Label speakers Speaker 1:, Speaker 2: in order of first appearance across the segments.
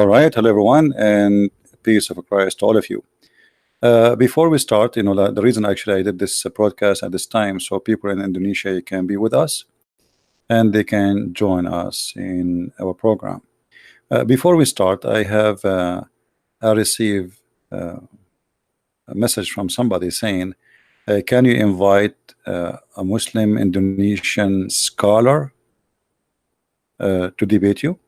Speaker 1: All right, hello everyone, and peace of Christ to all of you. Before we start, the reason actually I did this broadcast at this time, so people in Indonesia can be with us and they can join us in our program. Before we start, I received a message from somebody saying, can you invite a Muslim Indonesian scholar to debate you?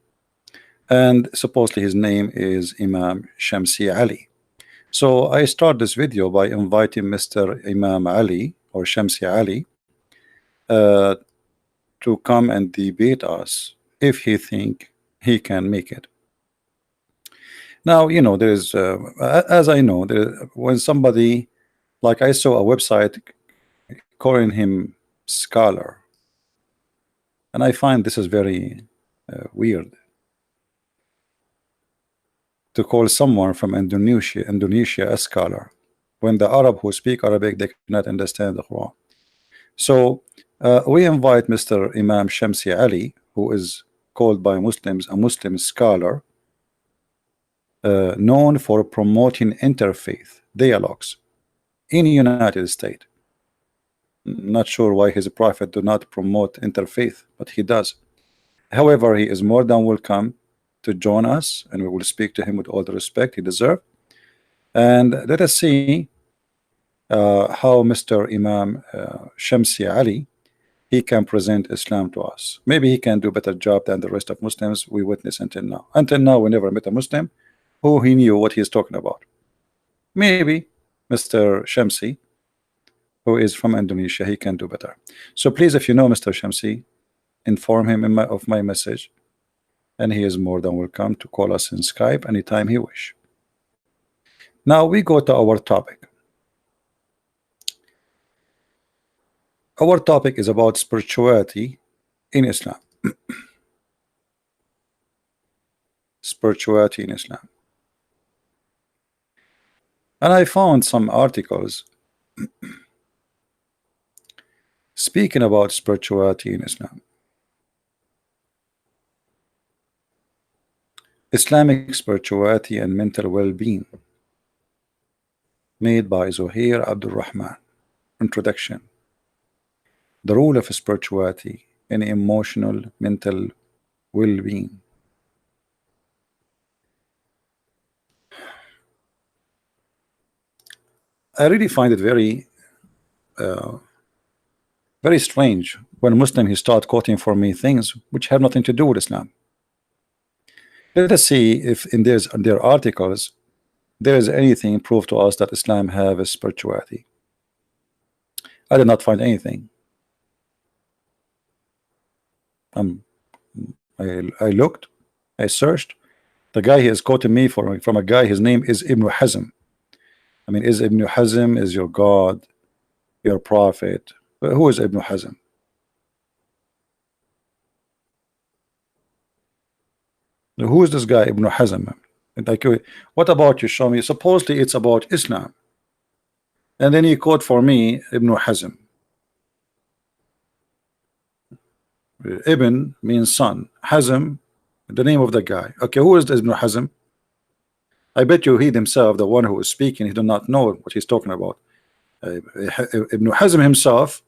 Speaker 1: And supposedly his name is Imam Shamsi Ali. So I start this video by inviting Mr. Imam Ali or Shamsi Ali to come and debate us if he think he can make it. Now, there is, as I know, when somebody, like I saw a website calling him scholar, and I find this is very weird. To call someone from Indonesia a scholar, when the Arab who speak Arabic, they cannot understand the Quran. So we invite Mr. Imam Shamsi Ali, who is called by Muslims a Muslim scholar, known for promoting interfaith dialogues in the United States. Not sure why his prophet do not promote interfaith, but he does. However, he is more than welcome to join us, and we will speak to him with all the respect he deserves. And let us see how Mr. Imam Shamsi Ali, he can present Islam to us. Maybe he can do a better job than the rest of Muslims we witness until now. Until now, we never met a Muslim who he knew what he's talking about. Maybe Mr. Shamsi, who is from Indonesia, he can do better. So please, if you know Mr. Shamsi, inform him of my message, and he is more than welcome to call us in Skype anytime he wish. Now we go to our topic. Our topic is about spirituality in Islam. Spirituality in Islam. And I found some articles speaking about spirituality in Islam. Islamic spirituality and mental well-being, made by Zuhair Abdul Rahman. Introduction. The role of spirituality in emotional mental well-being. I really find it very very strange when Muslim he start quoting for me things which have nothing to do with Islam. Let us see if in their articles there is anything proof to us that Islam have a spirituality. I did not find anything. I looked, I searched. The guy he is quoting me from a guy, his name is Ibn Hazm. I mean, is Ibn Hazm is your God, your prophet? Who is Ibn Hazm? Who is this guy Ibn Hazm? Like, what about you? Show me. Supposedly it's about Islam, and then he quote for me Ibn Hazm. Ibn means son. Hazm, the name of the guy. Okay, who is this Ibn Hazm? I bet you he himself, the one who is speaking, he do not know what he's talking about. Ibn Hazm himself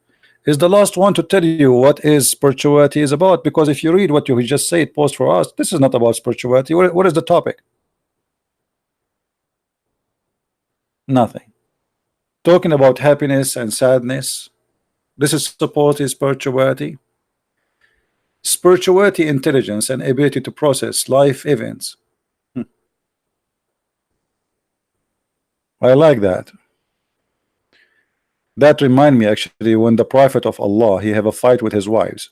Speaker 1: is the last one to tell you what is spirituality is about, because if you read what you just said, post for us, this is not about spirituality. What is the topic? Nothing. Talking about happiness and sadness. This is supposedly spirituality. Spirituality, intelligence, and ability to process life events. I like that. That remind me actually when the Prophet of Allah, he have a fight with his wives.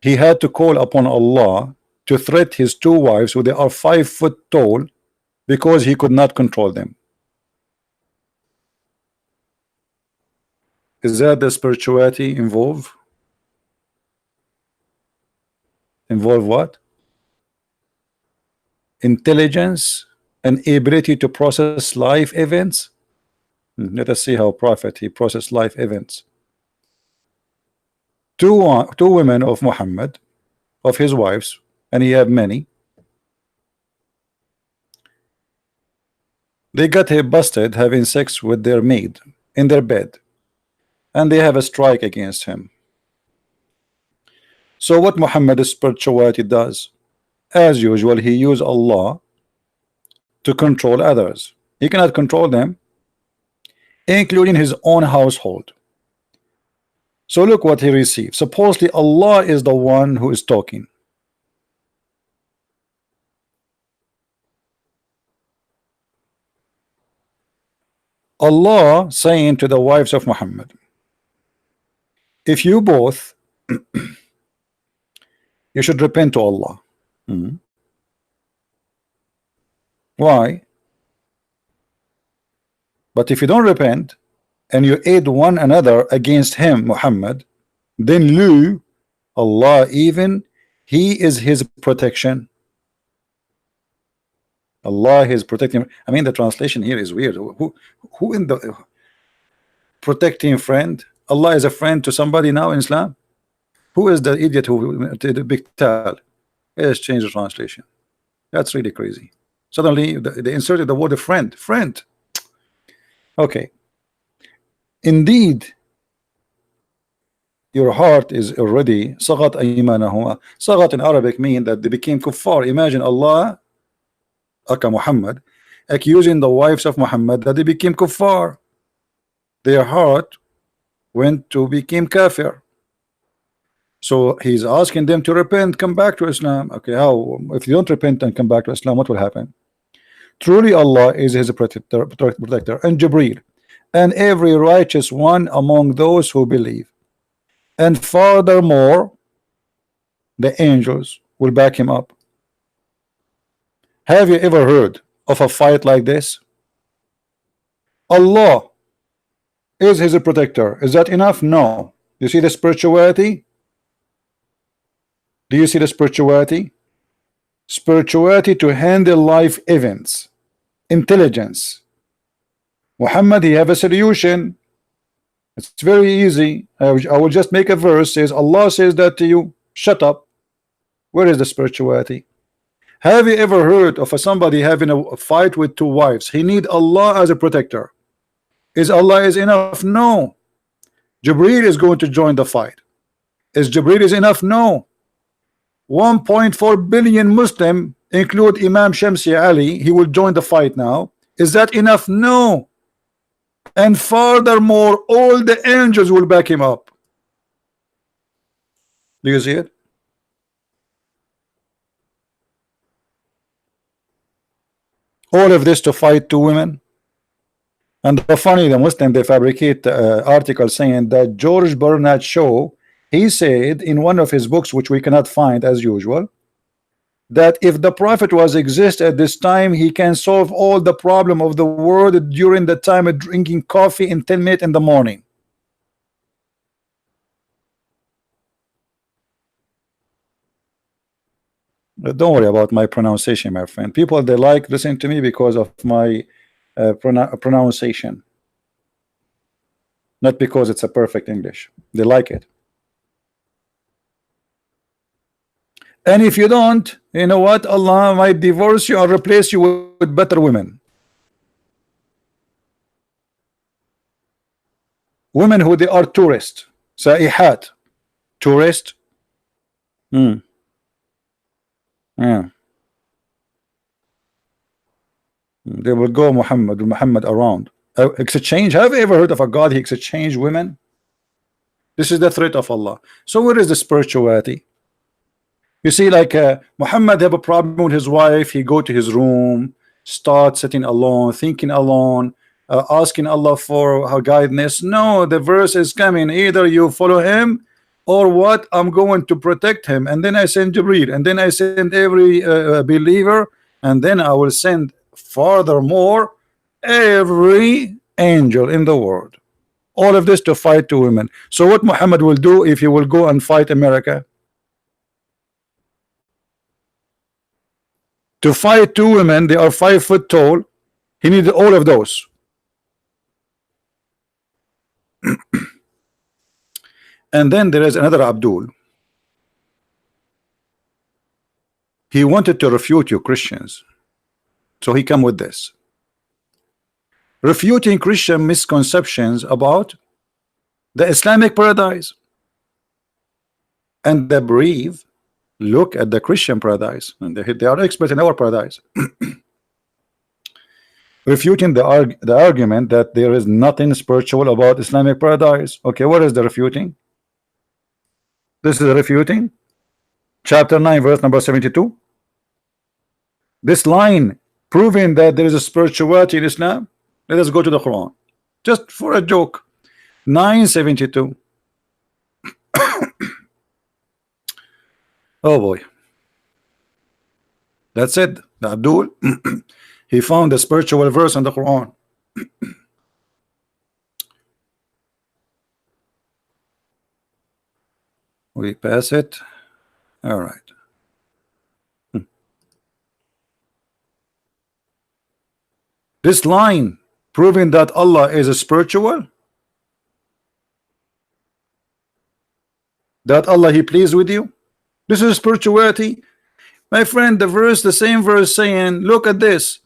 Speaker 1: He had to call upon Allah to threat his two wives who they are 5 foot tall because he could not control them. Is that the spirituality involved? Involve what? Intelligence and ability to process life events. Let us see how Prophet he processed life events. Two women of Muhammad, of his wives, and he have many. They got him busted having sex with their maid in their bed, and they have a strike against him. So what Muhammad's spirituality does, as usual, he use Allah to control others. He cannot control them, including his own household. So look what he received. Supposedly Allah is the one who is talking. Allah saying to the wives of Muhammad, if you both you should repent to Allah. Why? But if you don't repent and you aid one another against him, Muhammad, then you, Allah, even he is his protection. Allah is protecting. I mean, the translation here is weird. Who in the protecting friend? Allah is a friend to somebody now in Islam? Who is the idiot who did a big tell? Let's change the translation. That's really crazy. Suddenly they inserted the word friend. Friend. Okay. Indeed, your heart is already sagat aymanahuma. Sagat in Arabic mean that they became kuffar. Imagine Allah, Aka Muhammad, accusing the wives of Muhammad that they became kuffar. Their heart went to became kafir. So he's asking them to repent, come back to Islam. Okay, how? If you don't repent and come back to Islam, what will happen? Truly Allah is his protector, and Jibreel, and every righteous one among those who believe. And furthermore, the angels will back him up. Have you ever heard of a fight like this? Allah is his protector. Is that enough? No. You see the spirituality? Do you see the spirituality? Spirituality to handle life events. Intelligence. Muhammad, he have a solution. It's very easy. I will just make a verse. Says Allah says that to you. Shut up. Where is the spirituality? Have you ever heard of somebody having a fight with two wives? He need Allah as a protector. Is Allah is enough? No. Jibreel is going to join the fight. Is Jibreel is enough? No. 1.4 billion Muslim, include Imam Shamsi Ali, he will join the fight now. Is that enough? No. And furthermore, all the angels will back him up. Do you see it? All of this to fight two women. And the funny, the Muslim, they fabricate articles saying that George Bernard Shaw, he said in one of his books, which we cannot find as usual, that if the Prophet was exist at this time, he can solve all the problem of the world during the time of drinking coffee in 10 minutes in the morning. But don't worry about my pronunciation, my friend. People, they like listening to me because of my pronunciation, not because it's a perfect English. They like it. And if you don't, you know what? Allah might divorce you or replace you with better women. Women who they are tourists. Sa'ihat. Tourist. Yeah. They will go Muhammad around. Exchange. Have you ever heard of a God he exchanged women? This is the threat of Allah. So where is the spirituality? You see, like Muhammad have a problem with his wife. He go to his room, start sitting alone, thinking alone, asking Allah for her guidance. No, the verse is coming. Either you follow him or what? I'm going to protect him. And then I send Jibreel, and then I send every believer, and then I will send furthermore every angel in the world. All of this to fight two women. So what Muhammad will do if he will go and fight America? To fight two women, they are 5 foot tall. He needed all of those. And then there is another Abdul. He wanted to refute you Christians, so he come with this, refuting Christian misconceptions about the Islamic paradise. And the brave look at the Christian paradise, and they are experts in our paradise, refuting the argument that there is nothing spiritual about Islamic paradise. Okay, what is the refuting? This is refuting chapter 9 verse number 72. This line proving that there is a spirituality in Islam. Let us go to the Quran just for a joke. 972. Oh boy, that's it. The Abdul he found a spiritual verse in the Quran. We pass it. All right. This line proving that Allah is a spiritual, that Allah he pleased with you. This is spirituality, my friend. The same verse saying, look at this,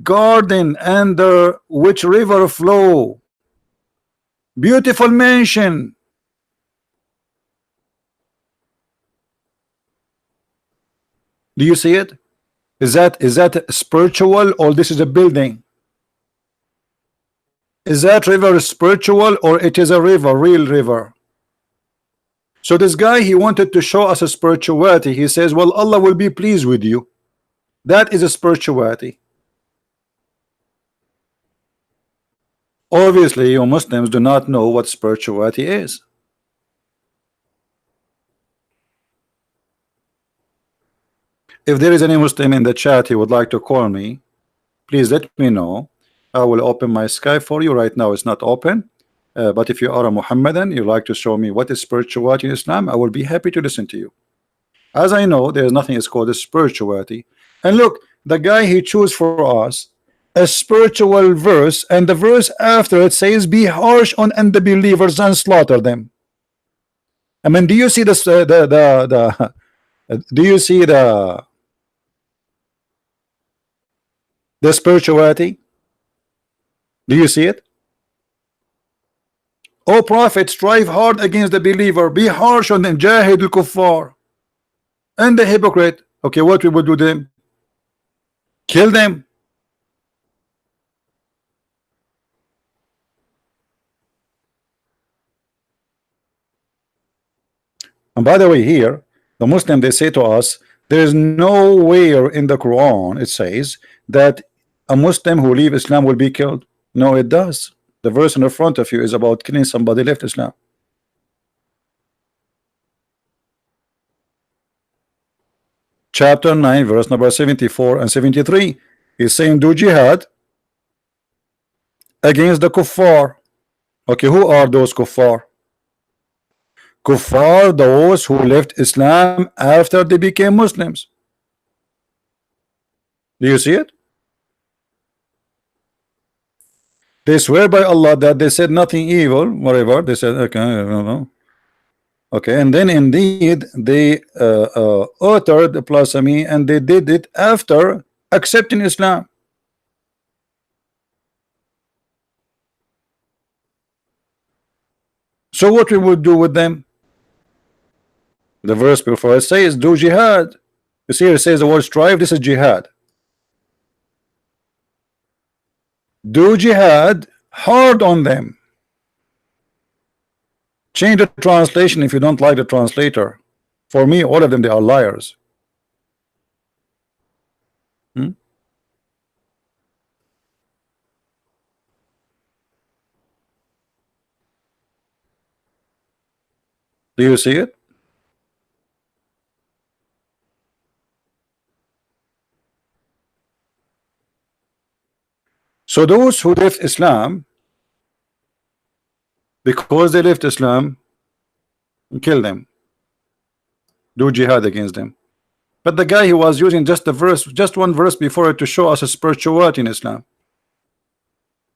Speaker 1: garden under which river flow, beautiful mansion. Do you see it? Is that spiritual, or this is a building? Is that river spiritual, or it is a river, real river? So this guy, he wanted to show us a spirituality. He says, well, Allah will be pleased with you. That is a spirituality. Obviously, you Muslims do not know what spirituality is. If there is any Muslim in the chat he would like to call me, please let me know. I will open my Skype for you. Right now it's not open. But if you are a Muhammadan, you like to show me what is spirituality in Islam, I will be happy to listen to you. As I know, there is nothing is called a spirituality. And look, the guy he chose for us a spiritual verse, and the verse after it says, "Be harsh on unbelievers and slaughter them." I mean, do you see this? Do you see the spirituality? Do you see it? O Prophet, strive hard against the believer, be harsh on them, jahid al-kuffar, and the hypocrite. Okay, what we would do them? Kill them. And by the way, here the Muslim, they say to us, there is nowhere in the Quran it says that a Muslim who leave Islam will be killed. No, it does. The verse in the front of you is about killing somebody left Islam. Chapter 9 verse number 74 and 73 is saying, do jihad against the kuffar. Okay, who are those kuffar? Kuffar, those who left Islam after they became Muslims. Do you see it? They swear by Allah that they said nothing evil, whatever they said. Okay, I don't know. Okay, and then indeed they uttered blasphemy, and they did it after accepting Islam. So what we would do with them? The verse before it says, do jihad. You see, it says the word strive. This is jihad. Do jihad hard on them. Change the translation if you don't like the translator. For me, all of them, they are liars. Do you see it? So those who left Islam, because they left Islam, kill them, do jihad against them. But the guy, he was using just the verse, just one verse before it, to show us a spirituality in Islam.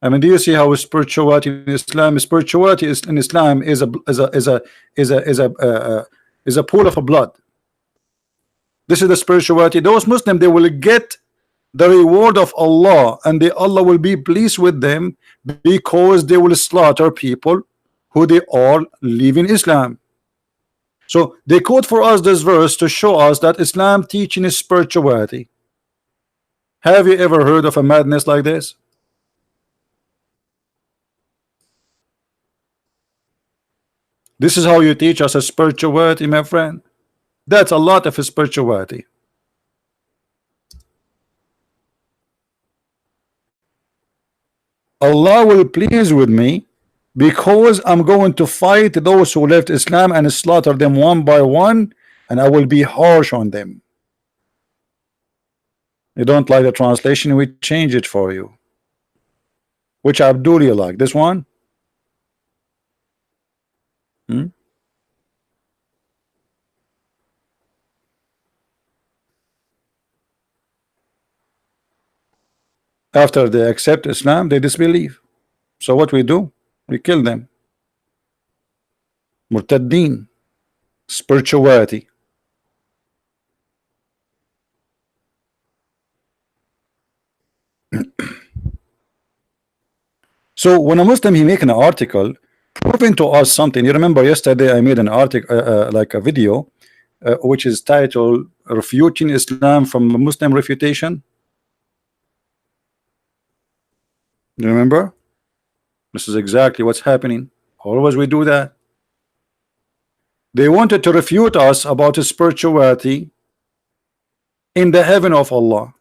Speaker 1: I mean, do you see how spirituality in Islam? Spirituality in Islam is a pool of blood. This is the spirituality. Those Muslims, they will get the reward of Allah, and Allah will be pleased with them because they will slaughter people who they all live in Islam. So they quote for us this verse to show us that Islam teaching is spirituality. Have you ever heard of a madness like this? This is how you teach us a spirituality, my friend. That's a lot of spirituality. Allah will please with me because I'm going to fight those who left Islam and slaughter them one by one, and I will be harsh on them. You don't like the translation, we change it for you. Which Abdul you like? This one? After they accept Islam, they disbelieve. So what we do? We kill them. Murtaddeen. Spirituality. So when a Muslim he make an article proving to us something, you remember yesterday I made an article like a video which is titled "Refuting Islam from Muslim Refutation." You remember? This is exactly what's happening. Always we do that. They wanted to refute us about spirituality in the heaven of Allah.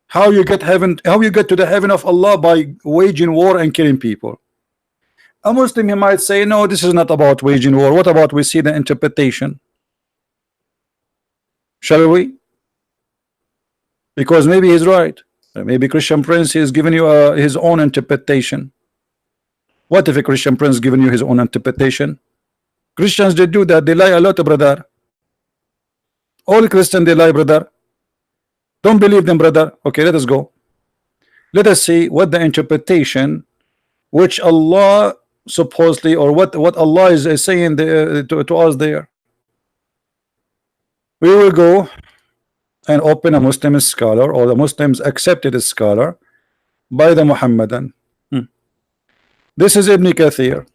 Speaker 1: How you get heaven? How you get to the heaven of Allah? By waging war and killing people. A Muslim he might say, no, this is not about waging war. What about we see the interpretation? Shall we? Because maybe he's right. Maybe Christian Prince is giving you his own interpretation. What if a Christian Prince giving you his own interpretation? Christians, they do that. They lie a lot, brother. All Christians, they lie, brother. Don't believe them, brother. Okay, let us go. Let us see what the interpretation which Allah supposedly, or what Allah is saying to us there. We will go and open a Muslim scholar, or the Muslims accepted a scholar by the Muhammadan. This is Ibn Kathir,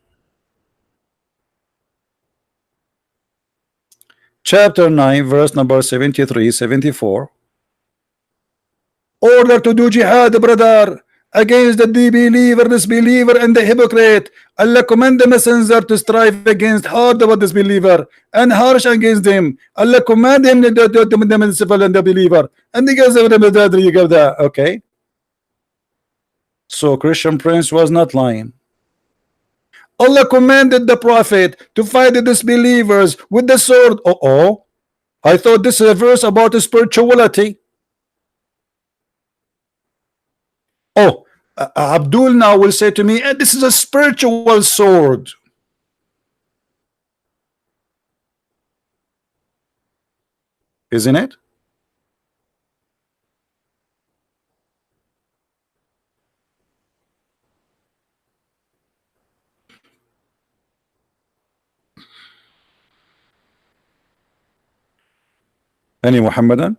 Speaker 1: chapter 9, verse number 73, 74. Order to do jihad, brother, against the disbeliever, and the hypocrite. Allah command the messenger to strive against hard about disbeliever and harsh against them. Allah command him to the civil and the believer, and the guys of the okay. So Christian Prince was not lying. Allah commanded the Prophet to fight the disbelievers with the sword. I thought this is a verse about spirituality. Abdul now will say to me, this is a spiritual sword. Isn't it? Any Muhammadan?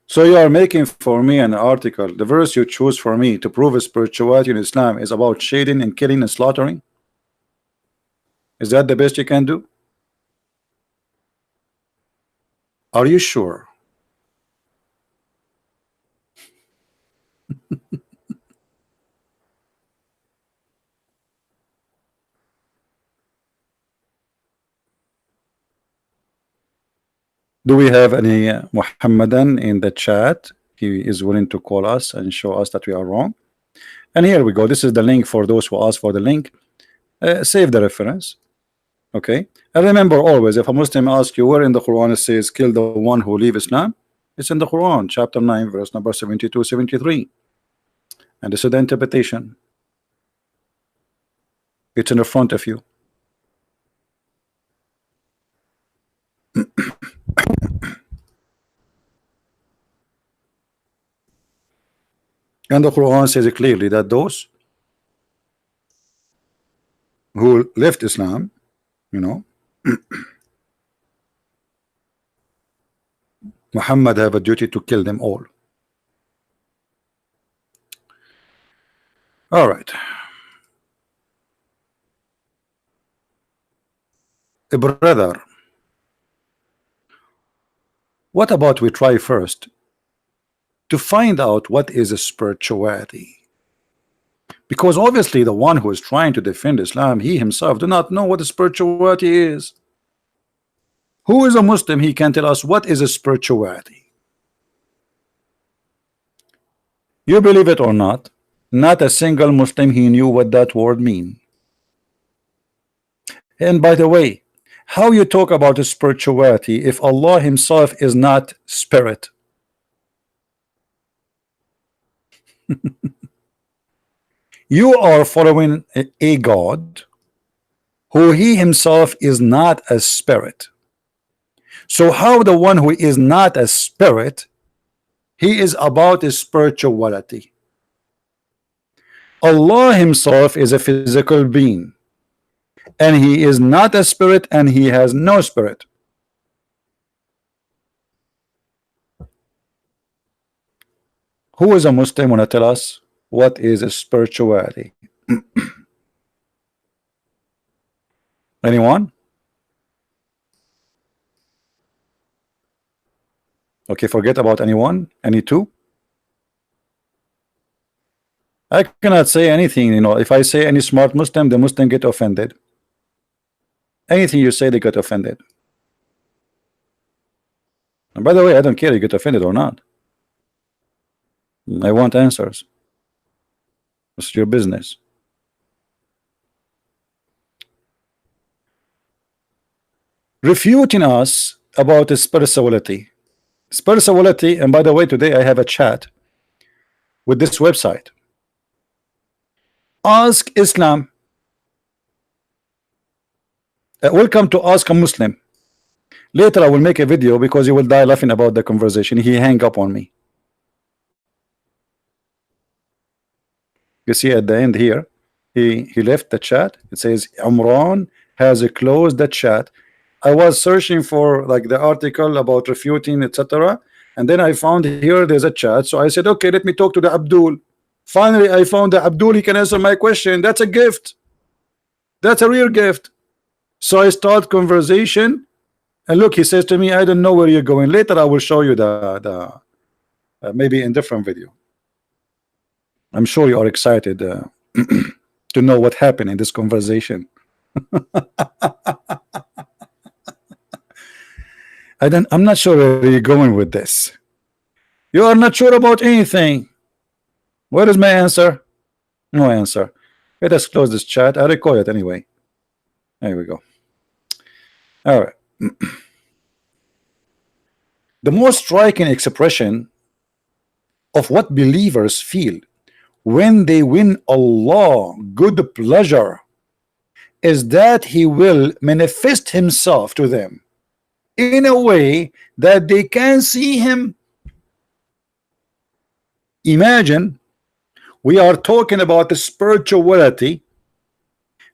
Speaker 1: So you are making for me an article. The verse you choose for me to prove spirituality in Islam is about shading and killing and slaughtering. Is that the best you can do? Are you sure? Do we have any Muhammadan in the chat? He is willing to call us and show us that we are wrong. And here we go. This is the link for those who ask for the link. Save the reference. Okay. And remember always, if a Muslim asks you where in the Quran it says kill the one who leave Islam, it's in the Quran, chapter 9, verse number 72, 73. And this is the interpretation. It's in the front of you. And the Quran says clearly that those who left Islam, you know, Muhammad have a duty to kill them all. All right. Brother, what about we try first to find out what is a spirituality? Because obviously the one who is trying to defend Islam, he himself do not know what a spirituality is. Who is a Muslim? He can tell us what is a spirituality. You believe it or not, not a single Muslim he knew what that word mean. And by the way, how you talk about a spirituality if Allah himself is not spirit? You are following a God who he himself is not a spirit. So how the one who is not a spirit, he is about a spirituality? Allah himself is a physical being, and he is not a spirit, and he has no spirit. Who is a Muslim want to tell us what is a spirituality? Anyone? Okay, forget about anyone. Any two? I cannot say anything, you know. If I say any smart Muslim, the Muslim get offended. Anything you say, they get offended. And by the way, I don't care if you get offended or not. I want answers. It's your business. Refuting us about the spirituality. Spirituality, and by the way, today I have a chat with this website. Ask Islam. Welcome to Ask a Muslim. Later I will make a video because you will die laughing about the conversation. He hang up on me. You see at the end here, he left the chat. It says Imran has closed the chat. I was searching for like the article about refuting, etc. And then I found here there's a chat. So I said, okay, let me talk to the Abdul. Finally, I found the Abdul. He can answer my question. That's a gift. That's a real gift. So I start conversation, and look, he says to me, I don't know where you're going. Later, I will show you the maybe in different video. I'm sure you are excited to know what happened in this conversation. I'm not sure where you're going with this. You are not sure about anything. What is my answer? No answer. Let us close this chat. I record it anyway. There we go. All right. The most striking expression of what believers feel when they win Allah good pleasure is that he will manifest himself to them in a way that they can see him. Imagine we are talking about the spirituality,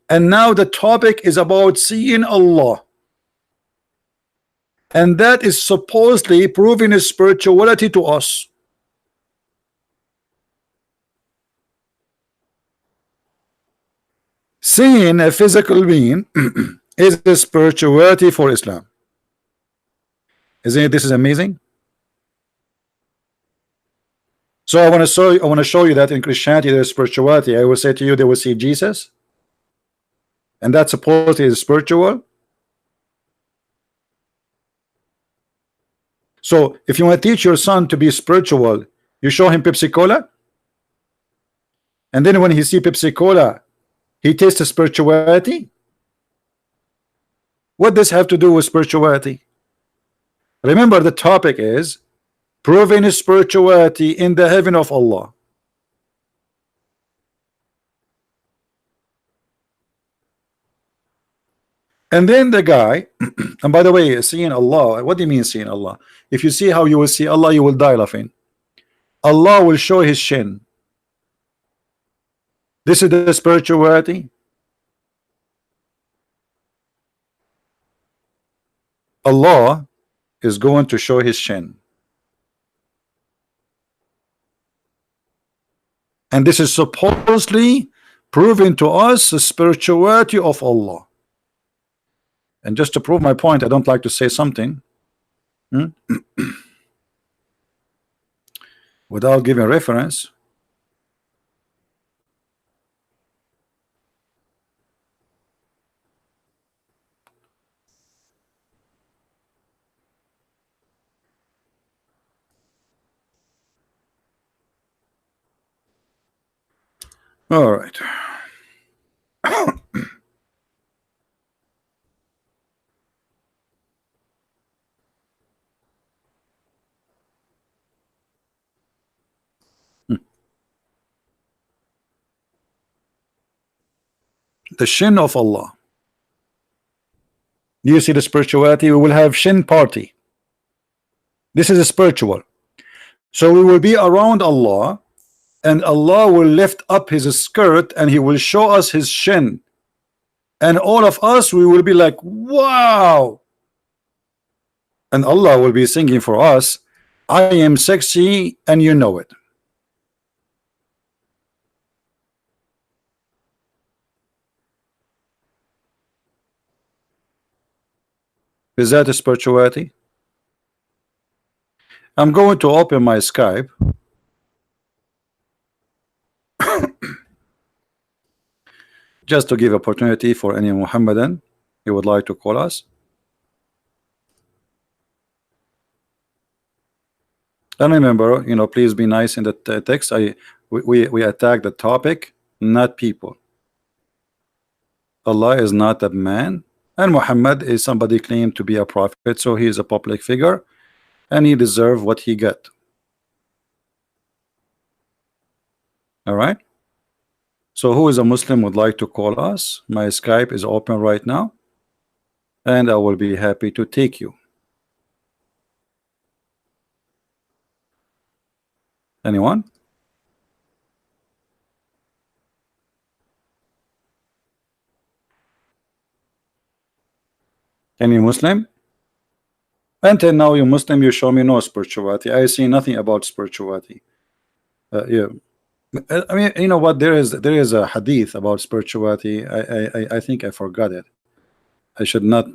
Speaker 1: and now the topic is about seeing Allah, and that is supposedly proving his spirituality to us. Seeing a physical being is the spirituality for Islam. Isn't it? This is amazing. So I want to show you that in Christianity there's spirituality. I will say to you, they will see Jesus, and that supposedly is spiritual. So if you want to teach your son to be spiritual, you show him Pepsi Cola, and then when he see Pepsi Cola, he tastes the spirituality. What does this have to do with spirituality? Remember, the topic is proving spirituality in the heaven of Allah. And then the guy, and by the way, seeing Allah, what do you mean seeing Allah? If you see how you will see Allah, you will die laughing. Allah will show his shin. This is the spirituality. Allah is going to show his shin. And this is supposedly proving to us the spirituality of Allah. And just to prove my point, I don't like to say something without giving reference. All right. The shin of Allah. Do you see the spirituality? We will have shin party. This is a spiritual. So we will be around Allah, and Allah will lift up his skirt and he will show us his shin. And all of us, we will be like, wow. And Allah will be singing for us, I am sexy and you know it. Is that a spirituality? I'm going to open my Skype. Just to give opportunity for any Muhammadan who would like to call us. And remember, you know, please be nice in the text. We attack the topic, not people. Allah is not a man, and Muhammad is somebody claimed to be a prophet, so he is a public figure, and he deserves what he get. All right. So who is a Muslim would like to call us? My Skype is open right now, and I will be happy to take you. Anyone? Any Muslim? Until now, you Muslim, you show me no spirituality. I see nothing about spirituality. Yeah. I mean, you know what? There is a hadith about spirituality. I think I forgot it. I should not.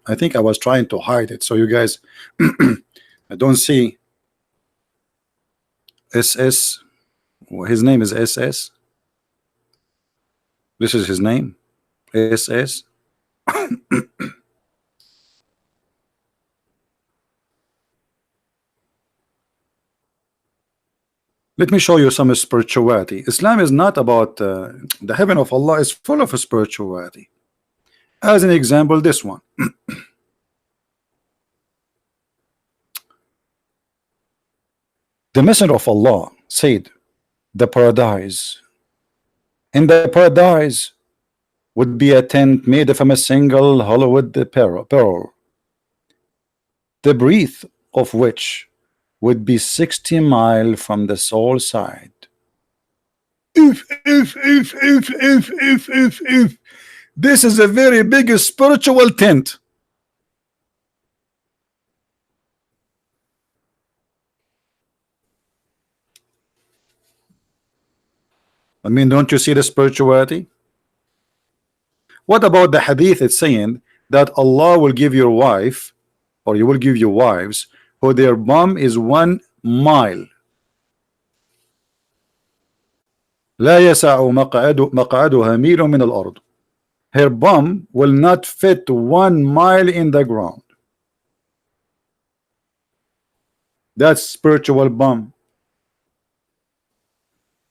Speaker 1: I think I was trying to hide it, so you guys I don't see. SS. His name is SS. This is his name. SS. Let me show you some spirituality. Islam is not about the heaven of Allah is full of spirituality. As an example, this one. The Messenger of Allah said, the paradise. In the paradise would be a tent made from a single hollowed pearl, the breadth of which would be 60 miles from the soul side. If this is a very big spiritual tent. I mean, don't you see the spirituality? What about the hadith? It's saying that Allah will give your wife, or you will give your wives, who their bum is 1 mile. لا يسع مقعدها ميل من الأرض. Her bum will not fit 1 mile in the ground. That's spiritual bum.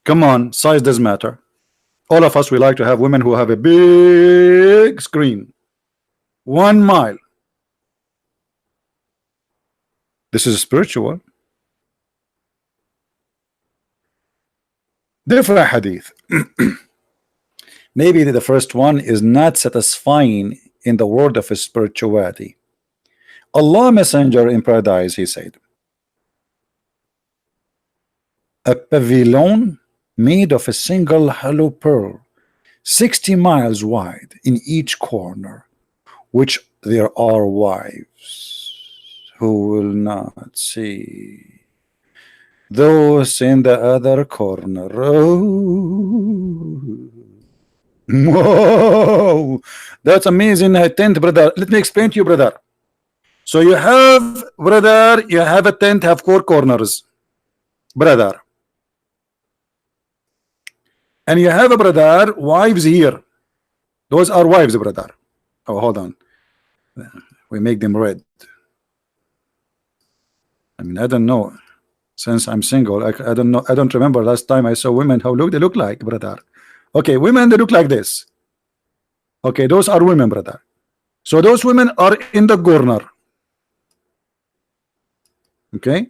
Speaker 1: Come on, size does matter. All of us, we like to have women who have a big screen. 1 mile. This is spiritual. Different hadith. Maybe the first one is not satisfying in the word of spirituality. Allah Messenger in paradise, he said, a pavilion made of a single hollow pearl, 60 miles wide in each corner, which there are wives who will not see those in the other corner. Oh. Whoa, that's amazing. A tent, brother. Let me explain to you, brother. So you have, brother, you have a tent, have 4 corners, brother, and you have a brother, wives here. Those are wives, brother. Oh, hold on. We make them red. I mean, I don't know. Since I'm single, I don't know. I don't remember last time I saw women how they look like, brother. Okay, women, they look like this. Okay, those are women, brother. So those women are in the corner. Okay,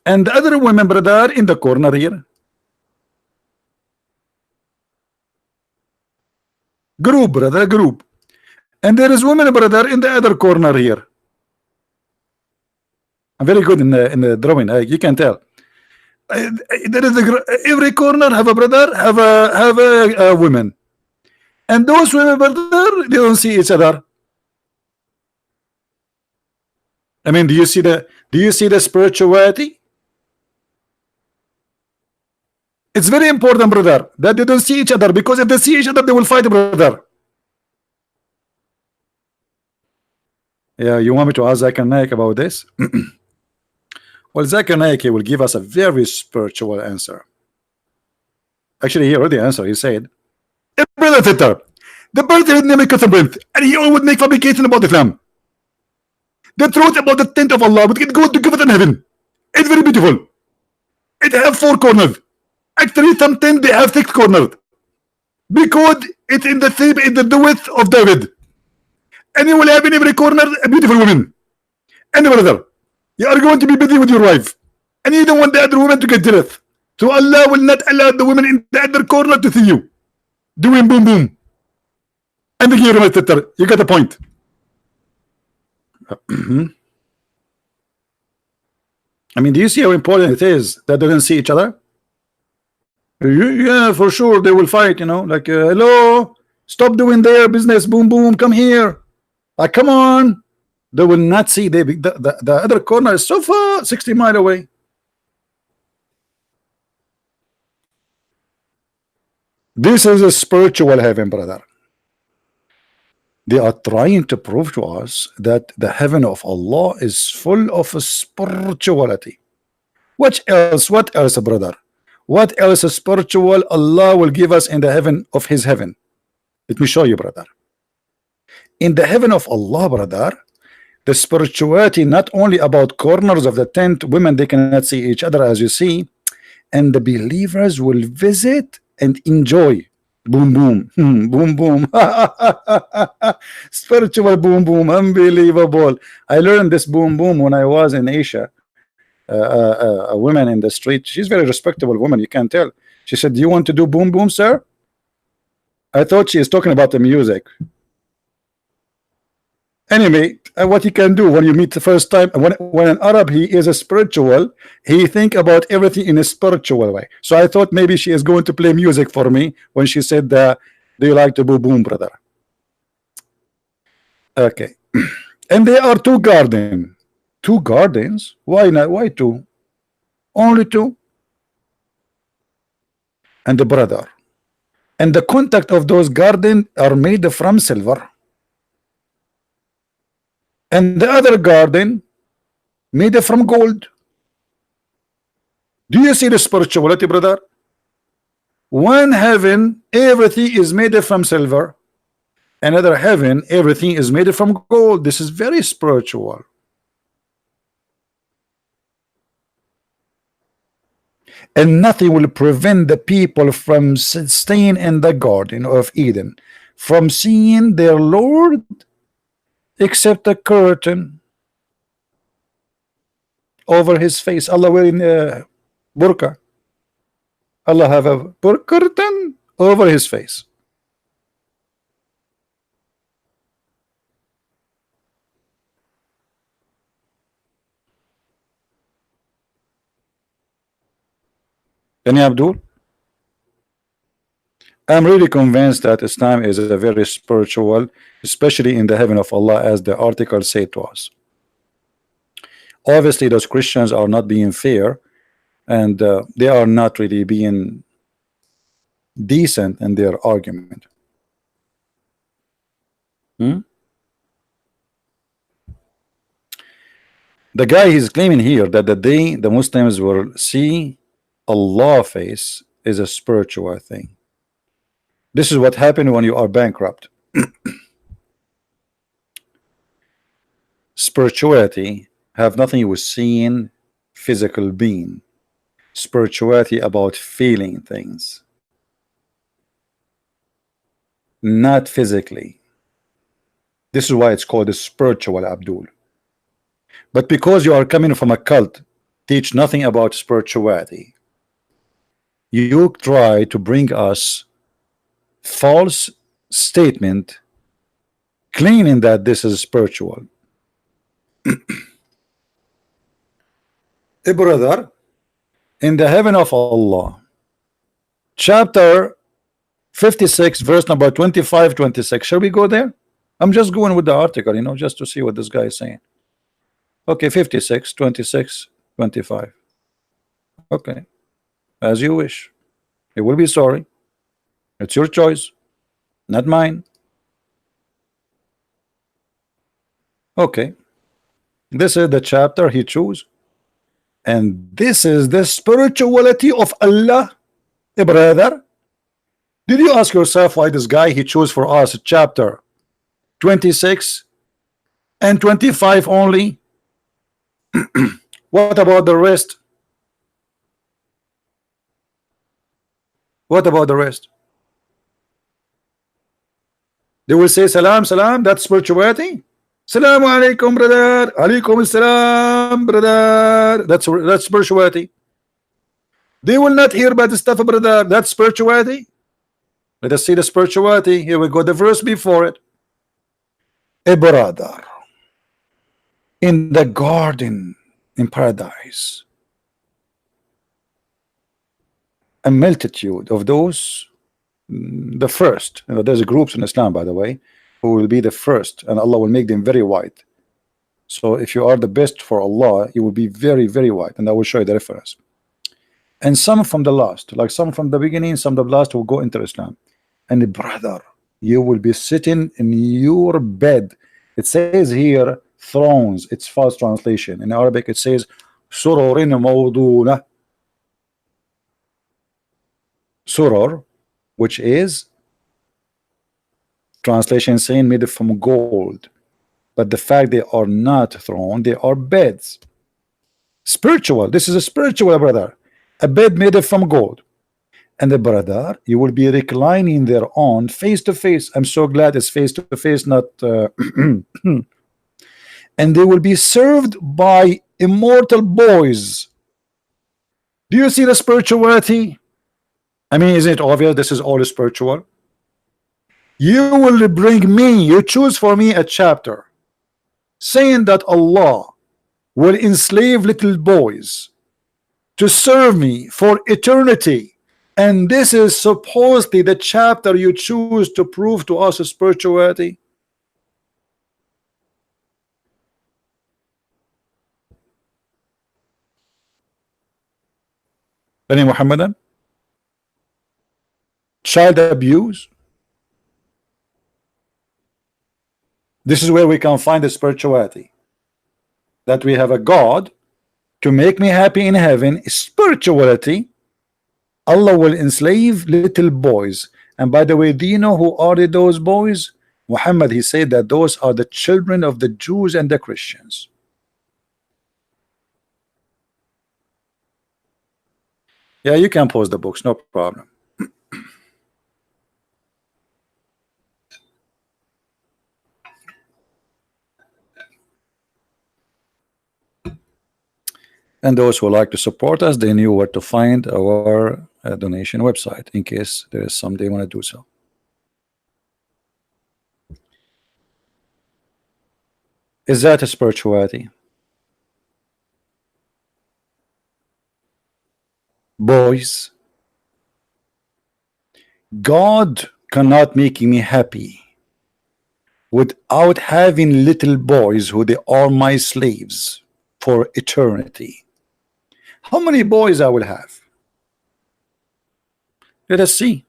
Speaker 1: and the other women, brother, in the corner here. Group, brother, group. And there is women, brother, in the other corner here. I'm very good in the drawing. You can tell. There is every corner have a brother, have a women, and those women, brother, they don't see each other. I mean, do you see the spirituality? It's very important, brother, that they don't see each other, because if they see each other, they will fight, brother. Yeah, you want me to ask Zakir Naik about this? Well, Zakir Naik will give us a very spiritual answer. Actually, he already answered. He said, brother Titter, the birthday name is Catherine, and he always make fabrication about Islam. The truth about the tent of Allah, but it go to give it in heaven. It's very beautiful. It have 4 corners. Actually, some tent they have 6 corners, because it's in the same in the width of David. And you will have in every corner a beautiful woman. And brother, you are going to be busy with your wife, and you don't want the other woman to get jealous. So Allah will not allow the women in the other corner to see you doing boom boom. And the Mr. You got the point. I mean, do you see how important it is that they don't see each other? Yeah, for sure they will fight. You know, like hello, stop doing their business. Boom boom, come here. Like, come on. They will not see. The other corner is so far, 60 miles away. This is a spiritual heaven, brother. They are trying to prove to us that the heaven of Allah is full of spirituality. What else? What else, brother? What else spiritual Allah will give us in the heaven of His heaven? Let me show you, brother. In the heaven of Allah, brother, the spirituality not only about corners of the tent, women they cannot see each other, as you see, and the believers will visit and enjoy. Boom boom, boom boom, spiritual boom boom, unbelievable. I learned this boom boom when I was in Asia. A woman in the street, she's very respectable woman, you can tell. She said, "Do you want to do boom boom, sir?" I thought she is talking about the music. Anyway, what you can do when you meet the first time, when an Arab, he is a spiritual, he think about everything in a spiritual way. So I thought maybe she is going to play music for me when she said, "Do you like to boom boom, brother?" Okay. And there are 2 gardens. 2 gardens? Why not? Why 2? Only 2. And the brother, and the contact of those gardens are made from silver, and the other garden made from gold. Do you see the spirituality, brother? One heaven, everything is made from silver. Another heaven, everything is made from gold. This is very spiritual. And nothing will prevent the people from staying in the Garden of Eden, from seeing their Lord, except a curtain over his face. Allah wearing a burqa. Allah have a curtain over his face. Any Abdul? I'm really convinced that Islam is a very spiritual, especially in the heaven of Allah, as the article said to us. Obviously, those Christians are not being fair, and they are not really being decent in their argument. Hmm? The guy is claiming here that the day the Muslims will see Allah face is a spiritual thing. This is what happened when you are bankrupt. Spirituality have nothing with seeing physical being. Spirituality about feeling things, not physically. This is why it's called a spiritual, Abdul. But because you are coming from a cult, teach nothing about spirituality, you try to bring us false statement claiming that this is spiritual. A brother, in the heaven of Allah, chapter 56, verse number 25, 26. Shall we go there? I'm just going with the article, you know, just to see what this guy is saying. Okay, 56, 26, 25. Okay, as you wish. You will be sorry. It's your choice, not mine. Okay, this is the chapter he chose, and this is the spirituality of Allah. Brother, did you ask yourself why this guy he chose for us chapter 26 and 25 only? What about the rest? What about the rest? They will say salam, salam, that's spirituality. Salamu alaikum, brother. Alaikum salam, brother. That's spirituality. They will not hear about the stuff, brother. That's spirituality. Let us see the spirituality. Here we go, the verse before it. A brother in the garden in paradise, a multitude of those, the first, you know, there's groups in Islam, by the way, who will be the first, and Allah will make them very white. So if you are the best for Allah, you will be very, very white, and I will show you the reference. And some from the last, like some from the beginning, some the last will go into Islam. And brother, you will be sitting in your bed. It says here thrones. It's false translation. In Arabic it says sururin mawduna. Surur, which is translation saying made from gold, but the fact they are not throne, they are beds. Spiritual. This is a spiritual, brother. A bed made from gold. And the brother, you will be reclining there on face to face. I'm so glad it's face to face, not and they will be served by immortal boys. Do you see the spirituality? I mean, isn't it obvious this is all spiritual? You will bring me, you choose for me a chapter saying that Allah will enslave little boys to serve me for eternity. And this is supposedly the chapter you choose to prove to us spirituality. Any Muhammadan? Child abuse. This is where we can find the spirituality. That we have a God to make me happy in heaven. Spirituality. Allah will enslave little boys. And by the way, do you know who are those boys? Muhammad, he said that those are the children of the Jews and the Christians. Yeah, you can post the books, no problem. And those who like to support us, they knew where to find our donation website in case there is some they want to do so. Is that a spirituality? Boys, God cannot make me happy without having little boys who they are my slaves for eternity. How many boys I will have? Let us see.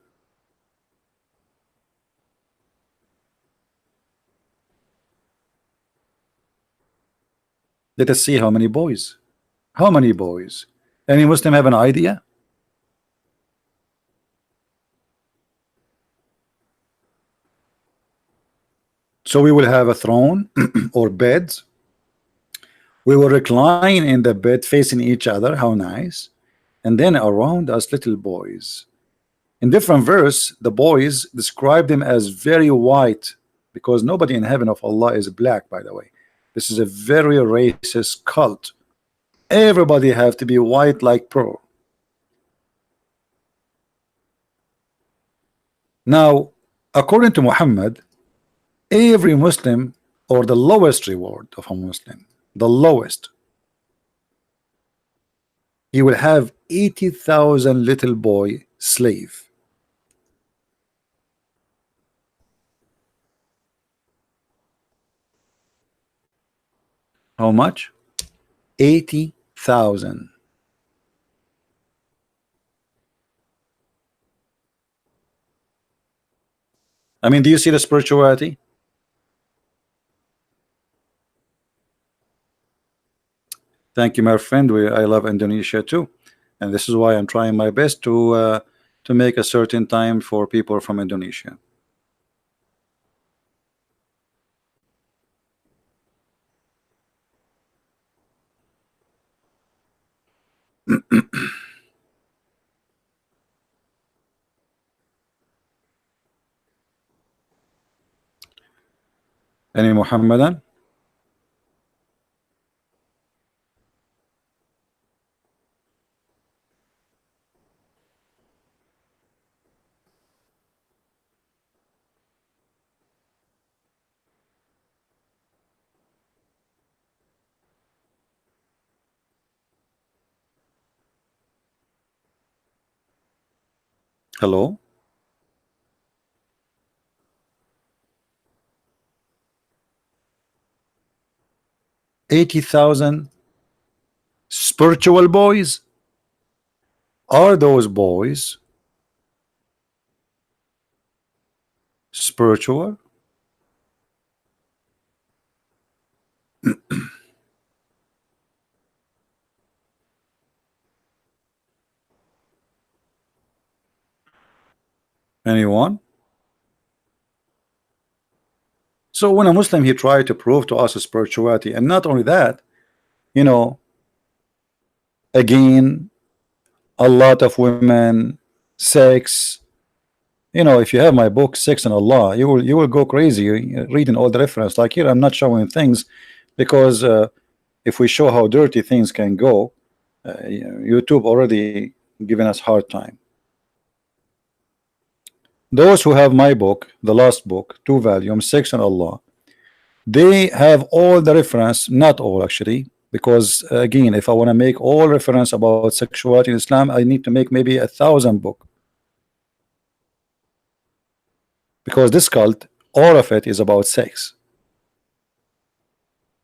Speaker 1: Let us see how many boys. How many boys? Any Muslim have an idea? So we will have a throne or beds. We will recline in the bed facing each other. How nice. And then around us little boys. In different verse, the boys describe them as very white, because nobody in heaven of Allah is black, by the way. This is a very racist cult. Everybody have to be white like pearl. Now, according to Muhammad, every Muslim, or the lowest reward of a Muslim, the lowest, he will have 80,000 little boy slave. How much? 80,000. I mean, do you see the spirituality? Thank you, my friend. I love Indonesia too, and this is why I'm trying my best to make a certain time for people from Indonesia. Any Muhammadan? Hello? 80,000 spiritual boys? Are those boys spiritual? Anyone? So when a Muslim he tried to prove to us spirituality, and not only that, you know, again, a lot of women, sex. You know, if you have my book Sex and Allah, you will go crazy reading all the reference. Like here, I'm not showing things because if we show how dirty things can go, YouTube already given us hard time. Those who have my book, the last book, 2 volumes, Sex and Allah, they have all the reference, not all actually, because again, if I want to make all reference about sexuality in Islam, I need to make maybe 1,000 book, because this cult, all of it is about sex.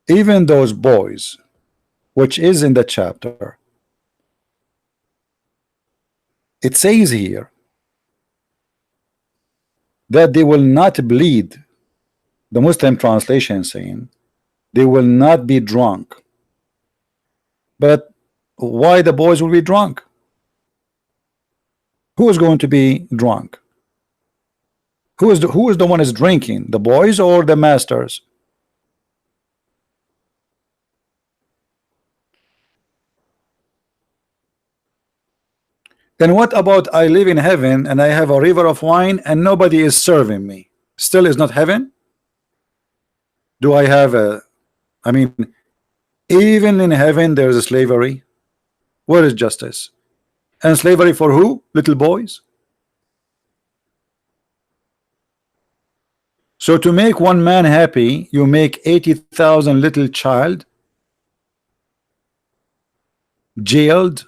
Speaker 1: Even those boys, which is in the chapter, it says here that they will not bleed. The Muslim translation saying they will not be drunk. But why the boys will be drunk? Who is going to be drunk? Who is the one is drinking? The boys or the masters? And what about I live in heaven and I have a river of wine and nobody is serving me? Still is not heaven? Do I have a, I mean, even in heaven there is a slavery. Where is justice? And slavery for who? Little boys. So to make one man happy, you make 80,000 little child jailed,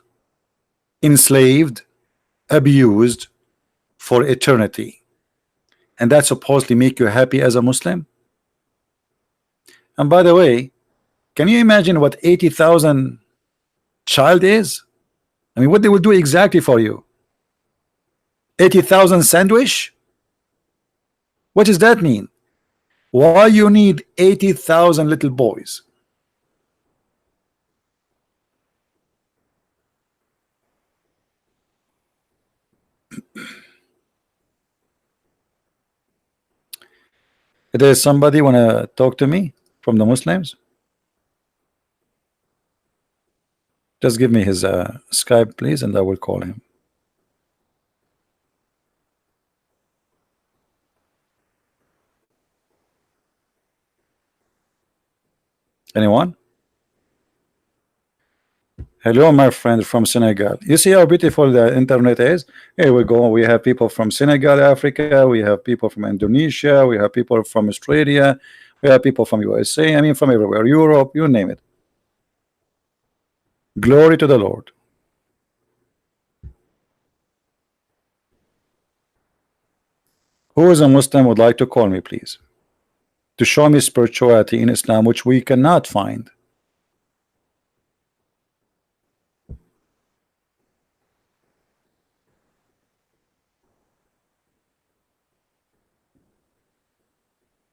Speaker 1: enslaved, abused for eternity, and that supposedly make you happy as a Muslim? And by the way, can you imagine what 80,000 child is? I mean, what they will do exactly for you? 80,000 sandwich? What does that mean? Why you need 80,000 little boys? There's somebody wanna talk to me from the Muslims? Just give me his Skype, please, and I will call him. Anyone? Hello, my friend from Senegal. You see how beautiful the internet is? Here we go. We have people from Senegal, Africa. We have people from Indonesia. We have people from Australia. We have people from USA. I mean, from everywhere. Europe, you name it. Glory to the Lord. Who is a Muslim would like to call me, please, to show me spirituality in Islam, which we cannot find?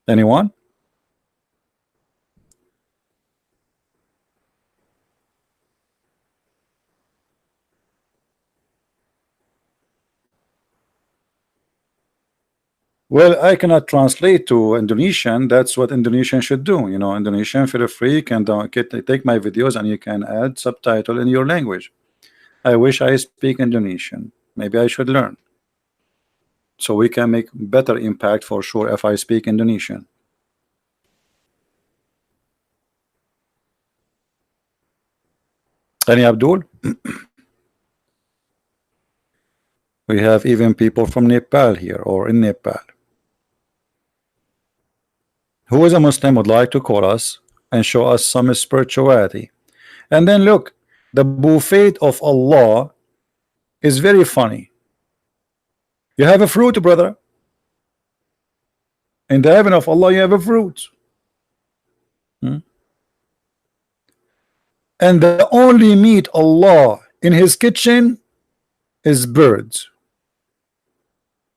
Speaker 1: Anyone? Well, I cannot translate to Indonesian. That's what Indonesian should do. You know, Indonesian, feel free, can take my videos and you can add subtitle in your language. I wish I speak Indonesian. Maybe I should learn, so we can make better impact for sure if I speak Indonesian. Any Abdul? We have even people from Nepal here, or in Nepal. Who is a Muslim would like to call us and show us some spirituality? And then look, the buffet of Allah is very funny. You have a fruit, brother. In the heaven of Allah, you have a fruit. And the only meat Allah in his kitchen is birds.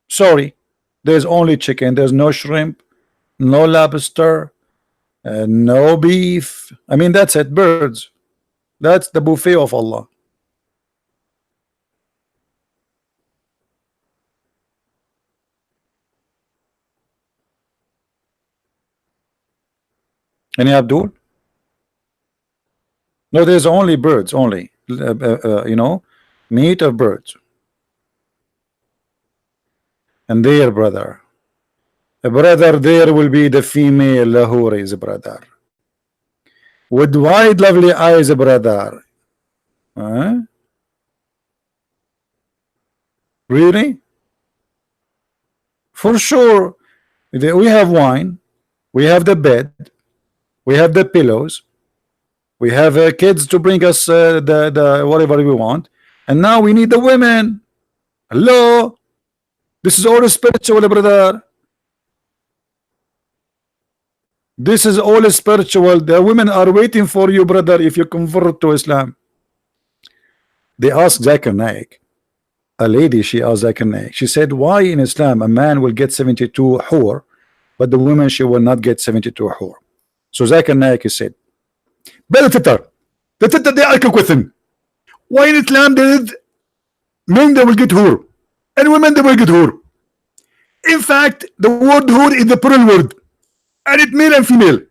Speaker 1: Sorry, there's only chicken. There's no shrimp, no lobster, no beef. I mean, that's it, birds. That's the buffet of Allah. Any Abdul? No, there's only birds, only. You know, meat of birds. And there, brother, there will be the female Lahoris, brother, with wide, lovely eyes, brother. Really? For sure. We have wine, we have the bed, we have the pillows, we have kids to bring us the whatever we want, and now we need the women. Hello, this is all spiritual, brother. This is all spiritual. The women are waiting for you, brother, if you convert to Islam. They asked Zakir Naik, a lady, she asked Zakir Naik, she said, why in Islam a man will get 72 hur, but the woman, she will not get 72 hur? So Zakir Naik, he said, the titter they are with him. Why in Islam there is men they will get hur and women they will get hur? In fact, the word hur is the plural word, and it's male and female,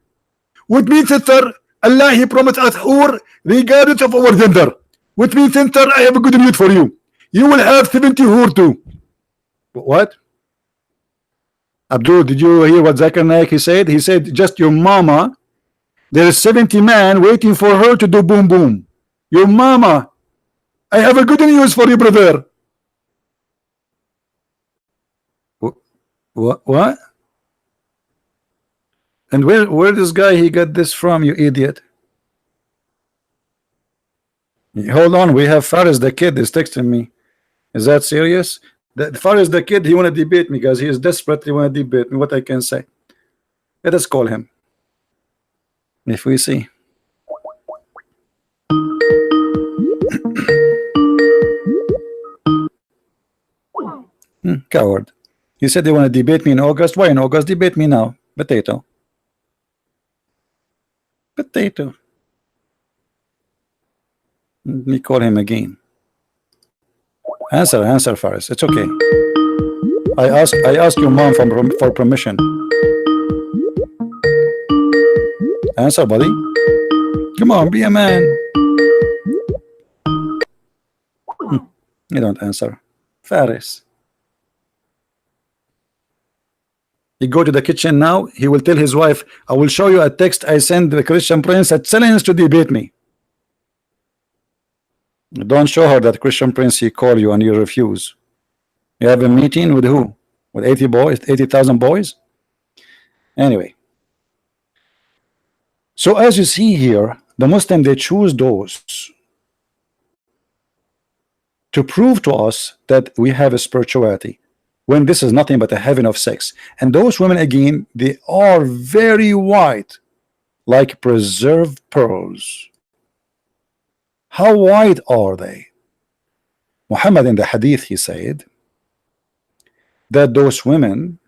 Speaker 1: which means, sister, Allah, he promised us hur regardless of our gender, which means, sister, I have a good news for you. You will have 70 hur too. What? Abdul, did you hear what Zakir Naik he said? He said, just your mama, there is 70 men waiting for her to do boom boom. Your mama, I have a good news for you, brother. What? And where this guy he got this from, you idiot? Hold on, we have Faris the kid is texting me. Is that serious? As far as the kid, he want to debate me, guys. He is desperately want to debate me. What I can say? Let us call him. If we see. Coward. He said they want to debate me in August. Why in August? Debate me now. Potato. Potato. Let me call him again. Answer, Faris. It's okay. I ask your mom for permission. Answer, buddy. Come on, be a man. You don't answer. Faris. He go to the kitchen now. He will tell his wife, I will show you a text I sent the Christian prince at challenge to debate me. Don't show her that Christian prince he called you and you refuse. You have a meeting with who? With 80 boys, 80,000 boys? Anyway. So as you see here, the Muslim, they choose those to prove to us that we have a spirituality, when this is nothing but a heaven of sex. And those women, again, they are very white, like preserved pearls. How white are they? Muhammad in the hadith, he said that those women,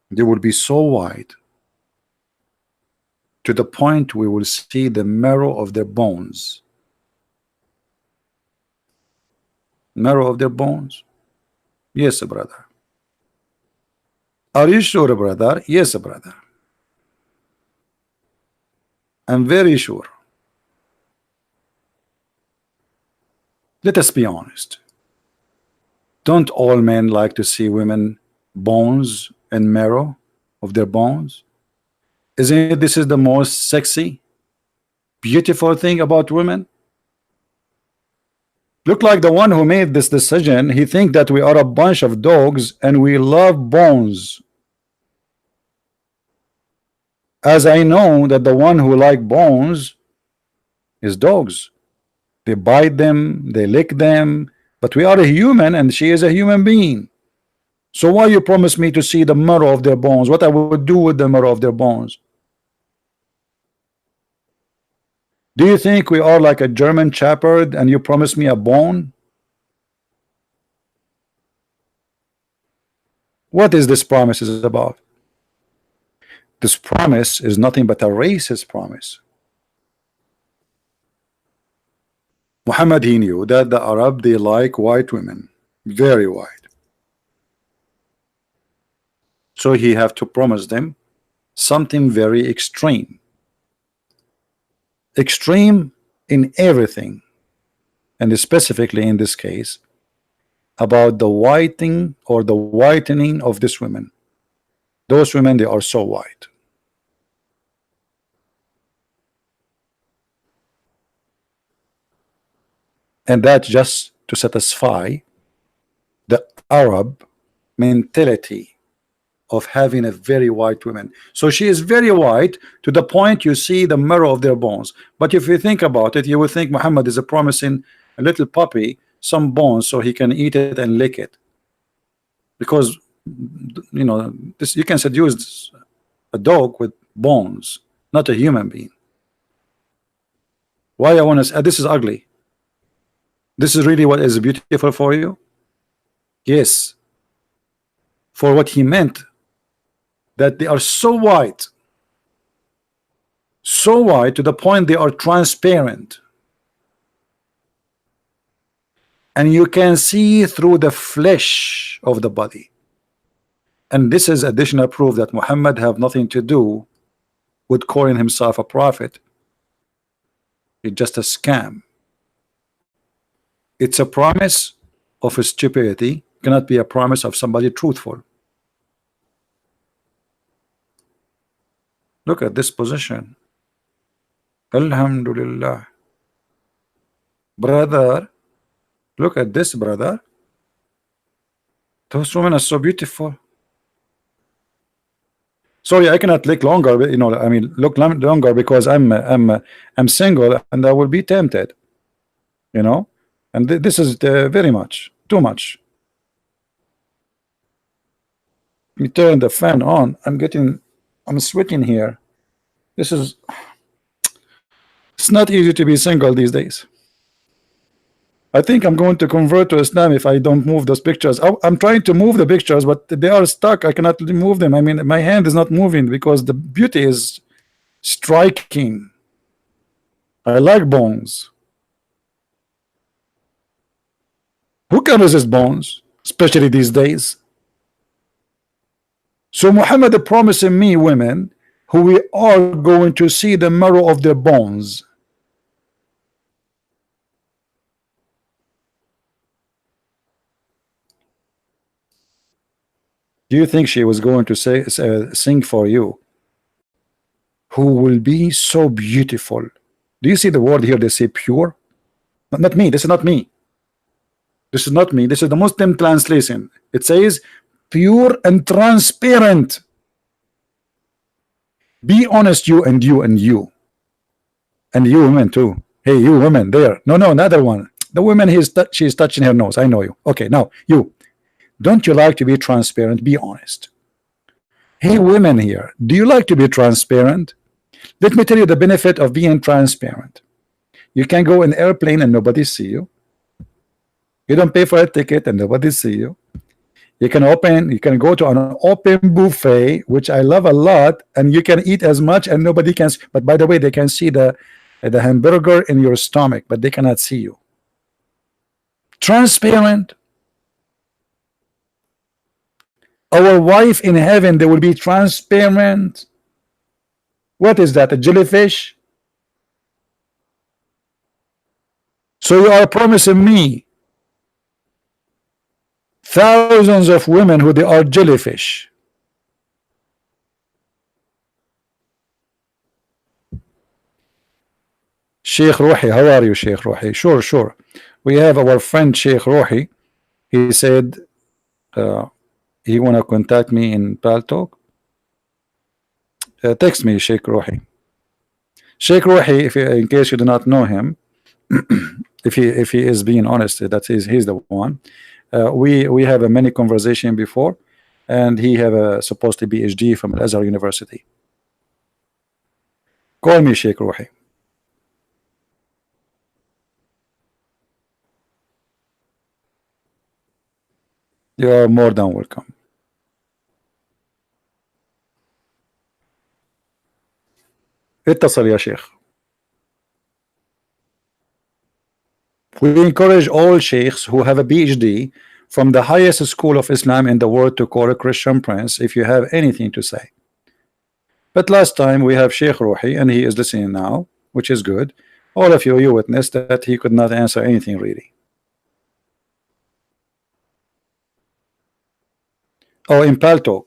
Speaker 1: they will be so white to the point we will see the marrow of their bones. Marrow of their bones? Yes, brother. Are you sure, brother? Yes, brother. I'm very sure. Let us be honest. Don't all men like to see women bones and marrow of their bones? Isn't it this is the most sexy, beautiful thing about women? Look like the one who made this decision, he think that we are a bunch of dogs and we love bones. As I know that the one who like bones is dogs. They bite them, they lick them, but we are a human and she is a human being. So why you promise me to see the marrow of their bones? What I would do with the marrow of their bones? Do you think we are like a German shepherd and you promise me a bone? What is this promise is about? This promise is nothing but a racist promise. Muhammad, he knew that the Arab, they like white women, very white. So he have to promise them something very extreme. Extreme in everything, and specifically in this case about the whitening or the whitening of this women. Those women, they are so white. And that's just to satisfy the Arab mentality of having a very white woman. So she is very white to the point you see the marrow of their bones. But if you think about it, you will think Muhammad is promising a little puppy some bones so he can eat it and lick it, because you know this, you can seduce a dog with bones, not a human being. Why I want to say this is ugly? This is really what is beautiful for you? Yes, for what he meant, that they are so white to the point they are transparent, and you can see through the flesh of the body. And this is additional proof that Muhammad have nothing to do with calling himself a prophet. It's just a scam. It's a promise of stupidity, cannot be a promise of somebody truthful. Look at this position. Alhamdulillah. Brother, look at this, brother. Those women are so beautiful. Sorry, I cannot look longer, you know, I mean look longer because I'm single and I will be tempted, you know. And this is very much too much. You turn the fan on. I'm sweating here. It's not easy to be single these days. I think I'm going to convert to Islam if I don't move those pictures. I'm trying to move the pictures, but they are stuck. I cannot move them. I mean, my hand is not moving because the beauty is striking. I like bones. Who can resist bones, especially these days? So Muhammad promising me women who we are going to see the marrow of their bones. Do you think she was going to sing for you? Who will be so beautiful? Do you see the word here? They say pure. Not me. This is not me. This is not me. This is the Muslim translation. It says pure and transparent. Be honest, you and you and you. And you women too. Hey, you women there. No, another one. The woman she's touching her nose. I know you. Okay, now you. Don't you like to be transparent? Be honest. Hey, women here. Do you like to be transparent? Let me tell you the benefit of being transparent. You can go in an airplane and nobody see you. You don't pay for a ticket and nobody see you. You can go to an open buffet, which I love a lot, and you can eat as much and nobody can. But by the way, they can see the hamburger in your stomach, but they cannot see you. Transparent. Our wife in heaven, they will be transparent. What is that? A jellyfish? So you are promising me thousands of women who they are jellyfish. Sheikh Rohi, how are you, Sheikh Rohi? Sure. We have our friend Sheikh Rohi. He said he wanna contact me in Paltalk. Text me, Sheikh Rohi. Sheikh Rohi, in case you do not know him, if he is being honest, he's the one. We have a many conversation before, and he have a supposed to PhD from Al-Azhar University. Call me, Sheikh Rohi. You are more than welcome. اتصل يا شيخ. We encourage all sheikhs who have a PhD from the highest school of Islam in the world to call a Christian prince if you have anything to say. But last time we have Sheikh Rohi, and he is listening now, which is good. All of you witnessed that he could not answer anything really. Oh, in Paltalk.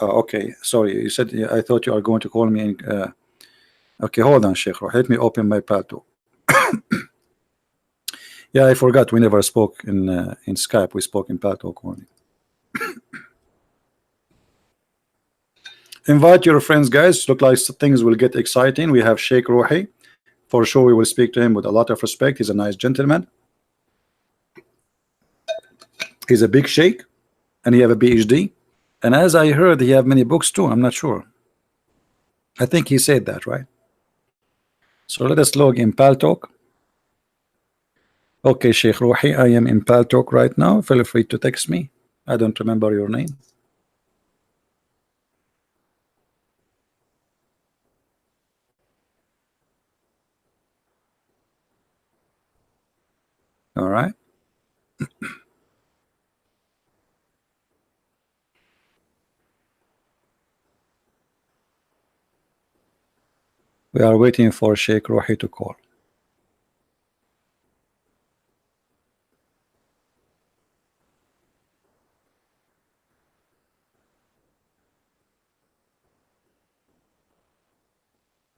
Speaker 1: Okay, sorry. You said, I thought you are going to call me in. Okay, hold on, Sheikh Rohi. Let me open my Paltalk. Yeah, I forgot. We never spoke in Skype. We spoke in Paltalk only. Invite your friends, guys. Look like things will get exciting. We have Sheikh Rohi. For sure, we will speak to him with a lot of respect. He's a nice gentleman. He's a big sheikh, and he have a PhD. And as I heard, he have many books too. I'm not sure. I think he said that, right? So let us log in Paltalk. Okay, Sheikh Rohi, I am in Paltalk right now. Feel free to text me. I don't remember your name. All right. We are waiting for Sheikh Rohi to call.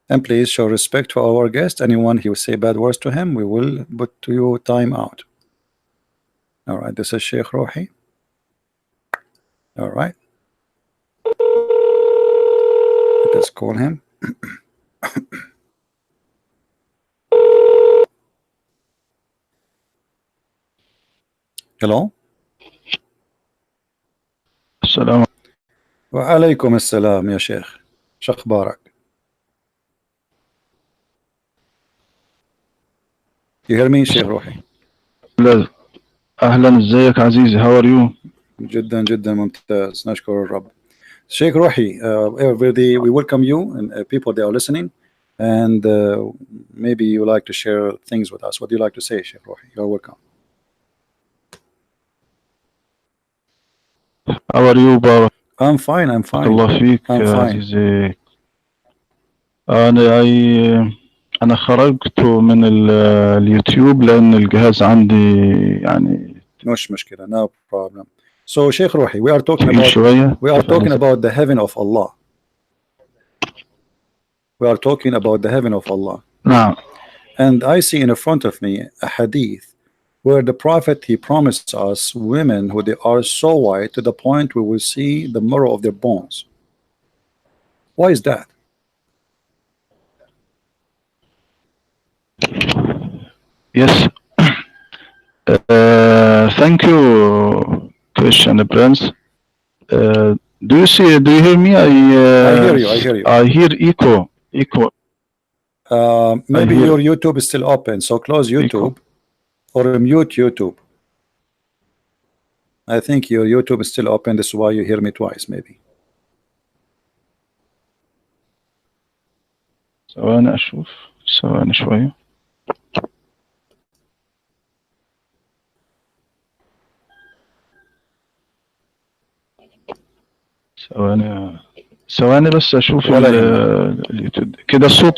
Speaker 1: And please show respect to our guest. Anyone who say bad words to him, we will put to you time out. All right, this is Sheikh Rohi. All right. Let us call him. Hello.
Speaker 2: Salam.
Speaker 1: وعليكم السلام يا شيخ، شو أخبارك؟ You hear me شيخ روحي؟
Speaker 2: لا. اهلا، ازيك عزيزي؟ هاو ار يو؟
Speaker 1: جدا جدا ممتاز، نشكر الرب. Sheikh Rohi, we welcome you and people that are listening, and maybe you like to share things with us. What do you like to say, Sheikh Rohi? You're welcome.
Speaker 2: هاو ار يو؟ بارك
Speaker 1: I'm fine. I'm fine.
Speaker 2: الله فيك
Speaker 1: I'm fine.
Speaker 2: عزيزي. انا خرجت من اليوتيوب لان الجهاز عندي يعني
Speaker 1: مش مشكلة. No problem. So Sheikh Rohi, we are talking
Speaker 2: تقيل
Speaker 1: about
Speaker 2: شوية.
Speaker 1: the heaven of Allah. We are talking about the heaven of Allah.
Speaker 2: نعم.
Speaker 1: And I see in front of me a hadith where the Prophet he promised us women who they are so white to the point we will see the marrow of their bones. Why is that?
Speaker 2: Yes. Thank you, Christian Prince. Do you hear me?
Speaker 1: I hear you. I hear you.
Speaker 2: I hear echo.
Speaker 1: Maybe your YouTube is still open, so close YouTube or mute YouTube. I think your YouTube is still open. This is why you hear me twice, maybe.
Speaker 2: ثواني أشوف، ثواني شوية. ثواني بس أشوف اليوتيوب. كده الصوت.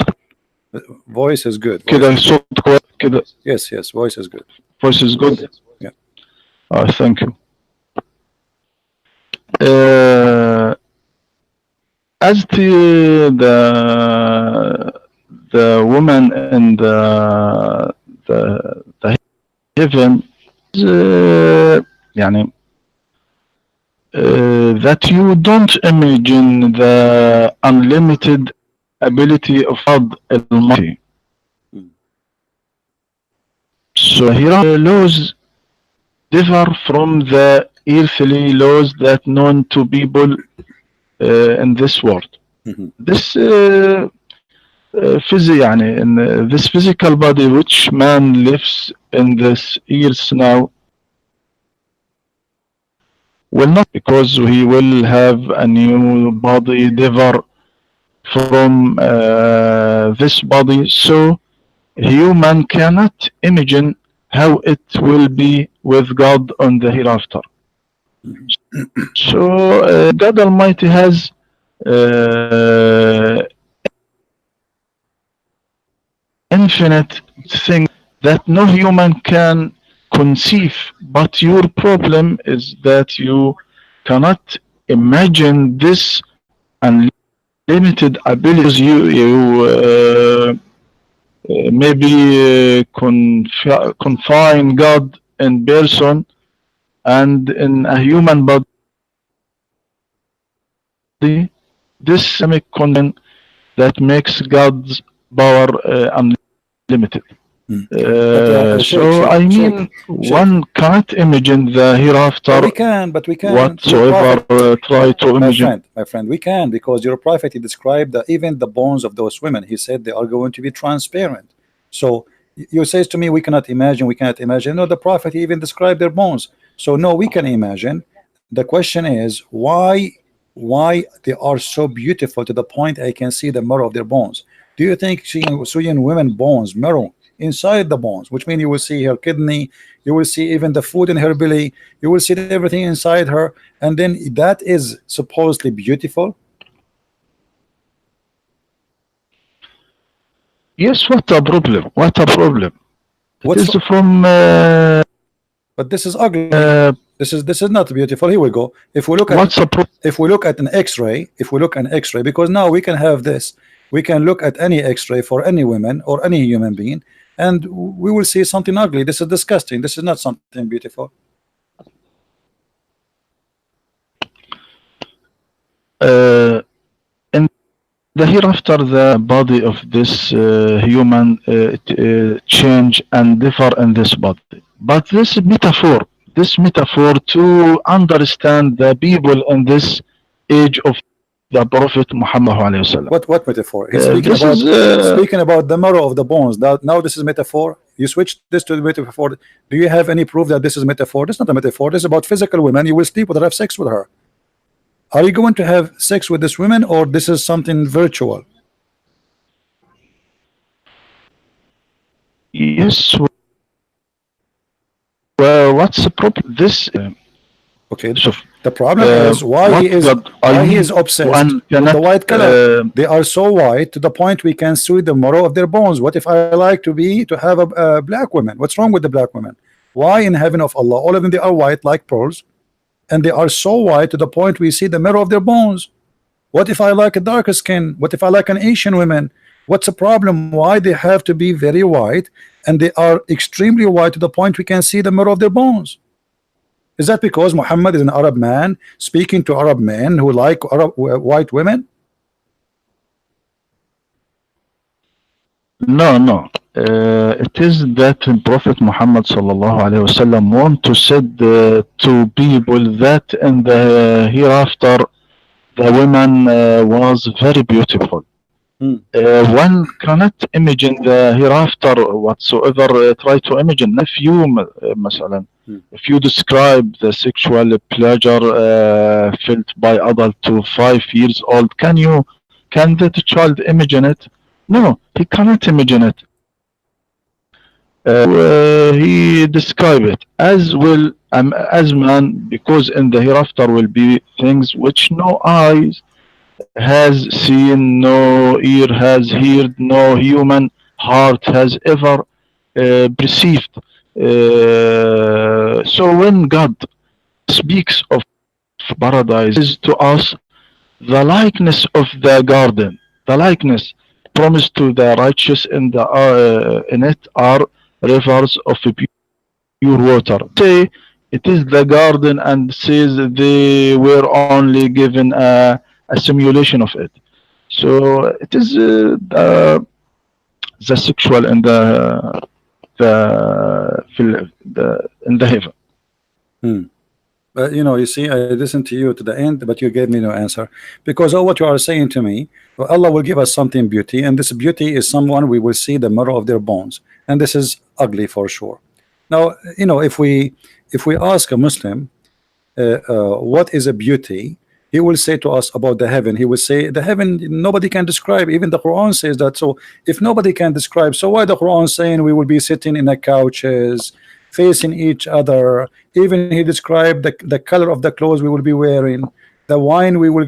Speaker 1: Voice is good.
Speaker 2: كده الصوت كويس كده.
Speaker 1: Yes, voice is good.
Speaker 2: Voice is good.
Speaker 1: Yeah.
Speaker 2: Thank you. As the woman in the heaven, يعني that you don't imagine the unlimited ability of God Almighty. So here laws differ from the earthly laws that known to people in this world. This يعني in this physical body which man lives in this earth now will not, because he will have a new body differ from this body, so human cannot imagine how it will be with God on the hereafter. So God Almighty has infinite things that no human can conceive, but your problem is that you cannot imagine this unlimited abilities. You maybe confine God in person and in a human body. This Islamic content that makes God's power unlimited. So I mean, one can't imagine the hereafter.
Speaker 1: We can, but we can
Speaker 2: whatsoever try to imagine.
Speaker 1: My friend, we can, because your prophet he described even the bones of those women. He said they are going to be transparent. So you say to me we cannot imagine. No, the prophet even described their bones. So no, we can imagine. The question is why they are so beautiful to the point I can see the marrow of their bones. Do you think seeing women bones, marrow inside the bones, which means you will see her kidney, you will see even the food in her belly, you will see everything inside her, and then that is supposedly beautiful?
Speaker 2: Yes, what a problem. It is from
Speaker 1: but this is ugly. This is not beautiful. Here we go. If we look at an x-ray, because now we can have this, we can look at any x-ray for any woman or any human being, and we will see something ugly. This is disgusting. This is not something beautiful.
Speaker 2: In the hereafter, the body of this human change and differ in this body. But this metaphor to understand the people in this age of the Prophet Muhammad.
Speaker 1: What metaphor? He's
Speaker 2: This is
Speaker 1: speaking about the marrow of the bones. Now this is metaphor. You switch this to the metaphor. Do you have any proof that this is metaphor? This is not a metaphor. This is about physical women. You will sleep with her, have sex with her. Are you going to have sex with this woman, or this is something virtual?
Speaker 2: yes. Well, what's the problem? This
Speaker 1: Okay.
Speaker 2: so,
Speaker 1: The problem is why
Speaker 2: what
Speaker 1: he is
Speaker 2: God
Speaker 1: why
Speaker 2: I
Speaker 1: he
Speaker 2: need
Speaker 1: is obsessed
Speaker 2: one
Speaker 1: with
Speaker 2: cannot
Speaker 1: the white color. They are so white to the point we can see the marrow of their bones. What if I like to have a black woman? What's wrong with the black women? Why in heaven of Allah, all of them they are white like pearls, and they are so white to the point we see the marrow of their bones? What if I like a darker skin? What if I like an Asian woman? What's the problem? Why they have to be very white, and they are extremely white to the point we can see the marrow of their bones? Is that because Muhammad is an Arab man speaking to Arab men who like white women?
Speaker 2: no. It is that Prophet Muhammad sallallahu alaihi wasallam want to say to people that in the hereafter the woman was very beautiful. One cannot imagine the hereafter whatsoever. Try to imagine if you, مثلا, if you describe the sexual pleasure felt by adult to 5 years old, can that child imagine it? No, he cannot imagine it. He describe it as well as man, because in the hereafter will be things which no eyes has seen, no ear has heard, no human heart has ever perceived. So when God speaks of paradise, is to us the likeness of the garden, the likeness promised to the righteous in it are rivers of pure water. Say it is the garden and says they were only given a simulation of it. So it is the sexual and the in the heaven.
Speaker 1: But you see, I listened to you to the end, but you gave me no answer, because all what you are saying to me, well, Allah will give us something beauty, and this beauty is someone we will see the marrow of their bones, and this is ugly for sure. Now, if we ask a Muslim what is a beauty, he will say to us about the heaven. He will say the heaven nobody can describe. Even the Quran says that. So if nobody can describe, so why the Quran saying we will be sitting in the couches facing each other? Even he described the color of the clothes we will be wearing, the wine we will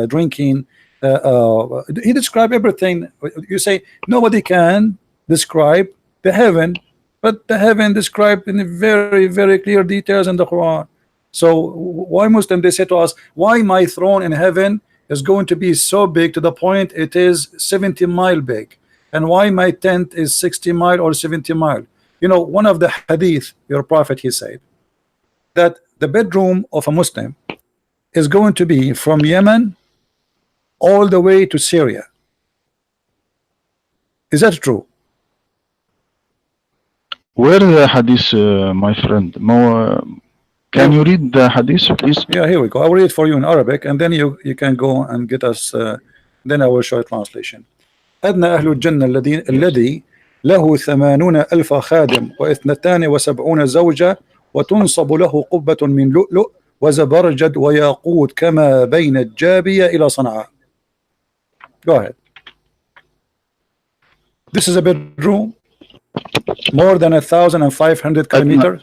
Speaker 1: drinking. He described everything. You say nobody can describe the heaven, but the heaven described in very clear details in the Quran. So why Muslim they say to us, why my throne in heaven is going to be so big to the point it is 70 mile big, and why my tent is 60 mile or 70 mile? One of the hadith, your prophet, he said that the bedroom of a Muslim is going to be from Yemen all the way to Syria. Is that true?
Speaker 2: Where the hadith, my friend? Can you read the hadith, please?
Speaker 1: Yeah, here we go. I will read for you in Arabic, and then you can go and get us. Then I will show a translation. أدنى أهل الجنة الذي له 80,000 خادم و72 زوجة وتنصب له قبة من لؤلؤ وزبرجد وياقوت كما بين الجابية إلى صنعاء. Go ahead. This is a bedroom more than 1,500 kilometers.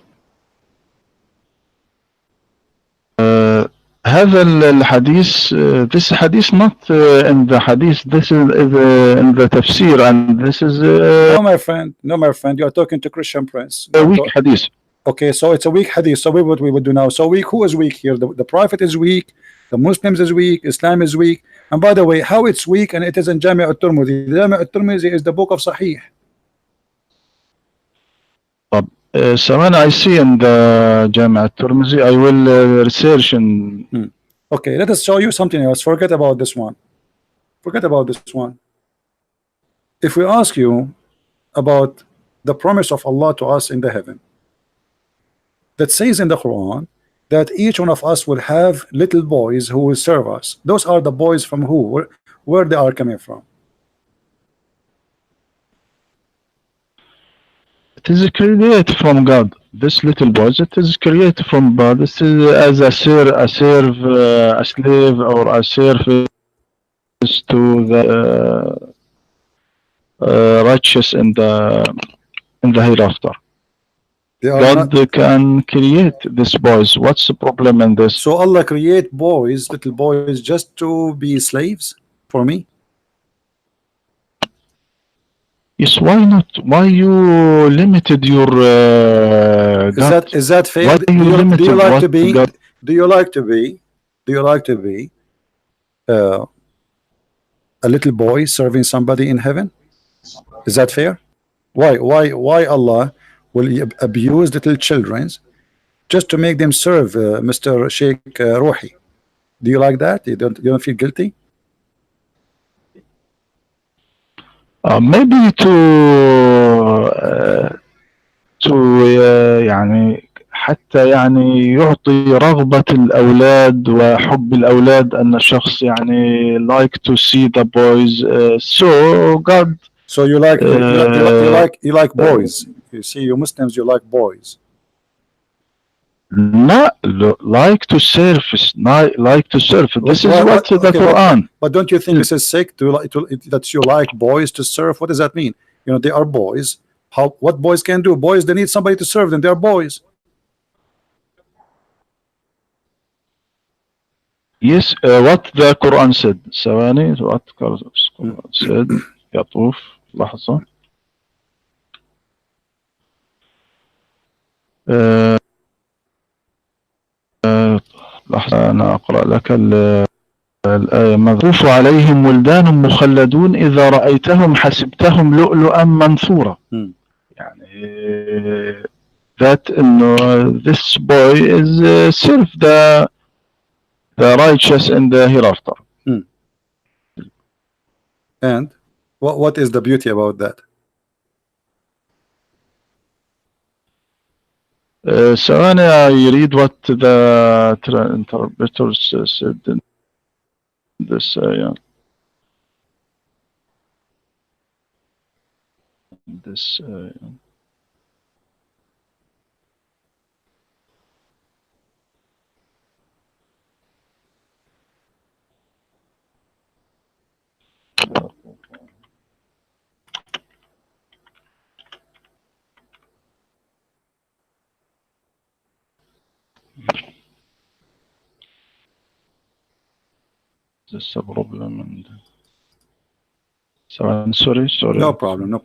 Speaker 2: هذا الحديث, this hadith not in the hadith, this is in the tafsir, and this is
Speaker 1: no my friend, you are talking to Christian Prince.
Speaker 2: A weak hadith.
Speaker 1: Okay, so it's a weak hadith. So what we would do now? So weak, who is weak here? The Prophet is weak, the Muslims is weak, Islam is weak. And by the way, how it's weak, and it is in Jami' al-Tirmidhi. Jami' al-Tirmidhi is the book of Sahih.
Speaker 2: Samana, I see in the Jami' al-Tirmidhi. I will research and
Speaker 1: Okay, let us show you something else. Forget about this one. If we ask you about the promise of Allah to us in the heaven, that says in the Quran that each one of us will have little boys who will serve us. Those are the boys from who? Where they are coming from?
Speaker 2: It is created from God. This little boys, it is created from God. This is as a slave, or a service to the righteous in the hereafter.
Speaker 1: They are
Speaker 2: God
Speaker 1: not.
Speaker 2: can create these boys. What's the problem in this?
Speaker 1: So Allah create boys, little boys, just to be slaves for me?
Speaker 2: Yes, why not? Why you limited your God?
Speaker 1: Is that fair?
Speaker 2: Why you limited
Speaker 1: do you like
Speaker 2: what
Speaker 1: to be?
Speaker 2: God?
Speaker 1: Do you like to be? Do you like to be a little boy serving somebody in heaven? Is that fair? Why Allah will abuse little children just to make them serve Mr. Sheikh Rohi? Do you like that? You don't feel guilty?
Speaker 2: Maybe يعني حتى يعني يعطي رغبة الأولاد وحب الأولاد أن الشخص يعني like to see the boys. So God.
Speaker 1: So you like boys. You see, you Muslims, you like boys.
Speaker 2: Not like to serve. Like to serve. This is what the Quran.
Speaker 1: But don't you think this is sick that you like boys to serve? What does that mean? You know, they are boys. What boys can do? Boys, they need somebody to serve them. They are boys.
Speaker 2: Yes, what the Quran said. ثواني, what the Quran said. يطوف لحظة. لحظة أنا أقرأ لك الآية. يطوف عليهم ولدان مخلدون إذا رأيتهم حسبتهم لؤلؤا منثورا. يعني that this boy is serve the righteous in the hereafter.
Speaker 1: And what is the beauty about that?
Speaker 2: ثواني, I read what the interpreters said in this ayah. This This a problem. And so I'm sorry.
Speaker 1: No problem.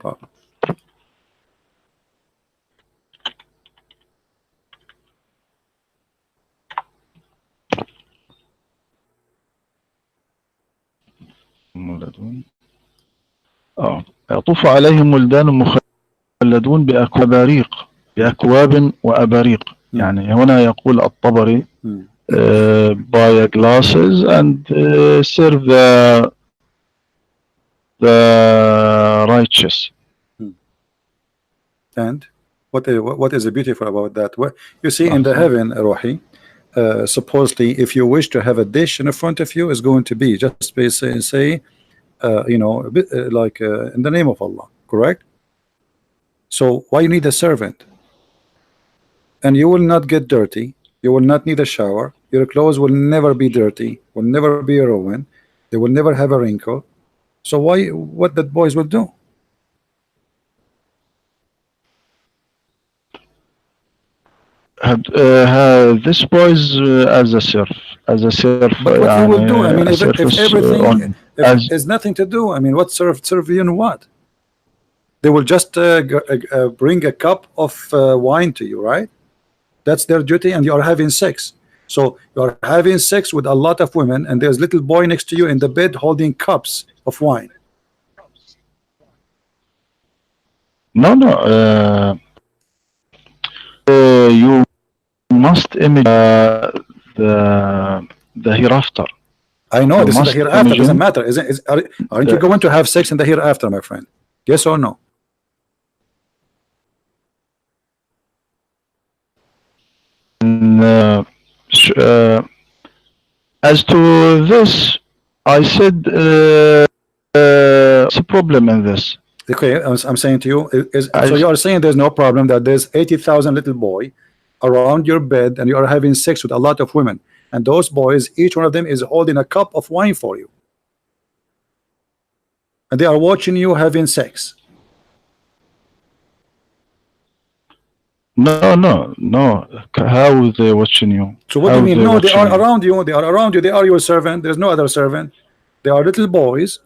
Speaker 2: يطوف عليهم ولدان مخلدون بأكواب وأباريق. يعني هنا يقول الطبري buy glasses and serve the righteous.
Speaker 1: And what is beautiful about that? Well, you see, in the heaven, Rohi, supposedly, if you wish to have a dish in front of you, is going to be just say you know, a bit, like in the name of Allah, correct? So why you need a servant? And you will not get dirty. You will not need a shower. Your clothes will never be dirty, will never be ruined. They will never have a wrinkle. So what that boys will do?
Speaker 2: This boys as a serf.
Speaker 1: But what he will do? I mean, if everything is nothing to do, I mean, what serve you know what? They will just bring a cup of wine to you, right? That's their duty, and you are having sex. So you are having sex with a lot of women, and there's little boy next to you in the bed holding cups of wine.
Speaker 2: No. You must image the hereafter.
Speaker 1: I know this is the hereafter. Doesn't matter. Aren't you going to have sex in the hereafter, my friend? Yes or no?
Speaker 2: As to this, I said what's the problem in this?
Speaker 1: Okay, I'm saying to you, so you are saying there's no problem that there's 80,000 little boy around your bed and you are having sex with a lot of women, and those boys, each one of them is holding a cup of wine for you, and they are watching you having sex.
Speaker 2: No. How are they watching you?
Speaker 1: So what do you mean? No, they are around you. They are around you. They are your servant. There's no other servant. They are little boys,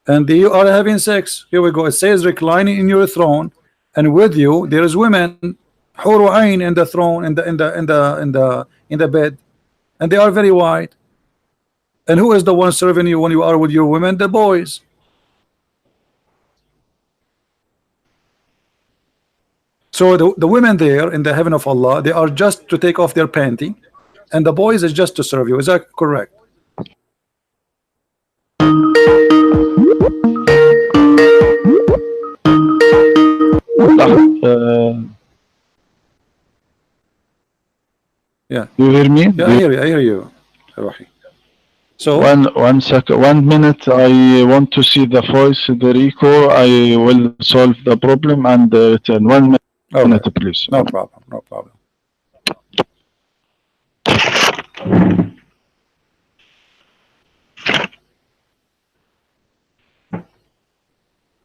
Speaker 1: and they are having sex. Here we go. It says reclining in your throne, and with you there is women, huru ain in the throne, in the bed, and they are very white. And who is the one serving you when you are with your women? The boys. So the women there in the heaven of Allah, they are just to take off their panty, and the boys is just to serve you. Is that correct? Yeah.
Speaker 2: You hear me?
Speaker 1: Yeah, I hear you, Rohi. So
Speaker 2: one second, 1 minute. I want to see the voice, Federico. I will solve the problem and return. 1 minute.
Speaker 1: Okay.
Speaker 2: Please.
Speaker 1: No problem. No problem.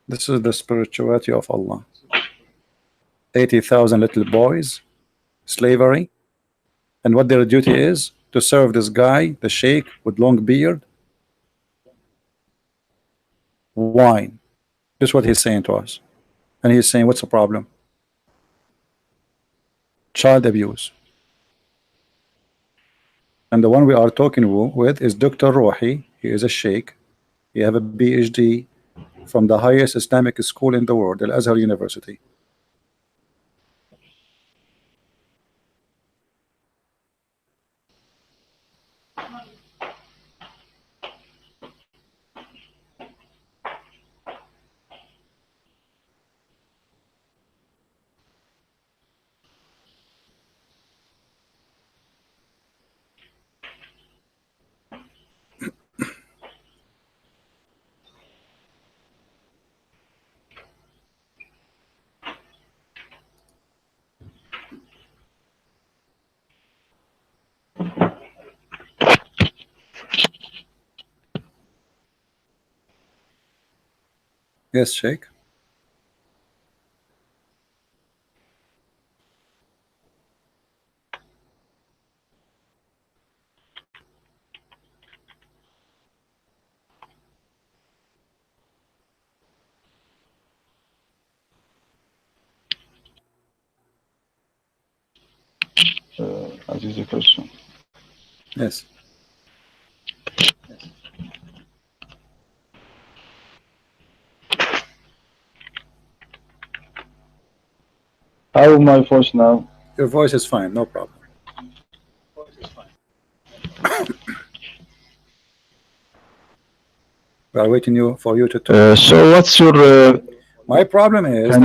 Speaker 1: This is the spirituality of Allah. 80,000 little boys, slavery, and what their duty is to serve this guy, the sheikh with long beard, wine. This is what he's saying to us, and he's saying, what's the problem? Child abuse. And the one we are talking with is Dr. Rohi. He is a sheikh. He have a PhD from the highest Islamic school in the world, Al-Azhar University. Yes, Sheikh.
Speaker 2: That is the question.
Speaker 1: Yes.
Speaker 2: How my voice now?
Speaker 1: Your voice is fine, no problem. We are waiting for you to talk.
Speaker 2: So what's your?
Speaker 1: My problem is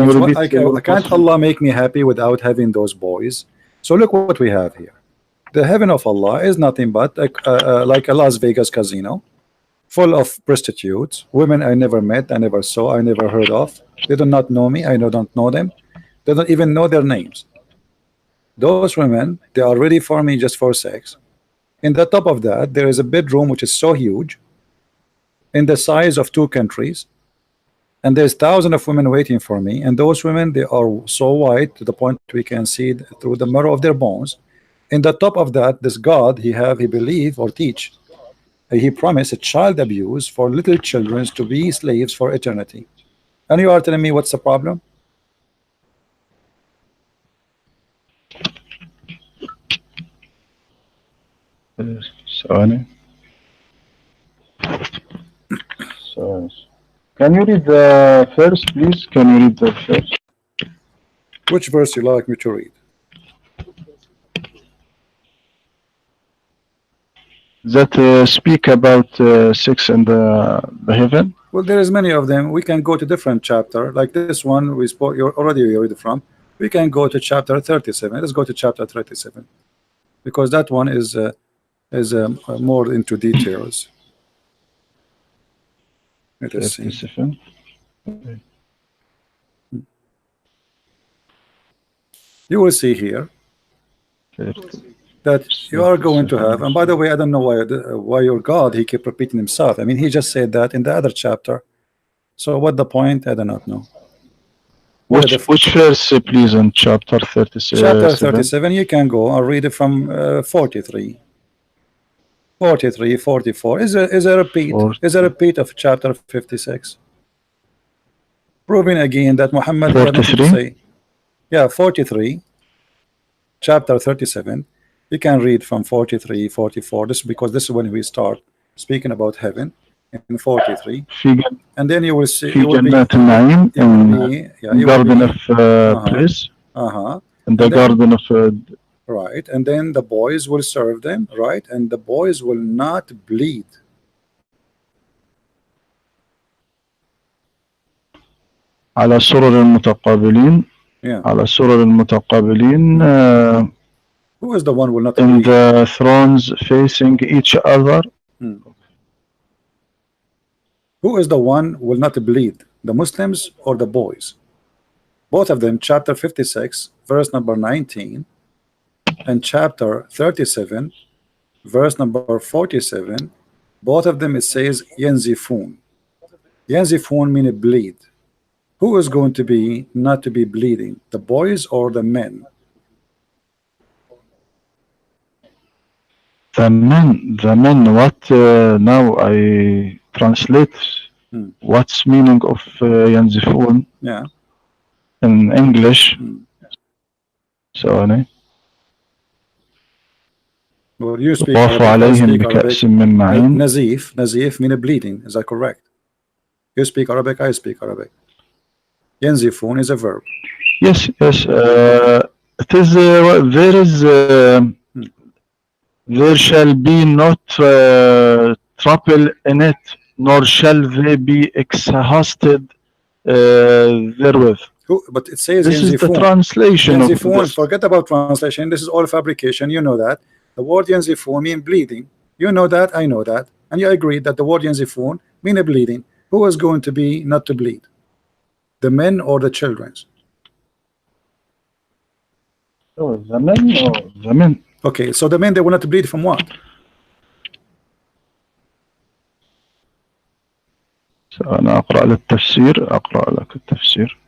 Speaker 1: can't Allah make me happy without having those boys? So look what we have here. The heaven of Allah is nothing but like a Las Vegas casino, full of prostitutes, women I never met, I never saw, I never heard of. They do not know me, I don't know them. They don't even know their names. Those women, they are ready for me just for sex. In the top of that, there is a bedroom which is so huge, in the size of 2 countries, and there's thousands of women waiting for me, and those women, they are so white to the point we can see through the marrow of their bones. In the top of that, this God he believe or teach, he promised a child abuse for little children to be slaves for eternity. And you are telling me what's the problem?
Speaker 2: Sorry. Can you read the first, please? Can you read the first?
Speaker 1: Which verse you like me to read?
Speaker 2: That speak about sex and the heaven.
Speaker 1: Well, there is many of them. We can go to different chapter, like this one we spoke. You already read it from. We can go to chapter 37. Let's go to chapter 37. because that one is more into details. Let us see.
Speaker 2: 37.
Speaker 1: You will see here that you are going to have, and by the way, I don't know why your God, he kept repeating himself. I mean, he just said that in the other chapter. So what the point? I do not know.
Speaker 2: Which verse, please, in chapter 37?
Speaker 1: Chapter 37, you can go and read it from 43. 43, 44 is a repeat. Is a repeat of chapter 56. Proving again that Muhammad had nothing to say. Yeah, 43. Chapter 37. You can read from 43, 44. This is because this is when we start speaking about heaven in 43. And then you will see
Speaker 2: في جنات النعيم in garden of bliss, in the garden of
Speaker 1: right, and then the boys will serve them, right, and the boys will not bleed.
Speaker 2: على سرر المتقابلين. على سرر المتقابلين.
Speaker 1: Who is the one will not
Speaker 2: in
Speaker 1: bleed?
Speaker 2: the thrones facing each other.
Speaker 1: Who is the one will not bleed? The Muslims or the boys? Both of them, chapter 56, verse number 19, and chapter 37, verse number 47. Both of them it says yanzifun. Yanzifun mean bleed. Who is going to be not to be bleeding? The boys or the men?
Speaker 2: The men. What now I translate what's meaning of yanzifun in English. So
Speaker 1: well, you speak Arabic. Nazif mean bleeding. Is that correct? You speak Arabic, I speak Arabic. Yanzifun is a verb.
Speaker 2: Yes. It is there shall be not trouble in it, nor shall they be exhausted therewith.
Speaker 1: But it says
Speaker 2: this is the translation of this.
Speaker 1: Forget about translation. This is all fabrication. You know that the word yanzifun mean bleeding. You know that, I know that, and you agree that the word yanzifun mean a bleeding. Who is going to be not to bleed? The men or the children?
Speaker 2: Oh, the men or the men.
Speaker 1: Okay, so the men, they will not bleed from what?
Speaker 2: أنا أقرأ لك التفسير.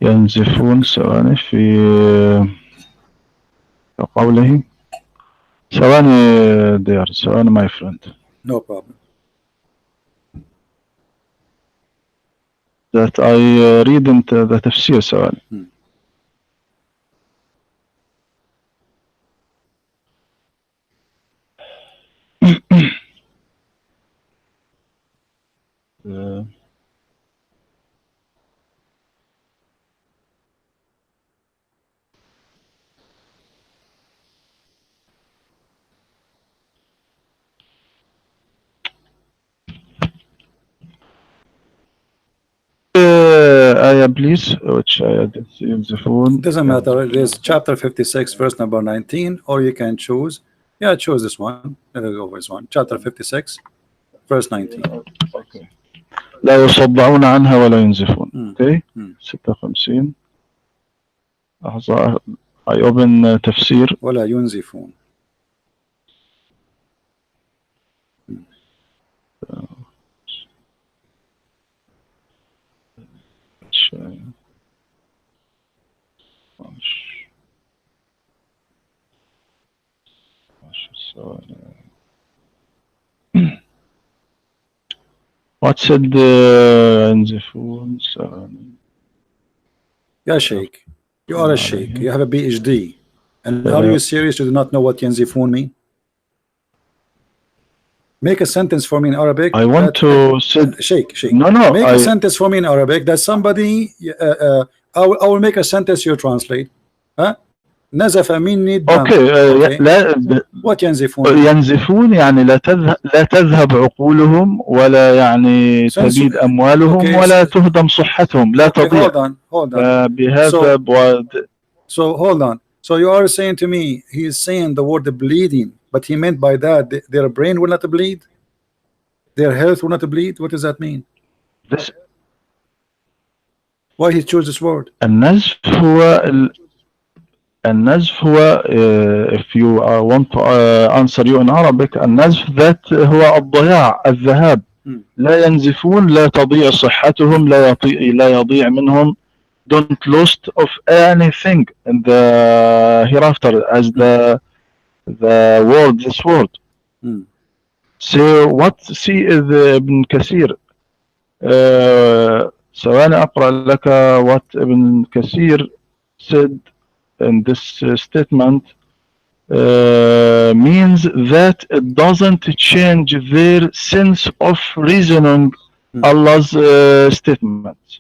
Speaker 2: ينزفون ثواني في قوله ثواني my friend.
Speaker 1: No problem.
Speaker 2: That I read into the tafsir ثواني. Please, which
Speaker 1: doesn't matter. There's chapter 56, verse number 19, or you can choose. Yeah, choose this one. Let us go with this one. Chapter 56, verse 19.
Speaker 2: Okay. لا يصدعون عنها ولا ينزفون. Okay. 56. لحظة. I open تفسير.
Speaker 1: ولا ينزفون.
Speaker 2: What said ينزفون
Speaker 1: يا Sheikh, you are a Sheikh, you have a PhD, and are you serious? You do not know what yanzifun mean? Make a sentence for me in Arabic.
Speaker 2: I want to say
Speaker 1: Sheikh.
Speaker 2: No.
Speaker 1: Make a sentence for me in Arabic that somebody I will make a sentence you translate. Huh? نزف مني الدم.
Speaker 2: اوكي
Speaker 1: Okay.
Speaker 2: لا
Speaker 1: What ينزفون؟
Speaker 2: ينزفون يعني لا تذهب عقولهم ولا يعني
Speaker 1: Since
Speaker 2: تبيد أموالهم
Speaker 1: okay,
Speaker 2: ولا تهدم صحتهم لا
Speaker 1: okay,
Speaker 2: تضيع
Speaker 1: hold on.
Speaker 2: فبهذا
Speaker 1: So hold on. So you are saying to me he is saying the word bleeding, but he meant by that their brain will not bleed, their health will not bleed. What does that mean?
Speaker 2: this
Speaker 1: Why he chose this word?
Speaker 2: النزف هو if you want to answer you in Arabic النزف that هو الضياع الذهاب لا ينزفون لا تضيع صحتهم لا يضيع منهم don't lost of anything in the hereafter as this world. So what see is ابن كثير ثواني أقرأ لك what ابن كثير said in this statement means that it doesn't change their sense of reasoning Allah's statements.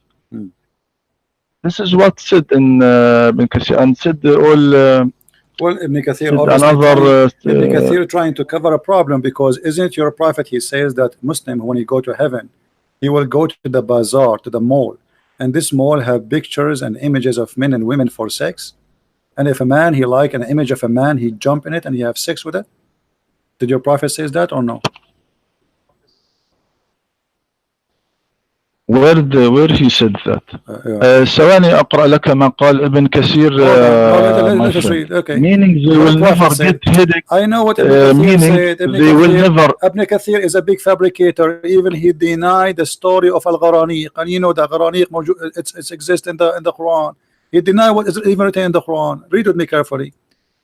Speaker 2: This is what said in Ibn Kathir and said all.
Speaker 1: Well, Ibn Kathir Ibn Kathir trying to cover a problem because isn't your prophet? He says that Muslim when he go to heaven, he will go to the bazaar, to the mall, and this mall have pictures and images of men and women for sex. And if a man he like an image of a man, he jump in it and he have sex with it. Did your prophet says that or no?
Speaker 2: Where he said that? ثواني أقرأ لك ما قال ابن كثير.
Speaker 1: Let us read. Okay.
Speaker 2: Meaning they will never get headache.
Speaker 1: I know what Ibn Kathir said.
Speaker 2: They will never.
Speaker 1: Ibn Kathir is a big fabricator. Even he denied the story of Al-Gharaniq, and you know the Gharaniq it's exists in the Quran. He denied what is even written in the Quran. Read with me carefully.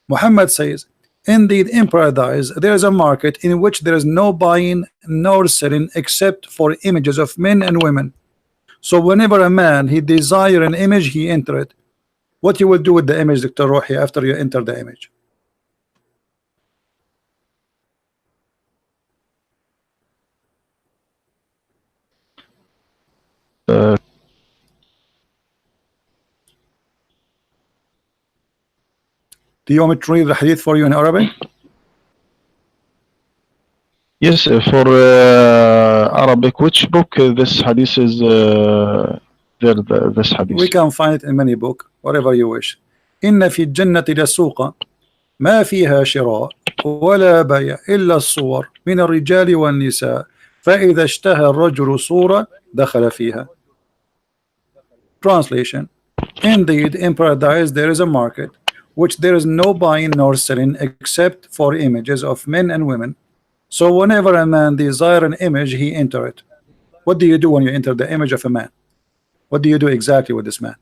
Speaker 1: Muhammad says, indeed in paradise there is a market in which there is no buying nor selling except for images of men and women. So whenever a man he desire an image, he enter it. What you will do with the image, Dr. Rohi, after you enter the image? Do you want me to read the hadith for you in Arabic?
Speaker 2: Yes, for Arabic. Which book this hadith is there? This hadith.
Speaker 1: We can find it in many books, whatever you wish. إن في الجنة لسوقا ما فيها شراء ولا بيع إلا الصور من الرجال والنساء فإذا اشتهى الرجل صورة دخل فيها. Translation: Indeed, in paradise there is a market which there is no buying nor selling except for images of men and women. So whenever a man desire an image, he enter it. What do you do when you enter the image of a man? What do you do exactly with this man?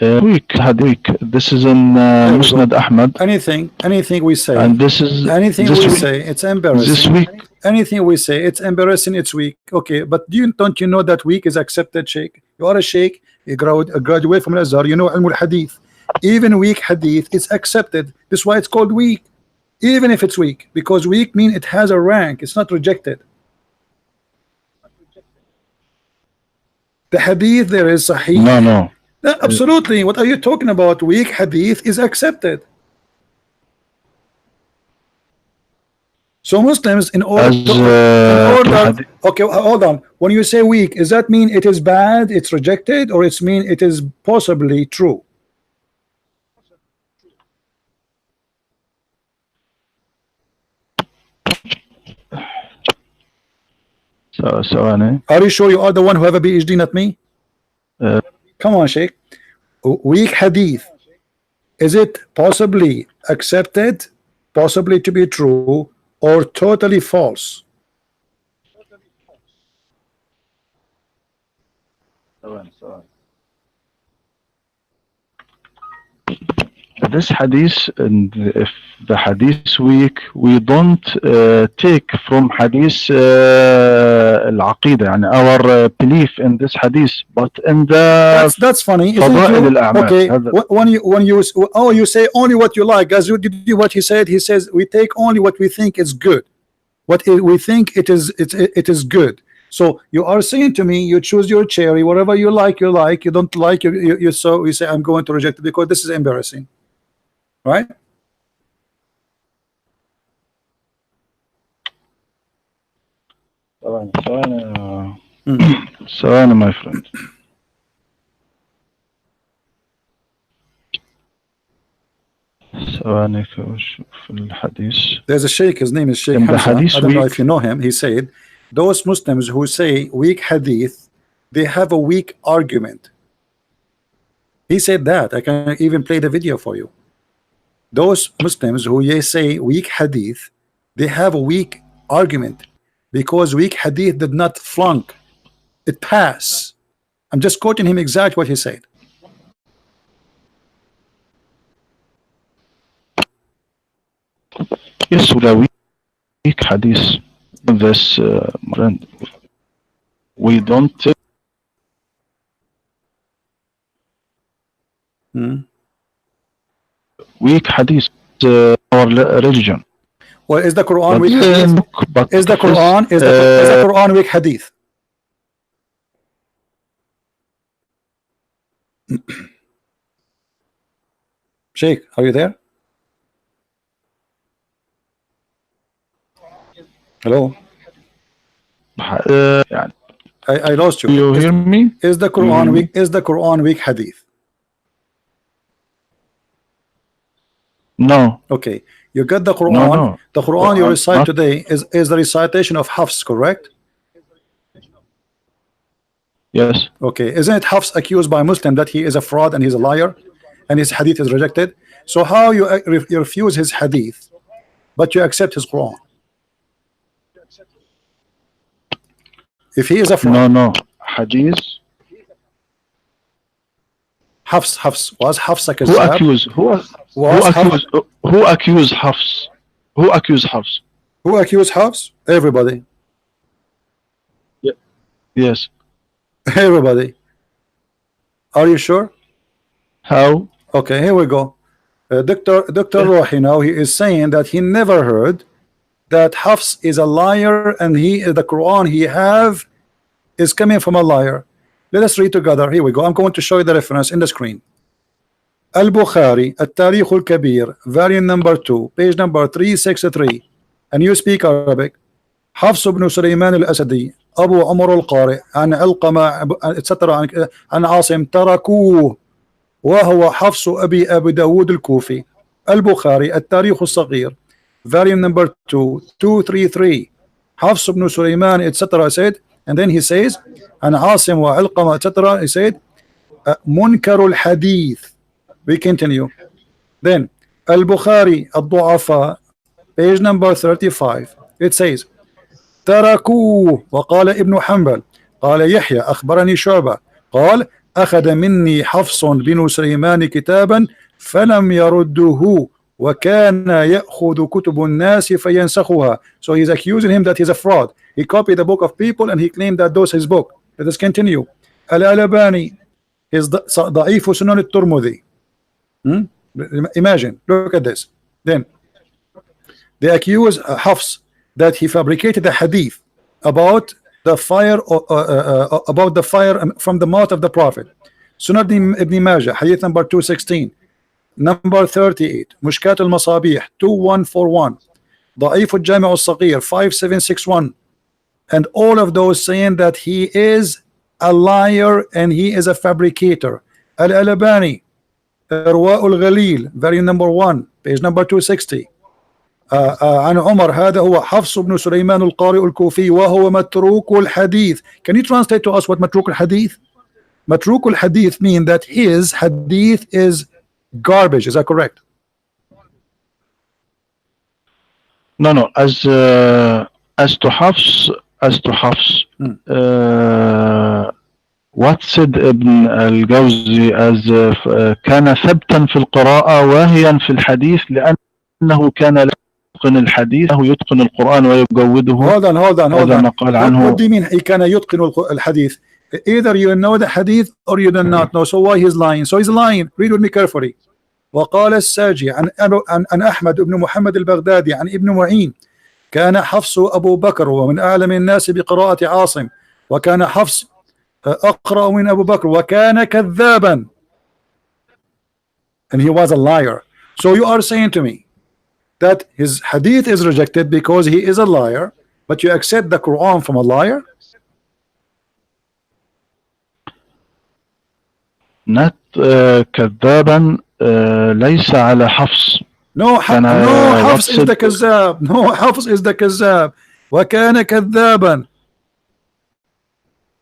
Speaker 2: Week. This is in Musnad Ahmad.
Speaker 1: Anything we say,
Speaker 2: and this is
Speaker 1: anything we say, it's embarrassing.
Speaker 2: This week,
Speaker 1: anything we say, it's embarrassing. It's weak. Okay, but don't you know that weak is accepted, Sheikh? You are a Sheikh. You graduate from Al-Azhar. You know Al-Hadith. Even weak hadith is accepted. That's why it's called weak, even if it's weak, because weak means it has a rank. It's not rejected. The hadith there is sahih.
Speaker 2: No.
Speaker 1: Absolutely. What are you talking about? Weak hadith is accepted. So Muslims in order okay, hold on. When you say weak, does that mean it is bad, it's rejected, or it's mean it is possibly true?
Speaker 2: So
Speaker 1: are you sure you are the one who have a PhD, not me? Come on, Sheikh. Weak hadith, is it possibly accepted, possibly to be true, or totally false?
Speaker 2: This hadith, and if the hadith weak, we don't take from hadith al-aqidah, and our belief in this hadith, but in the
Speaker 1: that's funny. Okay, when you say only what you like, as you did what he said. He says we take only what we think is good, what we think it is good. So you are saying to me, you choose your cherry, whatever you like, you like. You don't like, you so you say I'm going to reject it because this is embarrassing, right?
Speaker 2: ثواني my friend. ثواني أشوف الحديث.
Speaker 1: There's a sheikh, his name is Sheikh
Speaker 2: In the
Speaker 1: Hamza.
Speaker 2: hadith
Speaker 1: I don't know
Speaker 2: week-
Speaker 1: if you know him. He said those Muslims who say weak hadith, they have a weak argument. He said that. I can even play the video for you. Those Muslims who say weak hadith, they have a weak argument because weak hadith did not flunk, it passed. I'm just quoting him exactly what he said.
Speaker 2: Yes, we weak hadith. This friend, we don't weak hadith our religion.
Speaker 1: Well, is the Quran
Speaker 2: But
Speaker 1: weak hadith?
Speaker 2: but
Speaker 1: Is the Quran weak hadith? Sheikh, are you there? Hello?
Speaker 2: يعني,
Speaker 1: I lost you.
Speaker 2: do you hear me?
Speaker 1: Is the Quran weak? Is the Quran weak hadith?
Speaker 2: No.
Speaker 1: Okay, you got the Quran.
Speaker 2: No.
Speaker 1: The Quran you recite
Speaker 2: not-
Speaker 1: today is the recitation of Hafs, correct?
Speaker 2: Yes.
Speaker 1: Okay, isn't it Hafs accused by Muslim that he is a fraud and he's a liar, and his hadith is rejected? So how you refuse his hadith, but you accept his Quran? If he is a fraud,
Speaker 2: No. Hadith.
Speaker 1: Hafs was Hafs a
Speaker 2: Who
Speaker 1: kazzab?
Speaker 2: accused? Who accused Hafs? Who accused Hafs?
Speaker 1: Who accused Hafs? Everybody.
Speaker 2: Yes.
Speaker 1: Everybody. Are you sure?
Speaker 2: How?
Speaker 1: Okay, here we go. Dr. Rohi now, he is saying that he never heard that Hafs is a liar and the Quran he have is coming from a liar. Let us read together. Here we go. I'm going to show you the reference in the screen. Al-Bukhari, Al-Tarikh Al-Kabir, variant number 2, page number 363. And you speak Arabic. Hafs ibn Sulaiman al-Asadi, Abu Umar al-Qari, عن علقمة, etc. عن عاصم تركوه وهو حفص أبي داود الكوفي. البخاري التاريخ الصغير, variant number 2, 233. Hafs ibn Sulaiman, etc. said, and then he says, عن عاصم وعلقمة, etc. he said, منكر الحديث. We continue. Then Al-Bukhari الضعفاء, page number 35. It says, تركوه. وقال ابن حنبل قال يحيى أخبرني شعبة قال أخذ مني حفص بن سليمان كتابا فلم يرده وكان يأخذ كتب الناس فينسخها. So he's accusing him that he's a fraud. He copied the book of people and he claimed that those his book. Let us continue. Al-Albani, his ضعيف سنن الترمذي. Imagine, look at this. Then they accuse Hafs that he fabricated a hadith about the fire from the mouth of the Prophet. Sunan ibn Majah, hadith number 216, number 38, Mushkat al-Masabih 2141, Da'if al-Jami' al-Saghir 5761, and all of those saying that he is a liar and he is a fabricator. Al-Albani, Irwa al-Ghalil, variant number 1, page number 260. عن عمر هذا هو حفص بن سليمان القارئ الكوفي وهو متروك الحديث. Can you translate to us what متروك الحديث? متروك الحديث mean that his hadith is garbage. Is that correct?
Speaker 2: No. As to Hafs, what said Ibn al-Jawzi as كان ثبتا في القراءة واهيا في الحديث لأنه كان لا يتقن الحديث أو يتقن القرآن ويجوده.
Speaker 1: Hold on.
Speaker 2: ما قال عنه.
Speaker 1: What do you mean he كان يتقن الحديث? Either you know the hadith or you do not know. So why he's lying? So he's lying. Read with me carefully. وقال الساجي عن أحمد بن محمد البغدادي عن ابن معين كان حفص أبو بكر ومن أعلم الناس بقراءة عاصم وكان حفص أقرأ من أبو بكر وكان كذابا, and he was a liar. So you are saying to me that his hadith is rejected because he is a liar, but you accept the Quran from a liar?
Speaker 2: Not كذابا ليس على حفص.
Speaker 1: No, Hafs is the كذاب. No, Hafs is the كذاب. وكان كذابا.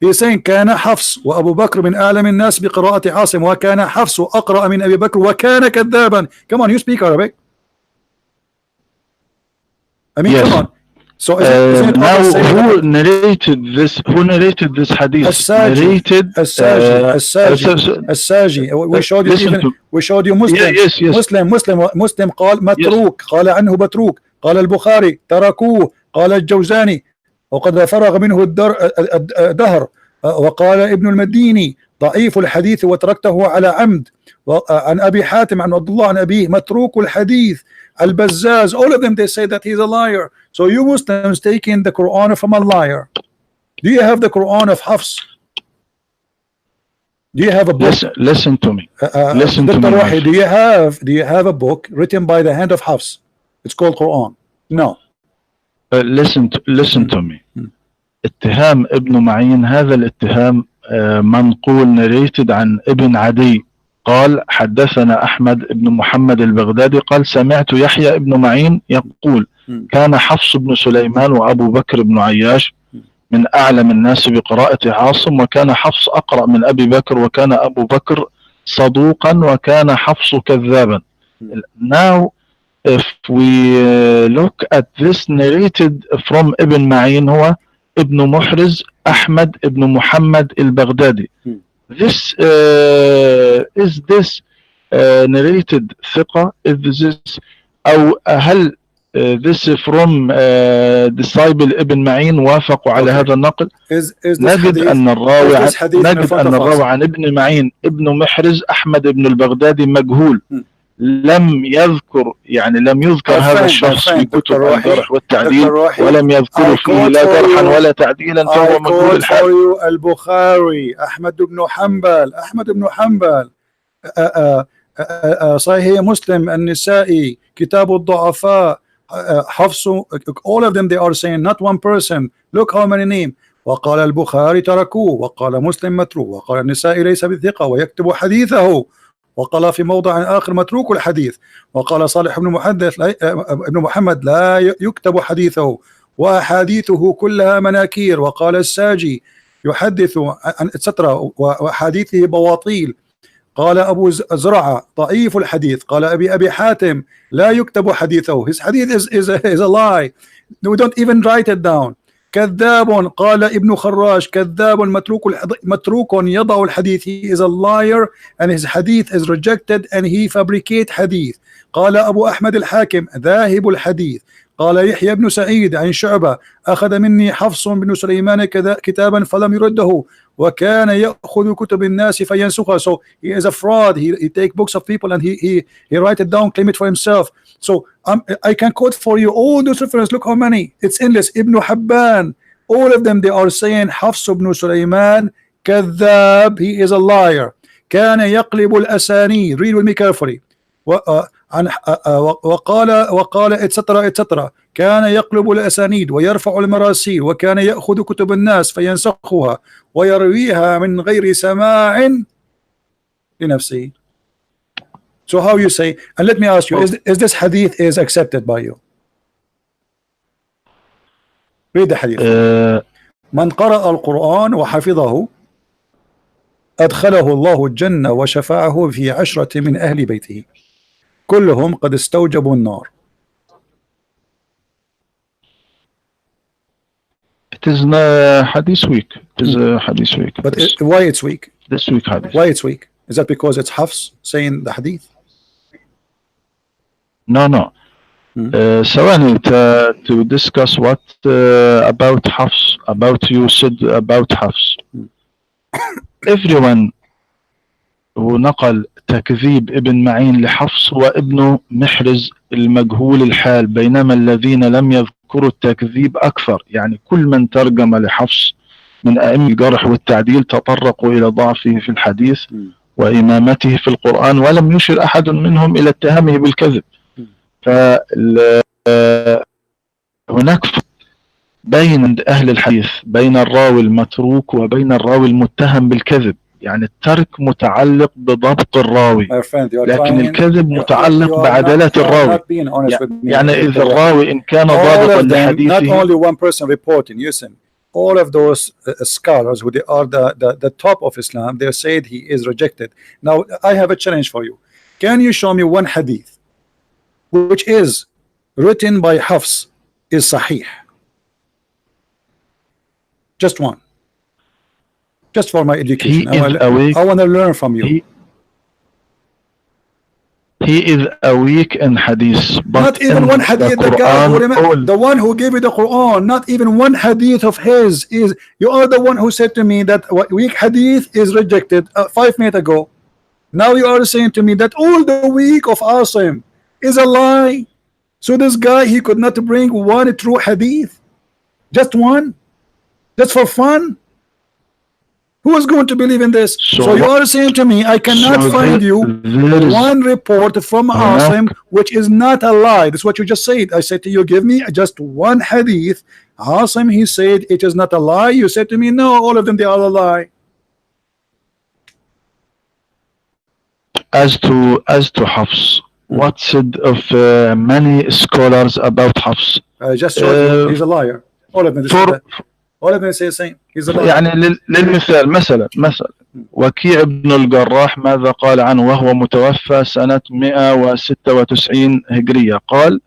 Speaker 1: He's saying كان حفص وأبو بكر من أعلم الناس بقراءة عاصم وكان حفص أقرأ من أبي بكر وكان كذابا. Come on, you speak Arabic. I mean, yes. Come on. So is it
Speaker 2: now who narrated this? Who narrated this hadith?
Speaker 1: الساجي. We showed you even. We showed you Muslim.
Speaker 2: Yes.
Speaker 1: Muslim قال متروك. قال عنه متروك. قال البخاري تركوه. قال الجوزاني وقد فرغ منه الدهر. وقال ابن المديني ضعيف الحديث وتركته على عمد. عن أبي حاتم عن عبد الله عن أبيه متروك الحديث. Al-Bazzaz, all of them, they say that he's a liar. So you Muslims taking the Quran from a liar. Do you have the Quran of Hafs? Do you have a book?
Speaker 2: Listen to me. Listen to me.
Speaker 1: Rohi, do you have a book written by the hand of Hafs? It's called Quran. No.
Speaker 2: Listen to me. اتهام ابن معين هذا الاتهام منقول narrated عن ابن عدي قال حدثنا أحمد بن محمد البغدادي قال سمعت يحيى بن معين يقول كان حفص بن سليمان وأبو بكر بن عياش من أعلم الناس بقراءة عاصم وكان حفص أقرأ من أبي بكر وكان أبو بكر صدوقا وكان حفص كذابا. Now if we look at this narrated from Ibn Ma'in هو ابن محرز أحمد بن محمد البغدادي. This is this narrated ثقة? Is this أو هل this from disciple ابن معين وافقوا على هذا النقل؟ نجد أن الراوي عن ابن معين ابن محرز أحمد بن البغدادي مجهول. لم يذكر هذا الشخص في كتب الجرح والتعديل ولم يذكر فيه لا جرحا ولا تعديلا فهو مجهول الحال.
Speaker 1: البخاري أحمد بن حنبل صحيح مسلم النسائي كتاب الضعفاء حفص, all of them they are saying not one person. Look how many names. وقال البخاري تركوه وقال مسلم متروك وقال النسائي ليس بثقة ويكتب حديثه وقال في موضع آخر متروك الحديث وقال صالح ابن محمد لا يكتب حديثه وأحاديثه كلها مناكير وقال الساجي يحدث عن etc وحديثه بواطيل. قال أبو زرعة ضعيف الحديث. قال أبي حاتم لا يكتب حديثه. His hadith is a lie. We don't even write it down. كذاب. قال ابن خراج كذاب متروك يضع الحديث. He is a liar and his hadith is rejected and he fabricate حديث. قال أبو أحمد الحاكم ذاهب الحديث. قال يحيى بن سعيد عن شعبة أخذ مني حفص بن سليمان كتابا فلم يرده وكان يأخذ كتب الناس فينسخها. So he is a fraud. He take books of people and he write it down, claim it for himself. So I can quote for you all those references. Look how many. It's endless. Ibn Habban, all of them they are saying Hafs ibn Sulaiman كذاب. He is a liar. كان يقلب الأسانيد. Read with me carefully. وقال etc. كان يقلب الأسانيد ويرفع المراسيل وكان يأخذ كتب الناس فينسخها ويرويها من غير سماع لنفسه. So how you say, and let me ask you, is this hadith is accepted by you? Read the hadith. من قرأ القرآن وحفظه أدخله الله الجنة وشفعه في 10 من أهل بيته كلهم قد استوجبوا النار.
Speaker 2: It is hadith weak. It is hadith weak.
Speaker 1: But why it's weak?
Speaker 2: This week hadith.
Speaker 1: Why it's weak? Is that because it's Hafs saying the hadith?
Speaker 2: No. ثواني to discuss what about Hafs, about you said about Hafs. Everyone who نقل تكذيب ابن معين لحفص وابن محرز المجهول الحال بينما الذين لم يذكروا التكذيب أكثر. يعني كل من ترجم لحفص من أئمة الجرح والتعديل تطرقوا إلى ضعفه في الحديث وإمامته في القرآن، ولم يشر أحد منهم إلى اتهامه بالكذب. فهناك بين أهل الحديث بين الراوي المتروك وبين الراوي المتهم بالكذب. يعني الترك متعلق بضبط الراوي، لكن الكذب متعلق بعدالة الراوي. يعني إذا الراوي إن كان ضابطا لحديثه.
Speaker 1: Not only one person reporting. Listen, all of those scholars who they are the top of Islam, they said he is rejected. Now I have a challenge for you. Can you show me one hadith which is written by Hafs is Sahih? Just one. Just for my education. I want to learn from you.
Speaker 2: He is a weak in hadith, but
Speaker 1: not even one hadith. The one who gave you the Quran, not even one hadith of his is. You are the one who said to me that weak hadith is rejected 5 minutes ago. Now you are saying to me that all the weak of Asim is a lie. So this guy, he could not bring one true hadith, just one, just for fun. Who is going to believe in this? So you are saying to me, I cannot find you one report from Asim which is not a lie. That's what you just said. I said to you, give me just one hadith. Asim, he said it is not a lie. You said to me, no, all of them, they are a lie.
Speaker 2: As to Hafs, what said of many scholars about Hafs?
Speaker 1: I just showed you, he's a liar. All of them say that. All of them say the same. He's a liar.
Speaker 2: يعني للمثال مثلا وكيع بن الجراح ماذا قال عنه وهو متوفى سنة 196 هجرية؟ قال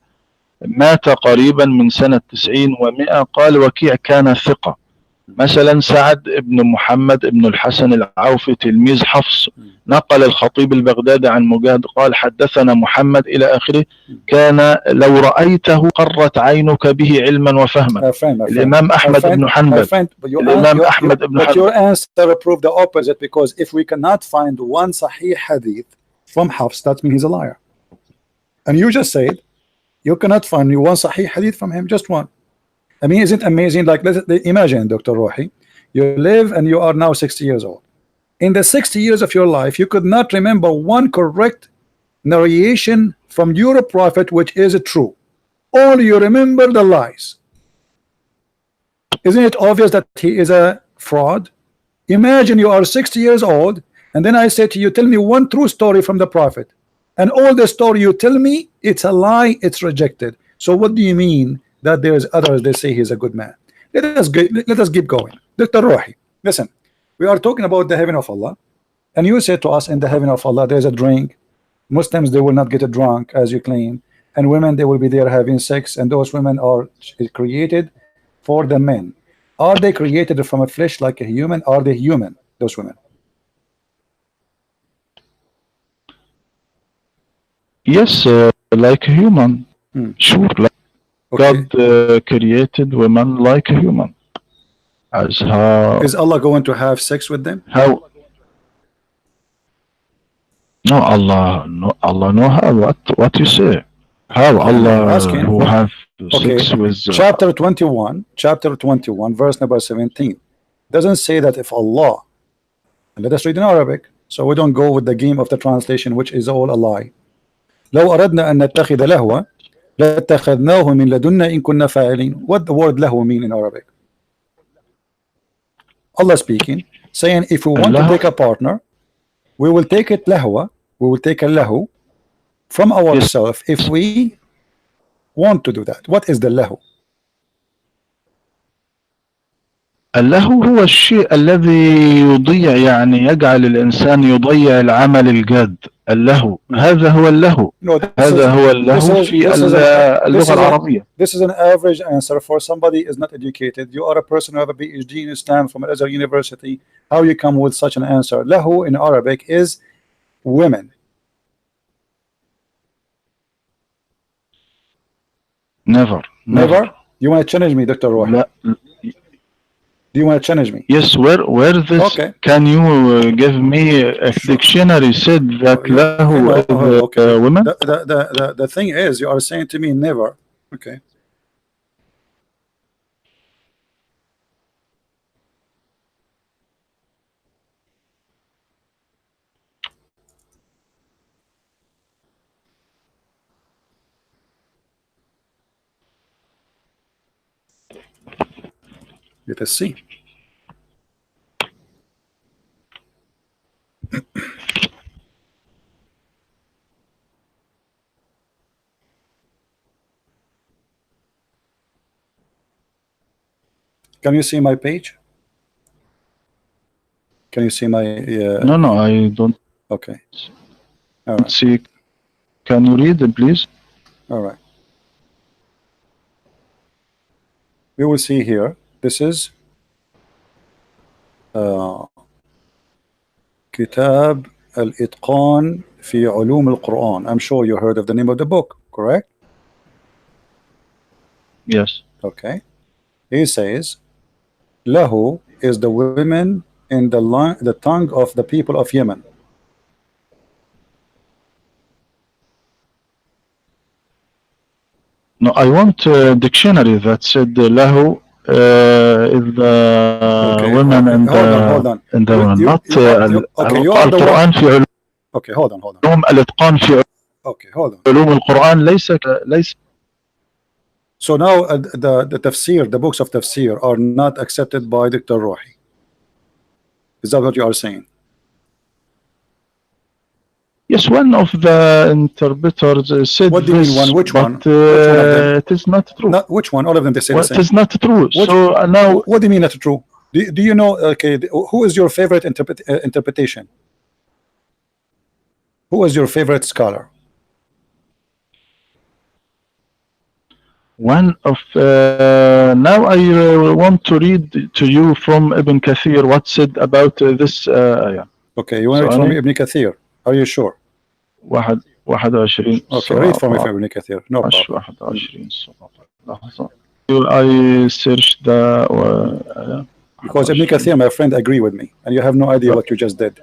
Speaker 2: مات قريبا من سنة 90 و100. قال وكيع كان ثقة. مثلا سعد بن محمد بن الحسن العوفي تلميذ حفص نقل الخطيب البغدادي عن مجاهد قال حدثنا محمد إلى آخره، كان لو رأيته قرت عينك به علما وفهما. الإمام أحمد بن حنبل الإمام أحمد بن حنبل.
Speaker 1: But your answer proved the opposite, because if we cannot find one Sahih hadith from Hafs, that means he's a liar. And you just said you cannot find one Sahih hadith from him, just one. I mean, isn't it amazing? Like, imagine, Dr. Rohi, you live and you are now 60 years old. In the 60 years of your life, you could not remember one correct narration from your prophet which is true. All you remember the lies. Isn't it obvious that he is a fraud? Imagine you are 60 years old, and then I say to you, tell me one true story from the prophet, and all the story you tell me, it's a lie, it's rejected. So what do you mean that there's others, they say he's a good man? Let us keep going. Dr. Rohi, listen, we are talking about the heaven of Allah, and you said to us, in the heaven of Allah there's a drink. Muslims, they will not get drunk as you claim, and women, they will be there having sex, and those women are created for the men. Are they created from a flesh like a human? Are they human, those women?
Speaker 2: Yes, like a human. Sure, like God created women like a human. As how
Speaker 1: is Allah going to have sex with them?
Speaker 2: How? No, Allah know how. What you say? How Allah who have sex with
Speaker 1: chapter 21, verse number 17 doesn't say that if Allah, let us read in Arabic, so we don't go with the game of the translation, which is all a lie. لو أردنا أن نتخذ لهوا لاتخذناه من لدنا إن كنا فاعلين. What the word lahu mean in Arabic? Allah speaking, saying if we want to take a partner, we will take it lahwa, we will take a lahu from ourselves if we want to do that. What is the lahu?
Speaker 2: اللهو هو الشيء الذي يضيع، يعني يجعل الإنسان يضيع العمل الجاد. اللهو هذا هو اللهو. هذا هو اللهو في اللغة العربية.
Speaker 1: This is an average answer for somebody is not educated. You are a person who have a PhD in Islam from Al-Azhar University. How you come with such an answer? Lahu in Arabic is women.
Speaker 2: Never.
Speaker 1: You want to challenge me, Dr. Rohi? Do you want to challenge me?
Speaker 2: Yes, where this? Okay. Can you give me a dictionary said that lahu is women?
Speaker 1: The thing is, you are saying to me never. Okay. Let us see. Can you see my page? Can you see my?
Speaker 2: No, I don't.
Speaker 1: Okay. All right.
Speaker 2: See. Can you read it, please?
Speaker 1: All right. We will see here. This is كتاب الإتقان في علوم القرآن. I'm sure you heard of the name of the book, correct?
Speaker 2: Yes.
Speaker 1: Okay. He says, Lahu is the women in the tongue of the people of Yemen.
Speaker 2: No, I want a dictionary that said Lahu is the women and
Speaker 1: hold on.
Speaker 2: القرآن في علوم.
Speaker 1: Okay, hold on.
Speaker 2: الإتقان في
Speaker 1: Okay, hold on.
Speaker 2: علوم القرآن ليس.
Speaker 1: So now the tafsir, the books of tafsir are not accepted by Dr. Rohi. Is that what you are saying?
Speaker 2: Yes, one of the interpreters said
Speaker 1: what do you mean one? Which one?
Speaker 2: Which one of them? It is not true.
Speaker 1: Which one? All of them they say the same.
Speaker 2: It is not true. So now,
Speaker 1: what do you mean not true? Do you know? Okay, who is your favorite interpretation? Who is your favorite scholar?
Speaker 2: One of now I want to read to you from Ibn Kathir what said about this. Yeah.
Speaker 1: Okay, you want to read from Ibn Kathir? Are you sure?
Speaker 2: 21.
Speaker 1: Okay, read from Ibn Kathir. No problem.
Speaker 2: 21. I searched the.
Speaker 1: Because Ibn Kathir, my friend, agree with me, and you have no idea what you just did.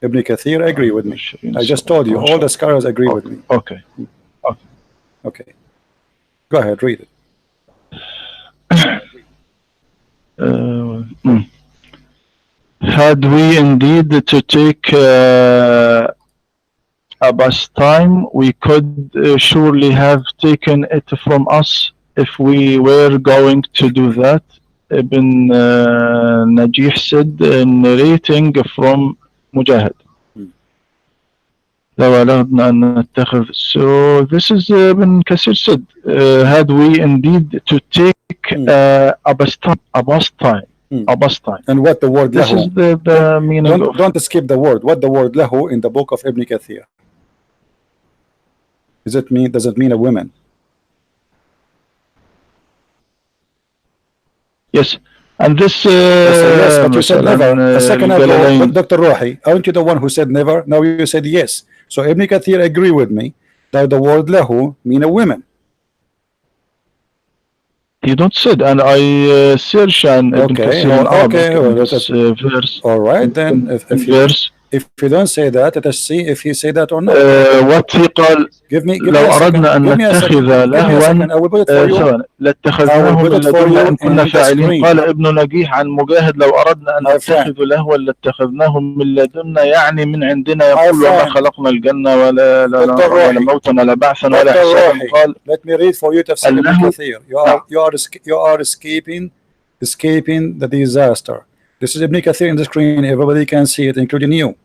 Speaker 1: Ibn Kathir agree with me. I just told you all the scholars agree with me.
Speaker 2: Okay.
Speaker 1: Go ahead, read it.
Speaker 2: Had we indeed to take Abbas time, we could surely have taken it from us if we were going to do that. Ibn Najih said, narrating from Mujahid. So this is Ibn Kathir said, had we indeed to take Abbas time.
Speaker 1: And what the word
Speaker 2: this
Speaker 1: lahu?
Speaker 2: Is the meaning
Speaker 1: don't skip the word. What the word lahu in the book of Ibn Kathir? Does it mean a woman?
Speaker 2: Yes. And this
Speaker 1: yes, but you said never. A second ago, Dr. Rohi, aren't you the one who said never? Now you said yes. So Ibn Kathir agree with me that the word lahu mean a woman.
Speaker 2: You don't said, and I search and Ibn Kathir verse.
Speaker 1: All right, then if you don't say that, let us see if he say that or not.
Speaker 2: What he قال لو أردنا أن نتخذ لهوا لاتخذناه من لدنا إن كنا فاعلين. قال ابن نجيح عن مجاهد لو أردنا أن نتخذ لهوا لاتخذناه من لدنا يعني من عندنا يقول وما خلقنا الجنة ولا موتا ولا بعثا ولا حسابا. قال
Speaker 1: let me read for you tafsir Ibn Kathir. You are escaping the disaster. This is Ibn Kathir in the screen. Everybody can see it, including you.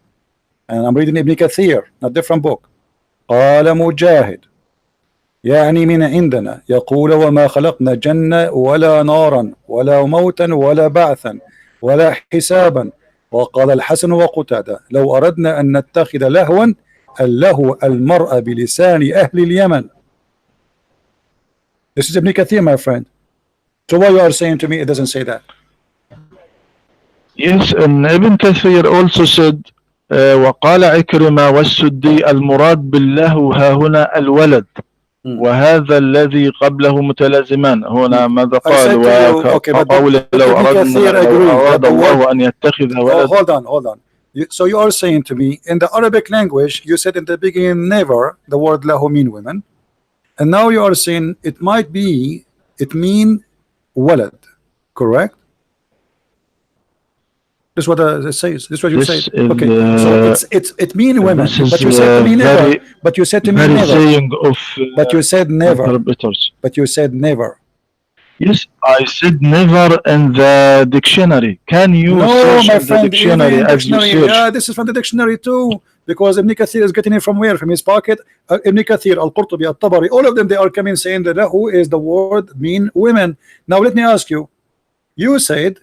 Speaker 1: And I'm reading Ibn Kathir, not different book. قال مجاهد يعني من عندنا يقول وما خلقنا جنة ولا نارا ولا موتا ولا بعثا ولا حسابا. وقال الحسن وقتادة لو أردنا أن نتخذ لهوا اللهو المرأة بلسان أهل اليمن. This is Ibn Kathir, my friend. So what you are saying to me, it doesn't say that.
Speaker 2: Yes, and Ibn Kathir also said وقال عكرمة والسدي المراد بالله ها هنا الولد وهذا الذي قبله متلازمان. هنا ماذا قال وقول لو أراد الله أن يتخذ ولد.
Speaker 1: Hold on. So you are saying to me in the Arabic language you said in the beginning never the word lahu mean women, and now you are saying it mean walad, correct? This is what it says. This is what you say. Okay, so it mean women, but you said to me never. But you said to me never. But you said never. But you said never.
Speaker 2: Yes, I said never in the dictionary. Can you
Speaker 1: No,
Speaker 2: search
Speaker 1: my
Speaker 2: in the
Speaker 1: friend, even
Speaker 2: dictionary
Speaker 1: in
Speaker 2: as you
Speaker 1: dictionary.
Speaker 2: search?
Speaker 1: Yeah, this is from the dictionary too. Because Ibn Kathir is getting it from where? From his pocket. Ibn Kathir, Al-Qurtubi, Al-Tabari, all of them, they are coming saying that lahu is the word mean women. Now let me ask you. You said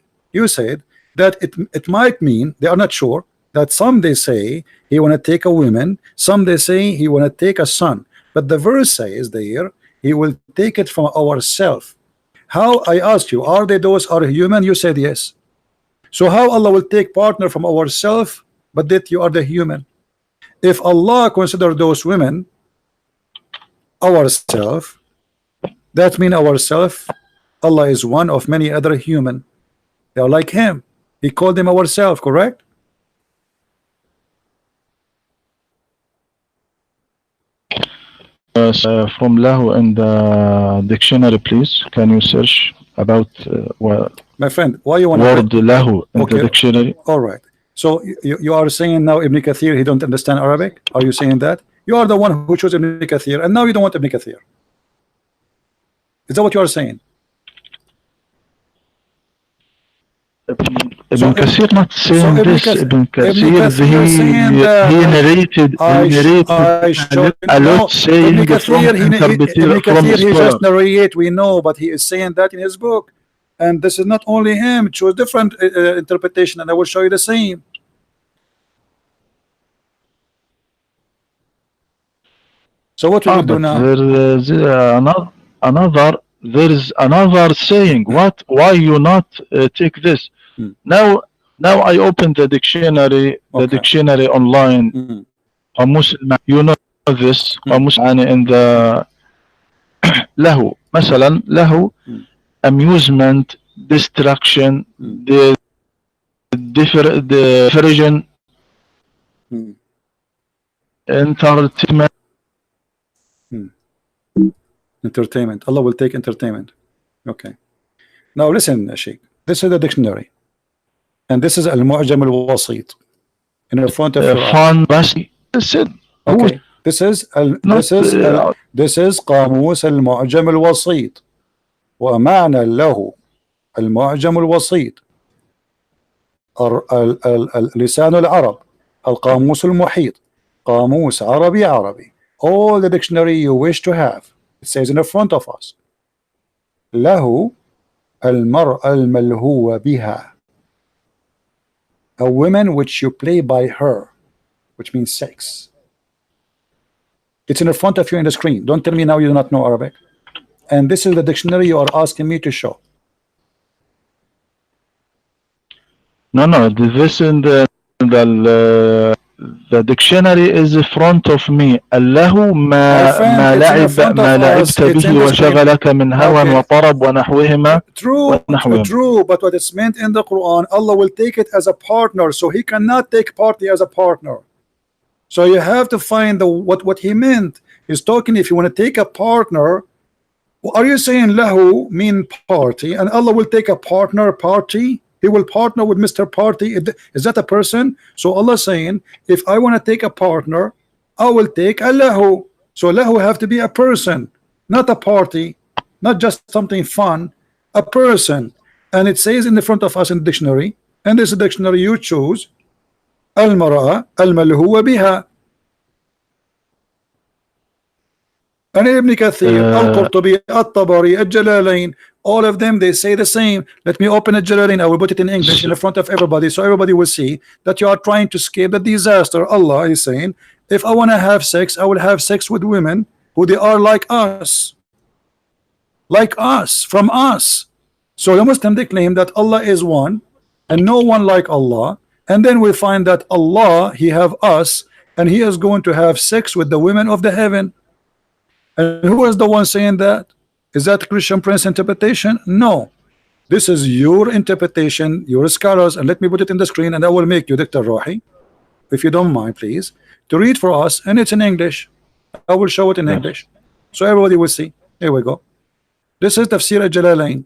Speaker 1: that it might mean, they are not sure, that some they say he want to take a woman, some they say he want to take a son, but the verse says there he will take it from ourself. How, I ask you, are they those are human? You said yes. So how Allah will take partner from ourself, but that you are the human? If Allah consider those women ourself, that mean ourself, Allah is one of many other human. They are like him. He called them ourselves, correct?
Speaker 2: From lahu in the dictionary, please. Can you search about
Speaker 1: My friend, why you want to
Speaker 2: word lahu in the
Speaker 1: okay,
Speaker 2: dictionary?
Speaker 1: all right. So you are saying now Ibn Kathir he don't understand Arabic? Are you saying that? You are the one who chose Ibn Kathir and now you don't want Ibn Kathir. Is that what you are saying?
Speaker 2: Ibn Kathir not saying this. Ibn Kathir,
Speaker 1: saying that
Speaker 2: he narrated
Speaker 1: I showed
Speaker 2: a
Speaker 1: no
Speaker 2: lot saying
Speaker 1: Ibn
Speaker 2: from
Speaker 1: Kathir Ibn
Speaker 2: from
Speaker 1: Kathir he just
Speaker 2: scholar.
Speaker 1: narrate, we know, but he is saying that in his book, and this is not only him, it shows different interpretation, and I will show you the same. So what we will do
Speaker 2: But
Speaker 1: now?
Speaker 2: there is there is another saying. What? Why you not take this?
Speaker 1: Hmm.
Speaker 2: Now, I open the dictionary,
Speaker 1: Okay.
Speaker 2: online. قاموس you know this قاموس يعني in the له مثلا له amusement, distraction, diversion, entertainment.
Speaker 1: Entertainment. Allah will take entertainment. Okay. Now listen, Sheikh. This is the dictionary, and this is Al-Mu'jam Al-Wasit in the front of your
Speaker 2: fun basi.
Speaker 1: Okay. This is قاموس المعجم الوسيط ومعنى له المعجم الوسيط لسان العرب القاموس المحيط قاموس عربي all the dictionary you wish to have. It says in the front of us له المرأة الملهو بها, a woman which you play by her, which means sex. It's in the front of you in the screen. Don't tell me now you do not know Arabic. And this is the dictionary you are asking me to show.
Speaker 2: No, this in the dictionary is in front of me. الله ما لعبت به وشغلك من هوى وطرب ونحوهما.
Speaker 1: True, but what is meant in the Quran, Allah will take it as a partner, so he cannot take party as a partner. So you have to find what he meant. He's talking if you want to take a partner. Are you saying lahu mean party and Allah will take a partner party? He will partner with Mr. Party. Is that a person? So Allah saying if I want to take a partner, I will take a lahu. So lahu have to be a person, not a party, not just something fun, a person. And it says in the front of us in the dictionary, and this dictionary you choose المرأة الملهو بها. And Ibn Kathir, Al-Qurtubi, Al-Tabari, Al-Jalalain, all of them they say the same. Let me open Al-Jalalain. I will put it in English in the front of everybody, so everybody will see that you are trying to escape the disaster. Allah is saying, if I want to have sex, I will have sex with women who they are like us, from us. So the Muslim they claim that Allah is one and no one like Allah. And then we find that Allah, he have us, and he is going to have sex with the women of the heaven. And who is the one saying that? Is that Christian Prince interpretation? No. This is your interpretation, your scholars, and let me put it in the screen, and I will make you, Dr. Rohi, if you don't mind, please, to read for us, and it's in English. I will show it in English, so everybody will see. Here we go. This is Tafsir al-Jalalain,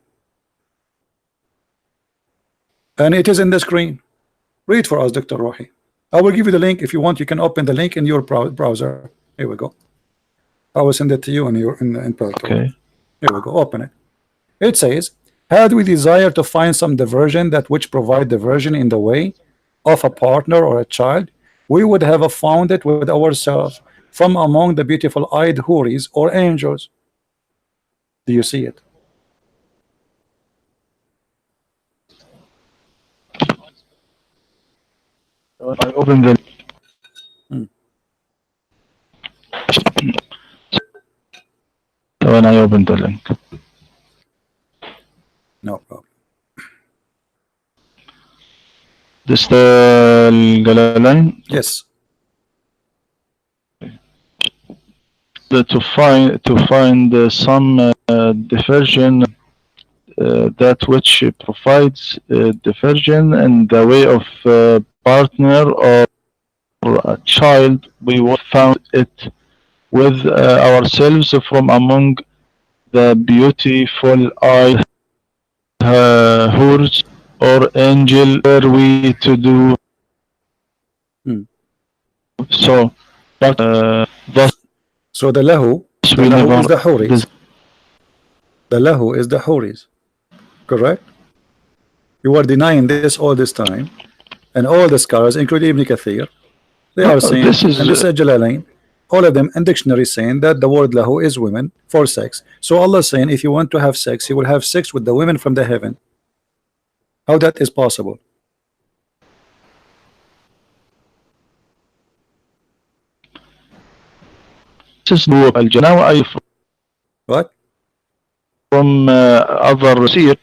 Speaker 1: and it is in the screen. Read for us, Dr. Rohi. I will give you the link. If you want, you can open the link in your browser. Here we go. I will send it to you in browser.
Speaker 2: Okay.
Speaker 1: Here we go. Open it. It says, had we desire to find some diversion, that which provide diversion in the way of a partner or a child, we would have found it with ourselves from among the beautiful eyed houris or angels. Do you see it?
Speaker 2: I open the when I open the link.
Speaker 1: No problem.
Speaker 2: This the Jalalain.
Speaker 1: Yes.
Speaker 2: To find some diversion, that which provides diversion in the way of partner or a child, we will found it with ourselves from among the beautiful eyed hoods or angel, were we to do so. But thus
Speaker 1: So the lahu is the houris. The lahu is the houris. Correct? You are denying this all this time, and all the scholars, including Ibn Kathir, they are saying, and this is Jalalain, all of them in dictionary saying that the word lahu is women for sex. So Allah is saying, if you want to have sex, He will have sex with the women from the heaven. How that is possible?
Speaker 2: This is now
Speaker 1: what?
Speaker 2: From other seer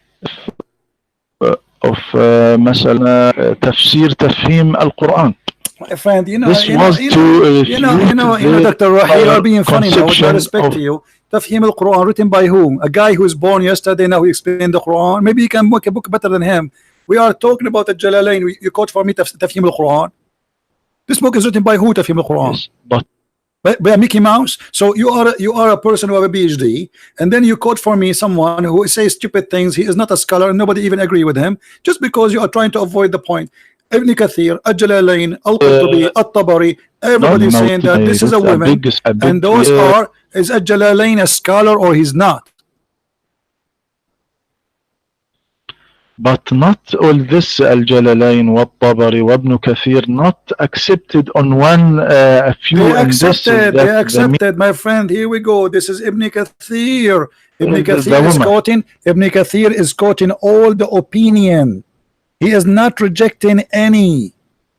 Speaker 2: of مثلا تفسير تفهيم القرآن.
Speaker 1: My friend, you know,
Speaker 2: Dr.
Speaker 1: Rohi, you are being funny now. With all respect to you, Tafhim al-Quran written by whom? A guy who was born yesterday, now he explained the Quran. Maybe you can make a book better than him. We are talking about the Jalalain. You quote for me Tafhim al-Quran. This book is written by who? Tafhim al-Quran.
Speaker 2: Yes, but
Speaker 1: by Mickey Mouse. So you are a person who have a PhD, and then you quote for me someone who says stupid things. He is not a scholar, and nobody even agree with him, just because you are trying to avoid the point. Ibn Kathir, Al-Jalalain, Al-Qurtubi, At-Tabari, everybody saying that this is a woman, and those are, is Al-Jalalain a scholar or he's not?
Speaker 2: But not all this Al-Jalalain, Wat-Tabari, Ibn Kathir not accepted on one few.
Speaker 1: They accepted, my friend. Here we go. This is Ibn Kathir. Ibn Kathir is quoting all the opinion. He is not rejecting any.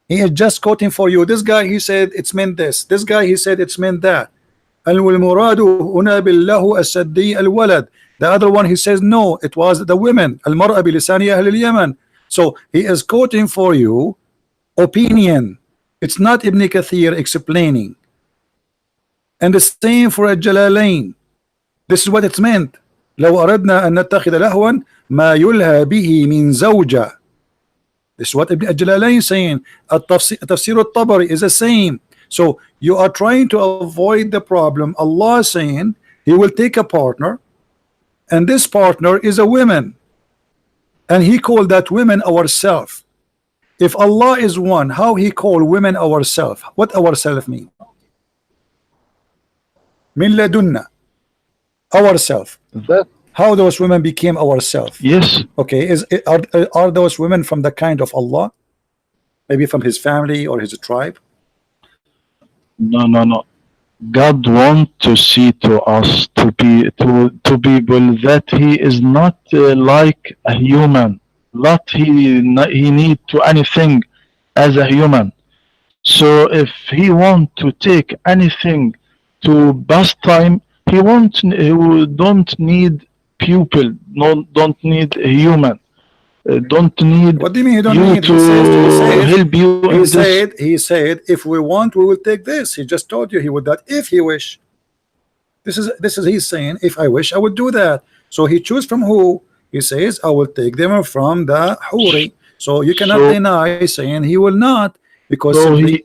Speaker 1: He is just quoting for you. This guy, he said it's meant this. This guy, he said it's meant that. The other one, he says no, it was the women. Al-mar'a bilisani ahl al-Yaman. So he is quoting for you opinion. It's not Ibn Kathir explaining. And the same for Al-Jalalain. This is what it's meant. لو أردنا أن نتخذ لهوا ما يلهى به من زوجة. This is what Ibn Al-Jalalain is saying. Tafsir al-Tabari is the same. So you are trying to avoid the problem. Allah is saying He will take a partner, and this partner is a woman, and He called that women ourself. If Allah is one, how He call women ourself? What ourself mean? Min ladunna, ourself. How those women became ourself?
Speaker 2: Yes.
Speaker 1: Okay, are those women from the kind of Allah? Maybe from His family or His tribe?
Speaker 2: No. God wants to see to us to people that He is not like a human. Not He need to anything as a human. So if He want to take anything to pass time, He don't need people, don't need a human, don't need.
Speaker 1: What do you mean He don't need?
Speaker 2: To help you.
Speaker 1: He said if we want, we will take this. He just told you He would that if He wish. This is He's saying, if I wish, I would do that. So He choose from who? He says, I will take them from the huri. So you cannot deny saying He will not, because
Speaker 2: He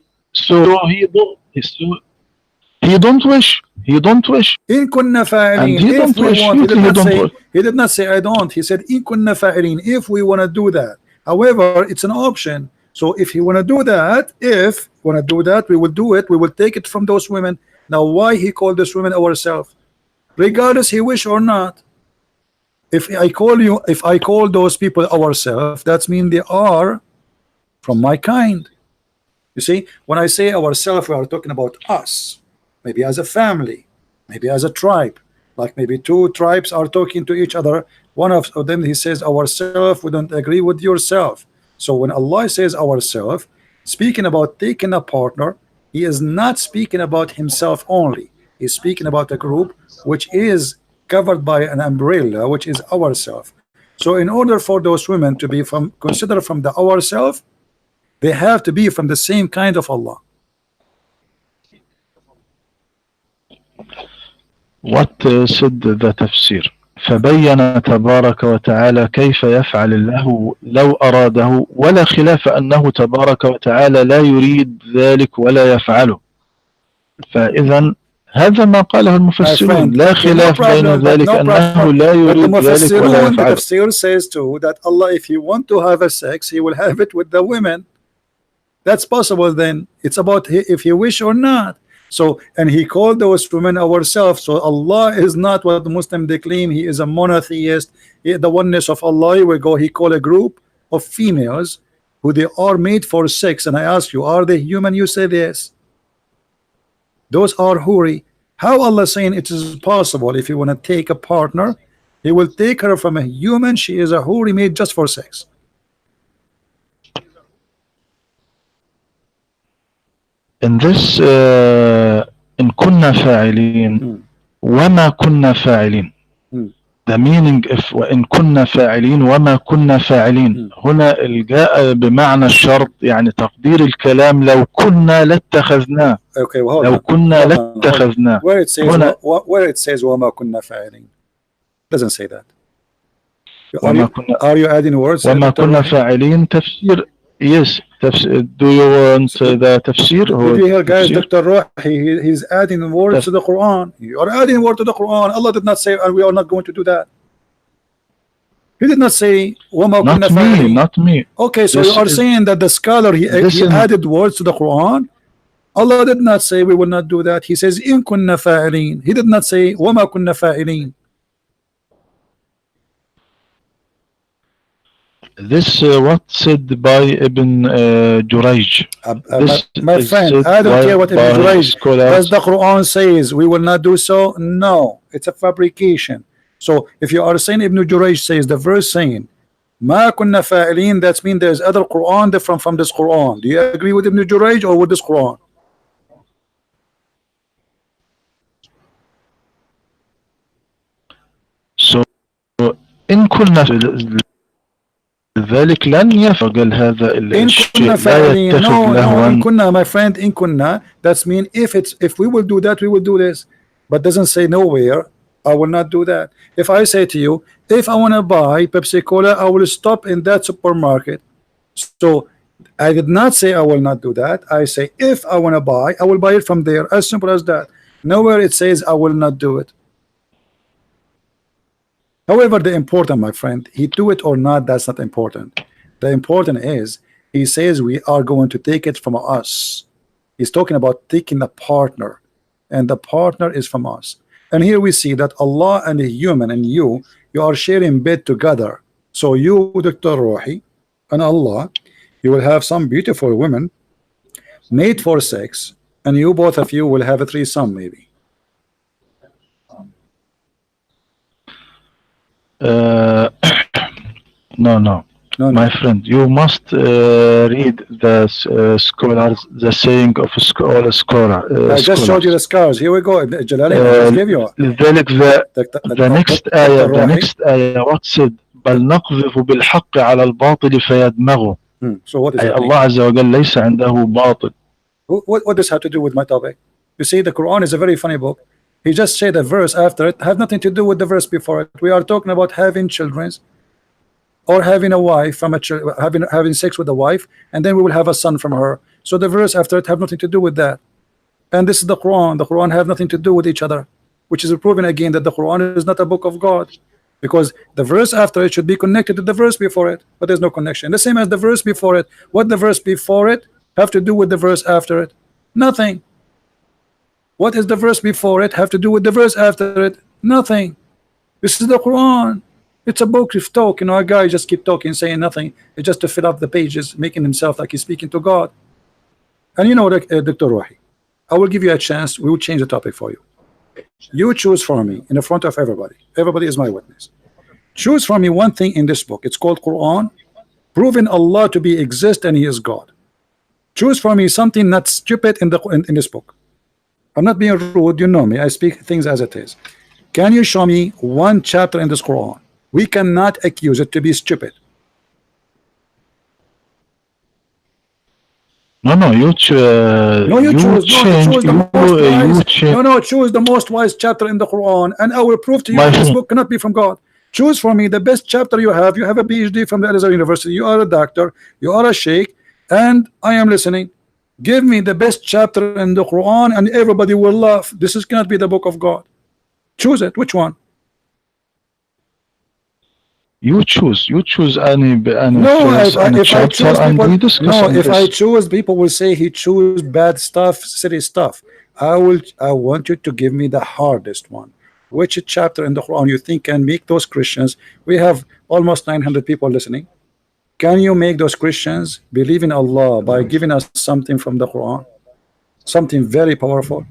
Speaker 2: don't wish. He don't wish.
Speaker 1: In kunna fa'ilin, if we want, he did not say I don't. He said in kunna fa'ilin, if we want to do that. However, it's an option. So if He want to do that, we will do it. We will take it from those women. Now, why He called those women ourselves? Regardless He wish or not. if I call those people ourselves, that means they are from my kind. You see, when I say ourselves, we are talking about us, maybe as a family, maybe as a tribe, like maybe two tribes are talking to each other. One of them, he says ourselves, we don't agree with yourself. So when Allah says ourselves, speaking about taking a partner, he is not speaking about himself only. He's speaking about a group which is covered by an umbrella, which is ourselves. So in order for those women to be considered from the ourselves, they have to be from the same kind of Allah.
Speaker 2: What said the tafsir? فبين تبارك وتعالى كيف يفعل الله لو أراده ولا خلاف أنه تبارك وتعالى لا يريد ذلك ولا يفعله. فإذا هذا ما قاله المفسرون لا خلاف بين ذلك أنه لا يريد ذلك ولا يفعله.
Speaker 1: The tafsir says too that Allah, if He want to have a sex, He will have it with the women. That's possible. Then it's about if He wish or not. So, and He called those women ourselves. So Allah is not what the Muslim they claim. He is a monotheist. The oneness of Allah will go. He called a group of females who they are made for sex. And I ask you, are they human? You said yes. Those are huri. How Allah saying it is possible if you want to take a partner, He will take her from a human. She is a huri made just for sex.
Speaker 2: In this إن كنا فاعلين وما كنا فاعلين, the meaning if وإن كنا فاعلين وما كنا فاعلين, هنا الجاء بمعنى الشرط, يعني تقدير الكلام لو كنا لاتخذناه.
Speaker 1: Okay, well,
Speaker 2: لو كنا لاتخذناه.
Speaker 1: Where it says وما كنا فاعلين doesn't say that. Are you adding words?
Speaker 2: وما كنا فاعلين تفسير. Yes. Do you want the tafsir?
Speaker 1: Did you hear, guys? Dr. Rohi, he's adding words to the Quran. You are adding word to the Quran. Allah did not say, and we are not going to do that. He did not say,
Speaker 2: not me.
Speaker 1: Okay, so you are saying that the scholar, he added words to the Quran. Allah did not say we will not do that. He says, in kunna fa'ilin. He did not say, wama kunna fa'ilin.
Speaker 2: This what said by Ibn Jurayj.
Speaker 1: My friend, I don't care what Ibn Jurayj does. The Quran says we will not do so. No, it's a fabrication. So if you are saying Ibn Jurayj says the verse saying ma kunna fa'ilin, that means there's other Quran different from this Quran. Do you agree with Ibn Jurayj or with this Quran?
Speaker 2: So in kunna ذلك لن يفعل هذا الشيء لا يتخذ لهوا.
Speaker 1: إن كنا, my friend, إن كنا, that's mean if we will do that, we will do this, but doesn't say nowhere I will not do that. If I say to you, if I want to buy Pepsi Cola, I will stop in that supermarket. So I did not say I will not do that. I say if I want to buy, I will buy it from there. As simple as that. Nowhere it says I will not do it. However, the important, my friend, he do it or not, that's not important. The important is he says we are going to take it from us. He's talking about taking a partner, and the partner is from us. And here we see that Allah and the human and you are sharing bed together. So you, Dr. Rohi, and Allah, you will have some beautiful women made for sex, and you both of you will have a threesome maybe.
Speaker 2: No, my friend, you must read the scholars, the saying of all scholar.
Speaker 1: I just showed you the scars. Here we go. Jalali, I just give you.
Speaker 2: The next ayah, what said? بل نقذف بالحق على الباطل فيدمغه.
Speaker 1: So what is it?
Speaker 2: الله عز وجل ليس عنده باطل.
Speaker 1: What does have to do with my topic? You see, the Quran is a very funny book. He just said a verse after it have nothing to do with the verse before it. We are talking about having children or having a wife from having sex with a wife, and then we will have a son from her. So the verse after it have nothing to do with that. And this is the Quran. The Quran have nothing to do with each other, which is proving again that the Quran is not a book of God, because the verse after it should be connected to the verse before it, but there's no connection. The same as the verse before it. What the verse before it have to do with the verse after it? Nothing. What is the verse before it have to do with the verse after it? Nothing. This is the Quran. It's a book of talk, you know, a guy just keep talking, saying nothing. It's just to fill up the pages, making himself like he's speaking to God. And you know what, Dr. Rohi, I will give you a chance. We will change the topic for you. You choose for me in the front of everybody. Everybody is my witness. Choose for me one thing in this book. It's called Quran, proving Allah to be exist and He is God. Choose for me something not stupid in this book. I'm not being rude. You know me. I speak things as it is. Can you show me one chapter in this Quran? We cannot accuse it to be stupid.
Speaker 2: No, you choose
Speaker 1: the most wise chapter in the Quran, and I will prove to you this book cannot be from God. Choose for me the best chapter you have. You have a PhD from the Al-Azhar University. You are a doctor. You are a sheikh, and I am listening. Give me the best chapter in the Quran, and everybody will laugh. This cannot be the book of God. Choose it. Which one?
Speaker 2: You choose any
Speaker 1: no,
Speaker 2: verse, any chapter, and we discuss.
Speaker 1: No, if I choose, people will say he choose bad stuff, silly stuff. I want you to give me the hardest one. Which chapter in the Quran you think can make those Christians? We have almost 900 people listening. Can you make those Christians believe in Allah by giving us something from the Quran? Something very powerful.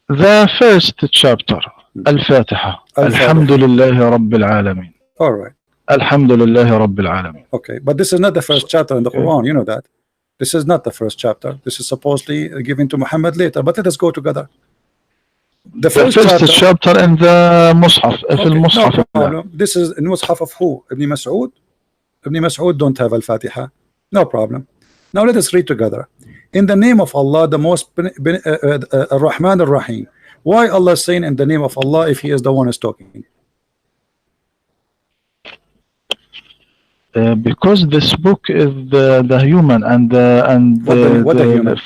Speaker 2: The first chapter, Al-Fatiha. Alhamdulillahi Rabbil Alameen.
Speaker 1: All right.
Speaker 2: Alhamdulillahi Rabbil Alameen.
Speaker 1: Okay, but this is not the first chapter in the Quran. You know that. This is not the first chapter. This is supposedly given to Muhammad later. But let us go together. The first
Speaker 2: chapter in the Mus'haf.
Speaker 1: No problem. This is in Mus'haf of who? Ibn Mas'ud? Ibn Mas'ud don't have Al-Fatiha. No problem. Now let us read together. In the name of Allah, the most Ar-Rahman Ar-Rahim. Why Allah saying in the name of Allah if He is the one who's talking?
Speaker 2: Because this book is the human and the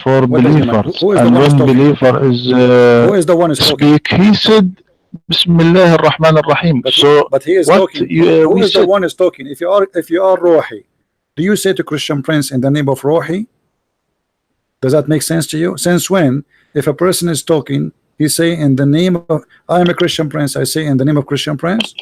Speaker 2: for believers, and when believer is
Speaker 1: who is the one who's
Speaker 2: speak, he said Bismillah ar-Rahman ar-Rahim.
Speaker 1: But he is talking. Who is the one who's talking? If you are Rohi, do you say to Christian Prince in the name of Rohi? Does that make sense to you? Since when, if a person is talking, he say in the name of I am a Christian Prince, I say in the name of Christian Prince?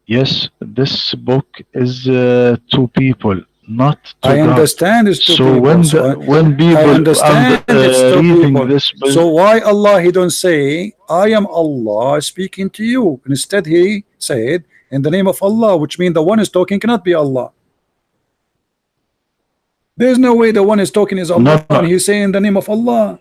Speaker 2: Yes, this book is to people, not to
Speaker 1: I understand it's to
Speaker 2: people.
Speaker 1: So
Speaker 2: when people
Speaker 1: I understand it's to
Speaker 2: reading
Speaker 1: people.
Speaker 2: This book,
Speaker 1: so why Allah He don't say I am Allah speaking to you? Instead He said in the name of Allah, which means the one is talking cannot be Allah. There's no way the one is talking is Allah, and He's saying in the name of Allah.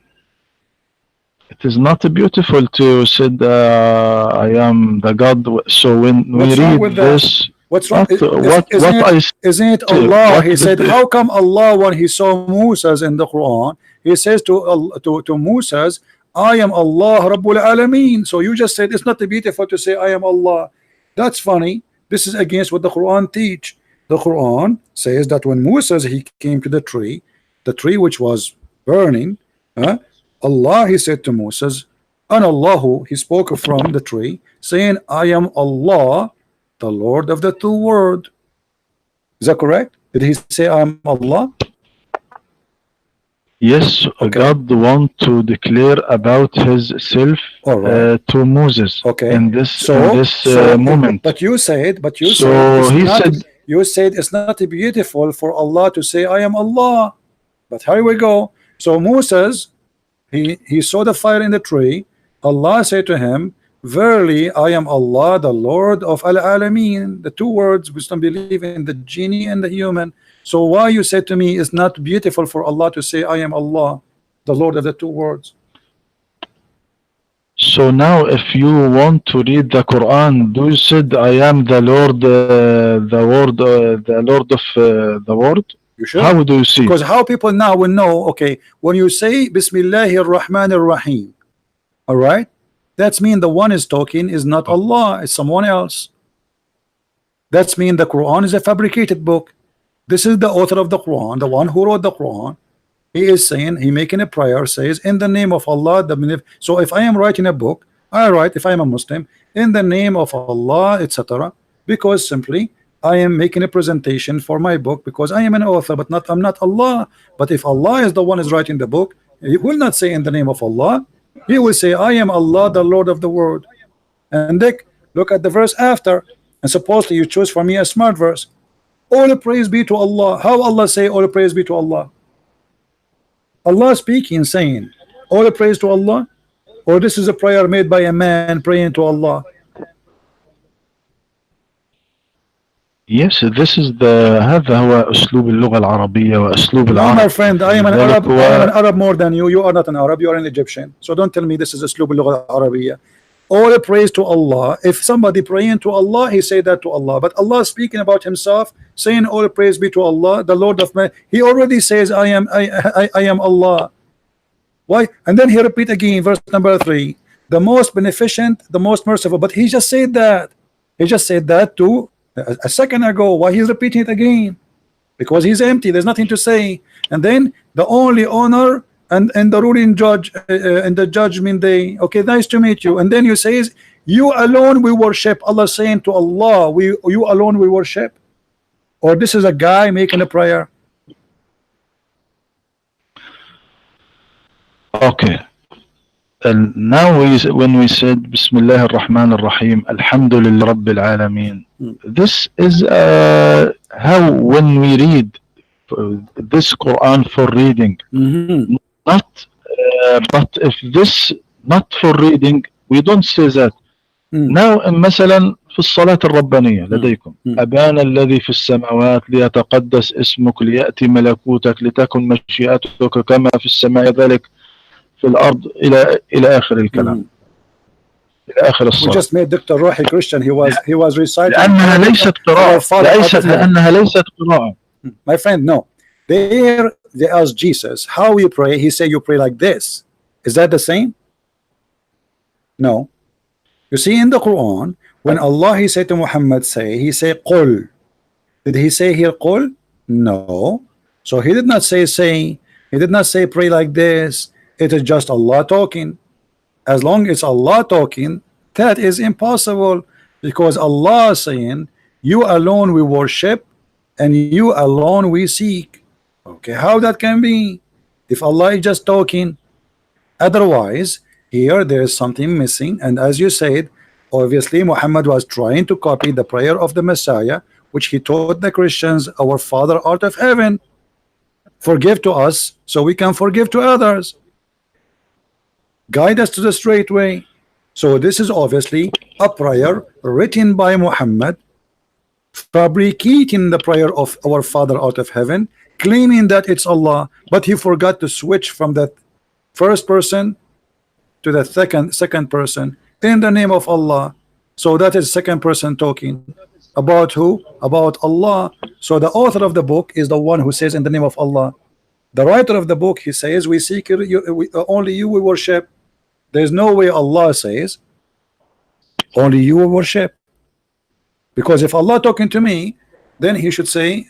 Speaker 2: It is not beautiful to say I am the God. So when we read this,
Speaker 1: what's wrong? Isn't it Allah? He said, how come Allah, when He saw Moses in the Quran, He says to Moses, I am Allah Rabbul Alameen. So you just said it's not beautiful to say I am Allah. That's funny. This is against what the Quran teach. The Quran says that when Moses he came to the tree which was burning, Allah He said to Moses, and Allahu, He spoke from the tree, saying, I am Allah, the Lord of the two worlds. Is that correct? Did He say I am Allah?
Speaker 2: Yes, okay. God want to declare about His self to Moses in this moment.
Speaker 1: But you said you said it's not beautiful for Allah to say I am Allah. But here we go. So Moses, he saw the fire in the tree. Allah said to him, verily I am Allah, the Lord of Al-Alameen. The two words, we don't believe in the genie and the human. So why you said to me it's not beautiful for Allah to say I am Allah, the Lord of the two words?
Speaker 2: So now if you want to read the Quran, do you said I am the Lord, the Lord of the world?
Speaker 1: You should.
Speaker 2: How do you see?
Speaker 1: Because how people now will know, okay, when you say Bismillahir Rahmanir Rahim, all right, that's mean the one is talking is not Allah, it's someone else. That's mean the Quran is a fabricated book. This is the author of the Quran, the one who wrote the Quran. He is saying, he making a prayer, says in the name of Allah. So if I am writing a book, I write, if I am a Muslim, in the name of Allah, etc. Because simply I am making a presentation for my book because I am an author, but I'm not Allah. But if Allah is the one is writing the book, He will not say in the name of Allah. He will say, I am Allah, the Lord of the world. And look at the verse after. And supposedly you choose for me a smart verse. All praise be to Allah. How Allah say all praise be to Allah? Allah speaking, saying, all praise to Allah? Or this is a prayer made by a man praying to Allah?
Speaker 2: Yes, this is the هذا هو أسلوب اللغة العربية وأسلوب
Speaker 1: No,
Speaker 2: العرب.
Speaker 1: my friend, I am an Arab. I am an Arab more than you. You are not an Arab. You are an Egyptian. So don't tell me this is أسلوب اللغة العربية. All praise to Allah. If somebody praying to Allah, he say that to Allah. But Allah speaking about himself, saying all praise be to Allah, the Lord of man. He already says, I am Allah. Why? And then he repeat again, verse number 3, the most beneficent, the most merciful. But he just said that. He just said that to a second ago. Why he's repeating it again? Because he's empty. There's nothing to say. And then the only honor and the ruling judge in the judgment day. Okay, nice to meet you. And then you says, you alone we worship. Allah saying to Allah, you alone we worship. Or this is a guy making a prayer.
Speaker 2: Okay. And now when we said Bismillah ar-Rahman ar-Rahim, Alhamdulillah Rabbil Alameen, this is how when we read this Quran for reading, not but if this not for reading, we don't say that. Now مثلا في الصلاة الربانية لديكم أبانا الذي في السماوات ليتقدس اسمك ليأتي ملكوتك لتكن مشيئتك كما في السماء ذلك في الأرض إلى آخر الكلام إلى آخر الصلاة.
Speaker 1: We just made Dr. Rohi Christian. He was reciting.
Speaker 2: لأنها ليست قراءة. لأنها ليست قراءة.
Speaker 1: My friend, no. They asked Jesus, how you pray? He said, you pray like this. Is that the same? No. You see, in the Quran, when Allah he said to Muhammad, he said Qul. Did he say here Qul? No. So he did not say he did not say pray like this. It is just Allah talking. As long as Allah talking, that is impossible, because Allah is saying, you alone we worship and you alone we seek. Okay, how that can be if Allah is just talking? Otherwise, here there is something missing. And as you said, obviously Muhammad was trying to copy the prayer of the Messiah, which he taught the Christians, our Father out of heaven, forgive to us so we can forgive to others, guide us to the straight way. So this is obviously a prayer written by Muhammad, fabricating the prayer of our Father out of heaven, claiming that it's Allah, but he forgot to switch from that first person to the second person in the name of Allah. So that is second person talking about who? About Allah. So the author of the book is the one who says in the name of Allah. The writer of the book, he says, we seek you, only you we worship. There's no way Allah says only you will worship, because if Allah talking to me, then he should say,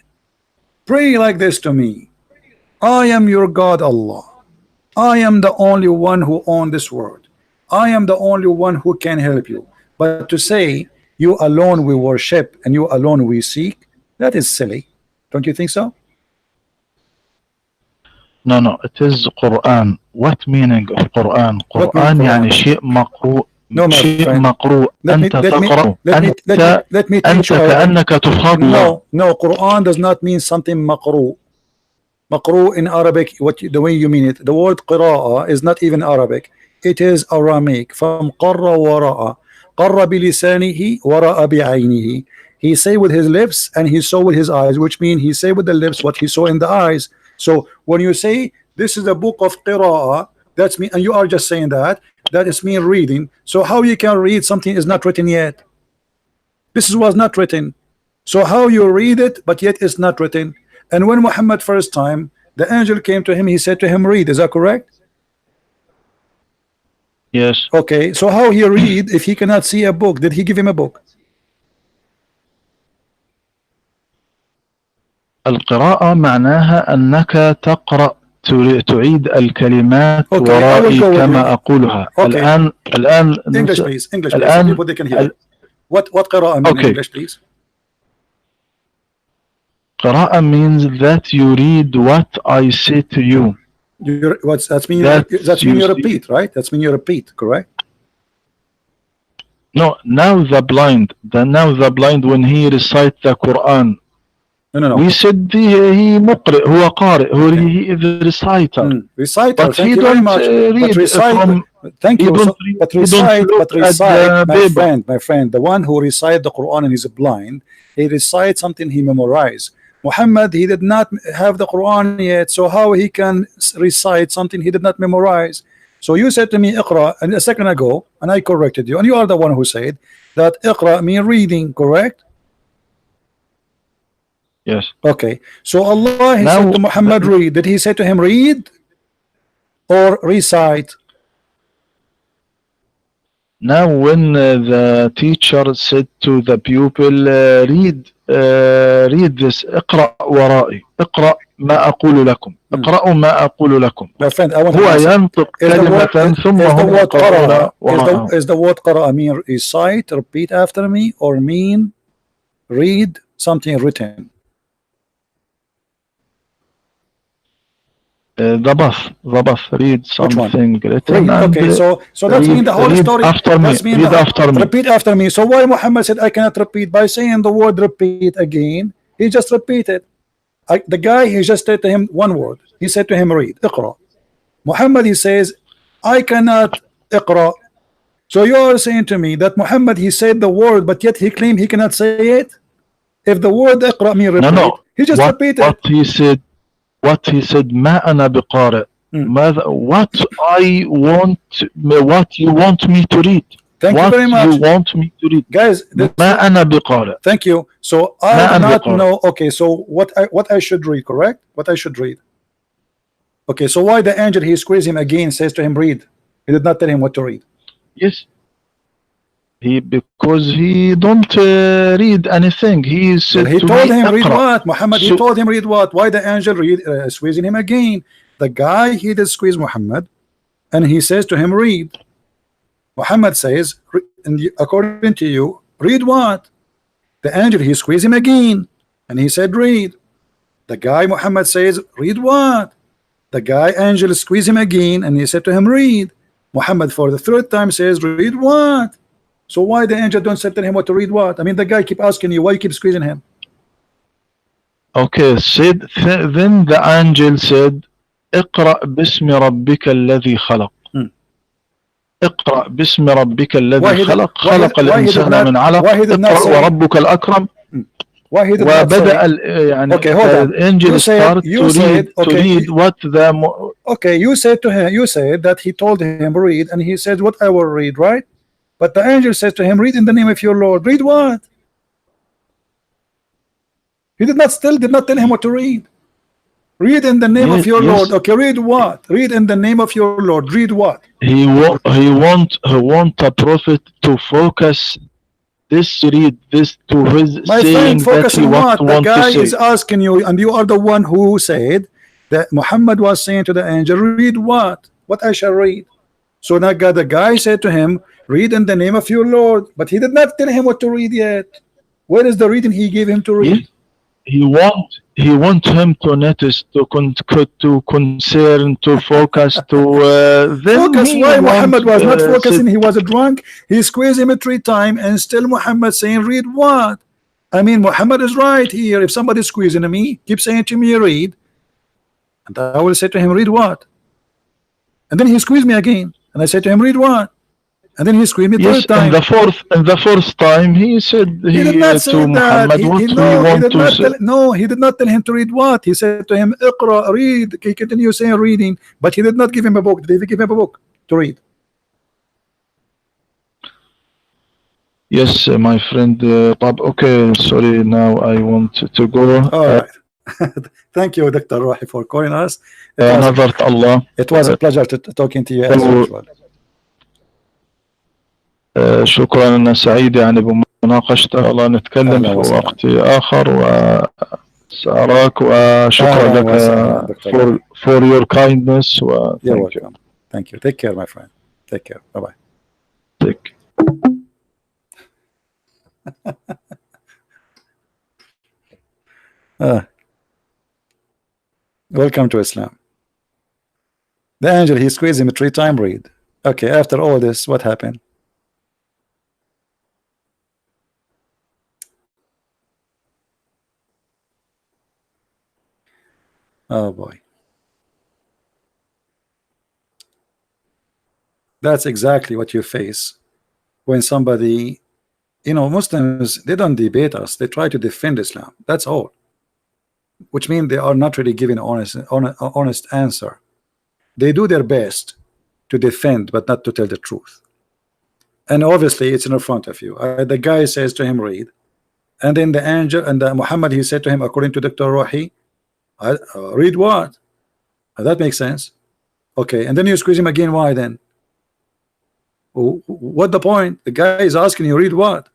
Speaker 1: pray like this to me, I am your God Allah, I am the only one who owns this world, I am the only one who can help you. But to say you alone we worship and you alone we seek, that is silly. Don't you think so?
Speaker 2: No, it is Quran. What meaning of Quran? Quran يعني شيء مقروء.
Speaker 1: No, my
Speaker 2: شيء
Speaker 1: friend.
Speaker 2: مقروء. أنت تقرأ.
Speaker 1: Let me
Speaker 2: أنت
Speaker 1: teach you.
Speaker 2: كأنك تفضل.
Speaker 1: No, Quran does not mean something مقروء. مقروء in Arabic, the way you mean it. The word قراءة is not even Arabic. It is Aramaic. from قر وراء. قر بلسانه وراء بعينه. He say with his lips and he saw with his eyes, which means he say with the lips what he saw in the eyes. So when you say this is a book of qira'ah, that's me, and you are just saying that is mean reading. So how you can read something is not written yet? This was not written. So how you read it, but yet it's not written? And when Muhammad first time, the angel came to him, he said to him, read. Is that correct?
Speaker 2: Yes.
Speaker 1: Okay, so how he read if he cannot see a book? Did he give him a book?
Speaker 2: القراءة معناها أنك تقرأ تعيد الكلمات ورائي كما أقولها. الآن
Speaker 1: English please. English please. So people they can hear. What قراءة mean in English please?
Speaker 2: قراءة means that you read what I say to you.
Speaker 1: That's mean you repeat, right? That's mean you repeat, correct?
Speaker 2: No, now the blind, when he recites the Quran,
Speaker 1: No.
Speaker 2: we said he مقرئ, هو قارئ, he is a reciter.
Speaker 1: Reciter.
Speaker 2: But
Speaker 1: Thank
Speaker 2: he
Speaker 1: you very
Speaker 2: don't
Speaker 1: much.
Speaker 2: read
Speaker 1: But recite.
Speaker 2: from.
Speaker 1: Thank you. But recite,
Speaker 2: at the
Speaker 1: my friend, the one who recite the Quran and is blind, he recites something he memorized. Muhammad, he did not have the Quran yet, so how he can recite something he did not memorize? So you said to me Iqra and a second ago, and I corrected you, and you are the one who said that Iqra mean reading, correct?
Speaker 2: Yes.
Speaker 1: Okay. So Allah, he said to Muhammad, read. Did he say to him read or recite?
Speaker 2: Now when the teacher said to the pupil, read this, اقرأ ورائي, اقرأ ما أقول لكم, اقرأوا ما أقول لكم.
Speaker 1: My friend, I want to
Speaker 2: هو
Speaker 1: answer.
Speaker 2: ينطق كلمة ثم هم يقرؤون وراءه.
Speaker 1: Is the word قرأ mean recite, repeat after me, or mean read something written?
Speaker 2: The both, read something written.
Speaker 1: Read. Okay, so that means the whole story.
Speaker 2: After me. Read after me.
Speaker 1: Repeat after me. So why Muhammad said I cannot repeat? By saying the word repeat again, he just repeated. The guy, he just said to him one word. He said to him read, اقرأ. Muhammad, he says I cannot اقرأ. So you are saying to me that Muhammad, he said the word, but yet he claimed he cannot say it. If the word اقرأ mean repeat,
Speaker 2: no.
Speaker 1: he just repeated.
Speaker 2: What he said ما أنا بقارئ. What you want me to read.
Speaker 1: Thank you very much.
Speaker 2: You want me to read.
Speaker 1: Guys,
Speaker 2: ما أنا بقارئ.
Speaker 1: Thank you. So I do not know. Okay, so what I should read, correct? What I should read. Okay, so why the angel, he squeezed him again, says to him read. He did not tell him what to read.
Speaker 2: Yes. Because he don't read anything. He said
Speaker 1: well, he told him read what? Muhammad, he told him read what? Why the angel squeezing him again? The guy, he did squeeze Muhammad, and he says to him read. Muhammad says, according to you, read what? The angel, he squeezed him again, and he said read. The guy, Muhammad, says read what? The guy, angel, squeezed him again, and he said to him read. Muhammad for the third time says read what? So why the angel don't tell him what to read what? I mean, the guy keep asking you, why you keep squeezing him?
Speaker 2: Okay, then the angel said, اقرأ باسم ربك الذي خلق. اقرأ باسم ربك الذي خلق. خلق الإنسان من علق. اقرأ وربك الأكرم.
Speaker 1: Why he did not say?
Speaker 2: يعني
Speaker 1: okay, hold on.
Speaker 2: The angel started to read what the.
Speaker 1: Okay, you said to him. You said that he told him read, and he said what I will read, right? But the angel says to him, read in the name of your Lord. Read what? He did not tell him what to read. Read in the name of your Lord. Okay, read what? Read in the name of your Lord. Read what?
Speaker 2: He want a prophet to focus this, read this to his
Speaker 1: my
Speaker 2: saying
Speaker 1: friend, focus
Speaker 2: that he
Speaker 1: on what? The guy
Speaker 2: to
Speaker 1: is asking you, and you are the one who said that Muhammad was saying to the angel, read what? What I shall read. So now the guy said to him, read in the name of your Lord, but he did not tell him what to read yet. Where is the reading he gave him to read?
Speaker 2: He want him to notice, to concern, to focus, to
Speaker 1: focus. Why Muhammad was not focusing? He was drunk. He squeezed him 3 times, and still Muhammad saying, read what? I mean, Muhammad is right here. If somebody is squeezing me, keep saying to me, read, and I will say to him, read what? And then he squeezed me again, and I said to him, read what? And then he squeezed me 3rd time.
Speaker 2: In the fourth time, he said
Speaker 1: he did not say
Speaker 2: to Muhammad,
Speaker 1: he did not tell him to read what? He said to him, Iqra, read. He continued saying reading, but he did not give him a book. Did he give him a book to read?
Speaker 2: Yes, my friend. Okay, sorry. Now I want to go.
Speaker 1: All right. Thank you, Dr. Rohi, for calling us. It was a pleasure talking to you as usual.
Speaker 2: شكرا، أنا سعيد يعني بمناقشته. الله نتكلم في وقت آخر، وسأراك، وشكرا لك for your kindness.
Speaker 1: You're welcome. Thank you. Take care, my friend. Take care. Bye-bye.
Speaker 2: Take.
Speaker 1: Welcome to Islam. The angel, he squeezed him 3 times. Read. Okay, after all this, what happened? Oh boy. That's exactly what you face when somebody, Muslims, they don't debate us, they try to defend Islam. That's all. Which means they are not really giving honest answer. They do their best to defend, but not to tell the truth. And obviously, it's in front of you. The guy says to him, read. And then the angel and Muhammad, he said to him, according to Dr. Rohi, read what? That makes sense. Okay, and then you squeeze him again. Why then? What the point? The guy is asking you, read what?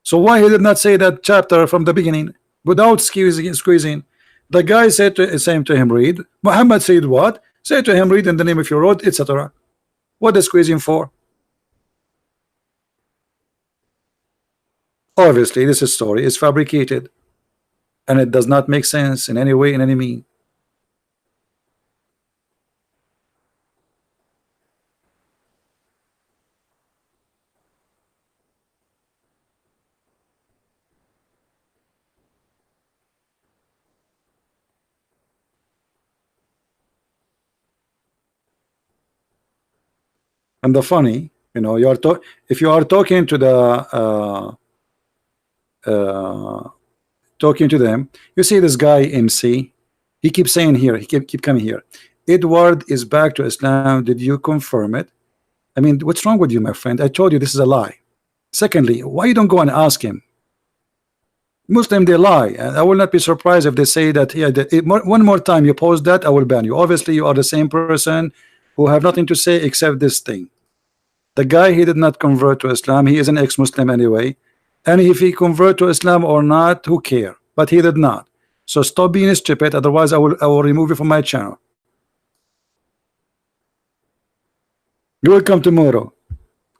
Speaker 1: So why he did not say that chapter from the beginning without squeezing? The guy said saying to him, read. Muhammad said what? Say to him, read in the name of your Lord, etc. What is squeezing for? Obviously, this story is fabricated, and it does not make sense in any way, in any mean. And the funny, if you are talking to the talking to them, you see this guy MC, he keeps saying here, he keep coming here, Edward is back to Islam. Did you confirm it? I mean, what's wrong with you, my friend? I told you this is a lie. Secondly, why you don't go and ask him? Muslim, they lie, and I will not be surprised if they say that here, one more time you post that, I will ban you. Obviously, you are the same person who have nothing to say except this thing. The guy, he did not convert to Islam. He is an ex-Muslim anyway, and if he convert to Islam or not, who care? But he did not. So stop being stupid, otherwise I will remove you from my channel. You will come tomorrow.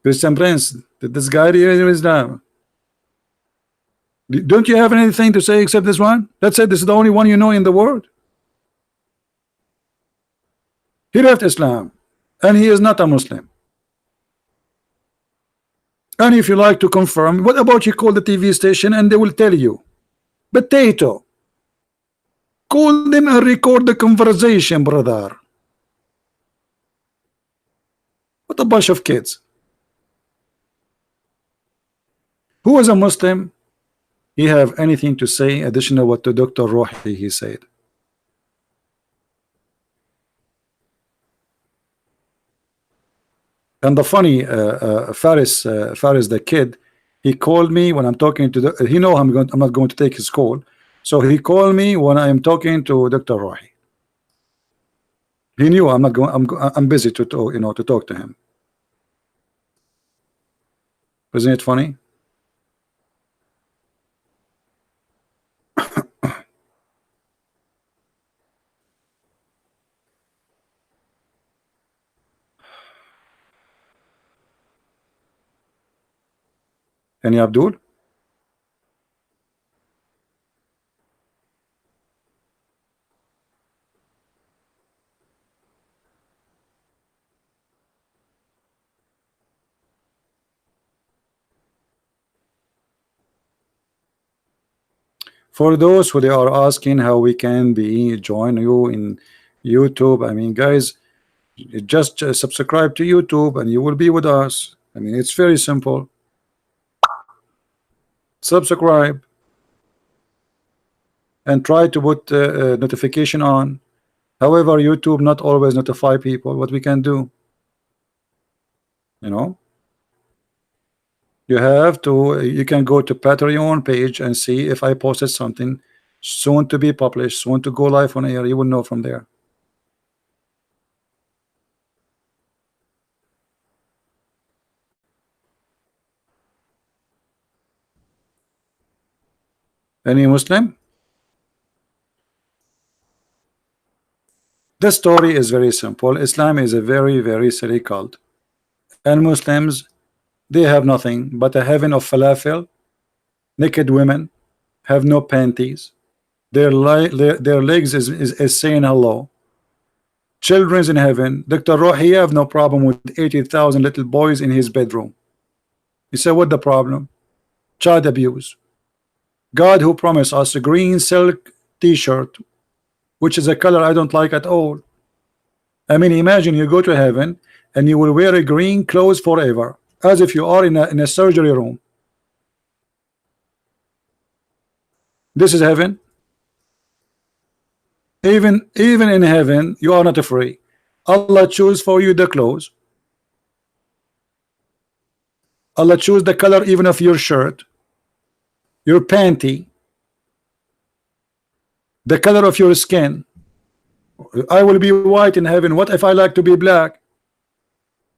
Speaker 1: Christian Prince, did this guy in Islam? Don't you have anything to say except this one? That's it. This is the only one you know in the world. He left Islam, and he is not a Muslim. And if you like to confirm, what about you call the TV station and they will tell you? Potato. Call them and record the conversation, brother. What a bunch of kids. Who is a Muslim? He have anything to say additional what to Dr. Rohi he said? And the funny Faris the kid, he called me when I'm talking to the, he know I'm not going to take his call, so he called me when I am talking to Dr. Rohi. He knew I'm not going. I'm busy to talk, to talk to him. Isn't it funny? Any Abdul? For those who they are asking how we can join you in YouTube, I mean, guys, just subscribe to YouTube and you will be with us. I mean, it's very simple. Subscribe and try to put notification on. However, YouTube not always notify people. What we can do, you can go to Patreon page and see if I posted something soon to be published, soon to go live on air. You will know from there. Any Muslim? The story is very simple. Islam is a very, very silly cult, and Muslims, they have nothing but a heaven of falafel, naked women, have no panties, their legs is saying hello, children's in heaven. Dr. Rohi have no problem with 80,000 little boys in his bedroom. You say, what the problem? Child abuse. God, who promised us a green silk t-shirt, which is a color I don't like at all. I mean, imagine you go to heaven and you will wear a green clothes forever, as if you are in a surgery room. This is heaven. Even in heaven, you are not free. Allah choose for you the clothes. Allah choose the color even of your shirt, your panty, the color of your skin. I will be white in heaven. What if I like to be black?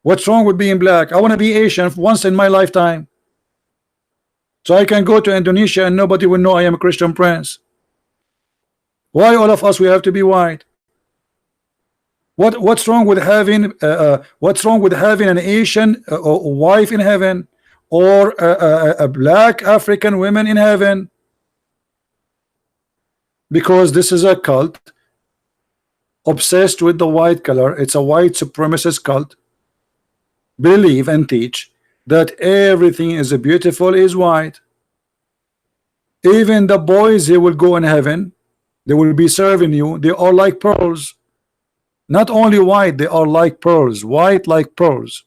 Speaker 1: What's wrong with being black? I want to be Asian once in my lifetime, so I can go to Indonesia and nobody will know I am a Christian prince. Why all of us we have to be white? What's wrong with having an Asian wife in heaven, or a black African woman in heaven? Because this is a cult obsessed with the white color. It's a white supremacist cult. Believe and teach that everything is beautiful is white. Even the boys, they will go in heaven, they will be serving you, they are like pearls. Not only white, they are like pearls, white like pearls.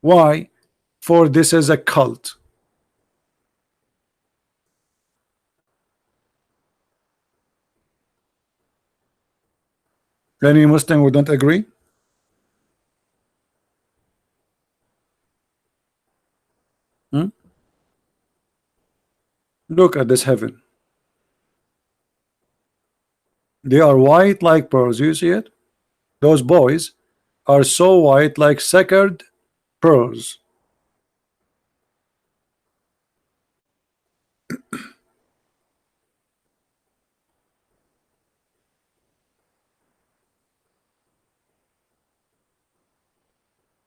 Speaker 1: Why? For this is a cult. Any Muslim who don't agree? Look at this heaven. They are white like pearls. You see it? Those boys are so white like sacred pearls.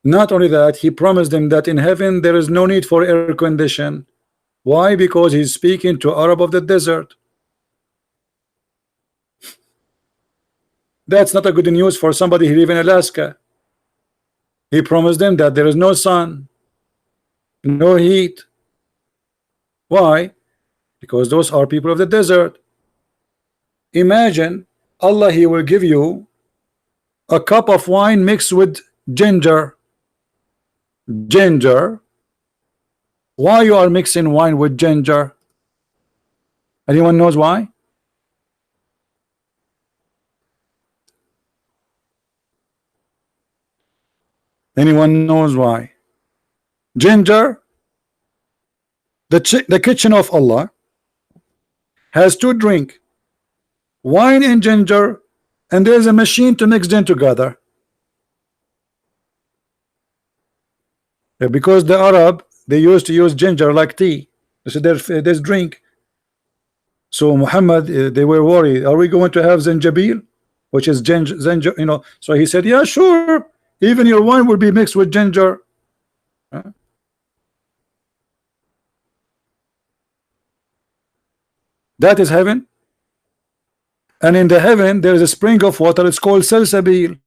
Speaker 1: Not only that, he promised them that in heaven there is no need for air condition. Why? Because he's speaking to Arab of the desert. That's not a good news for somebody who live in Alaska. He promised them that there is no sun, no heat. Why? Because those are people of the desert. Imagine Allah, he will give you a cup of wine mixed with ginger. Ginger. Why you are mixing wine with ginger? Anyone knows why? Anyone knows why? Ginger, the kitchen of Allah has two drink, wine and ginger, and there is a machine to mix them together. Because the Arab, they used to use ginger like tea. This is their drink. So Muhammad, they were worried, are we going to have zanjabil, which is ginger, you know? So he said, yeah, sure, even your wine will be mixed with ginger. That is heaven. And in the heaven there is a spring of water, it's called salsabil.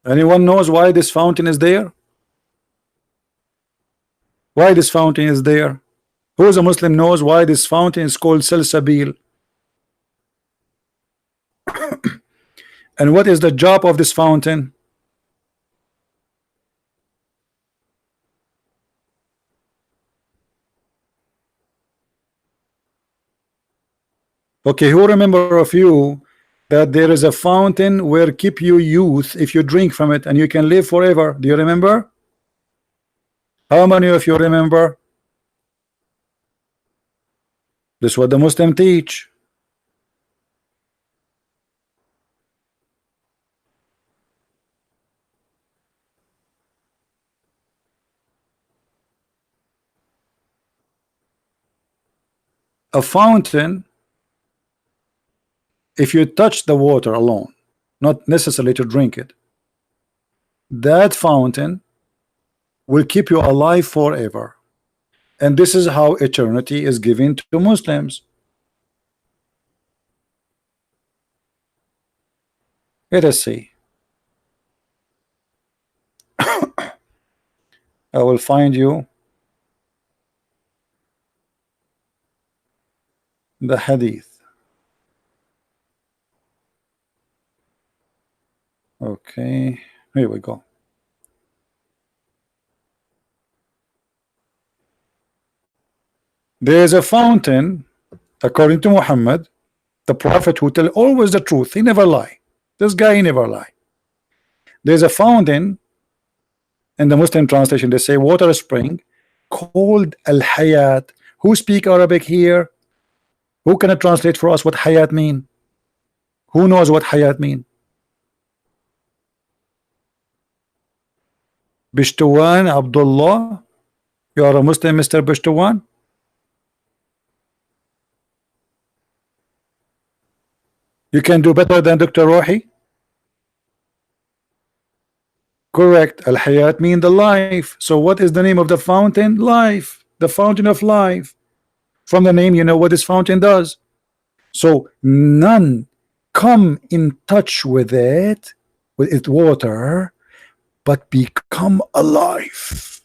Speaker 1: Anyone knows why this fountain is there? Why this fountain is there? Who is a Muslim knows why this fountain is called salsabil? And what is the job of this fountain? Okay, who remember of you that there is a fountain where keep you youth if you drink from it and you can live forever? Do you remember? How many of you remember? This is what the Muslim teach. A fountain, if you touch the water alone, not necessarily to drink it, that fountain will keep you alive forever. And this is how eternity is given to Muslims. Let us see. I will find you the hadith. Okay, here we go. There is a fountain, according to Muhammad, the prophet who tell always the truth. He never lie. This guy, he never lie. There's a fountain in the Muslim translation. They say water spring called Al-Hayat. Who speak Arabic here? Who can translate for us what Hayat mean? Who knows what Hayat mean? Bishtuwan Abdullah, you are a Muslim, Mr. Bishtuwan? You can do better than Dr. Rohi? Correct. Al-Hayat mean the life. So what is the name of the fountain? Life. The fountain of life. From the name, you know what this fountain does. So none come in touch with its water, but become alive.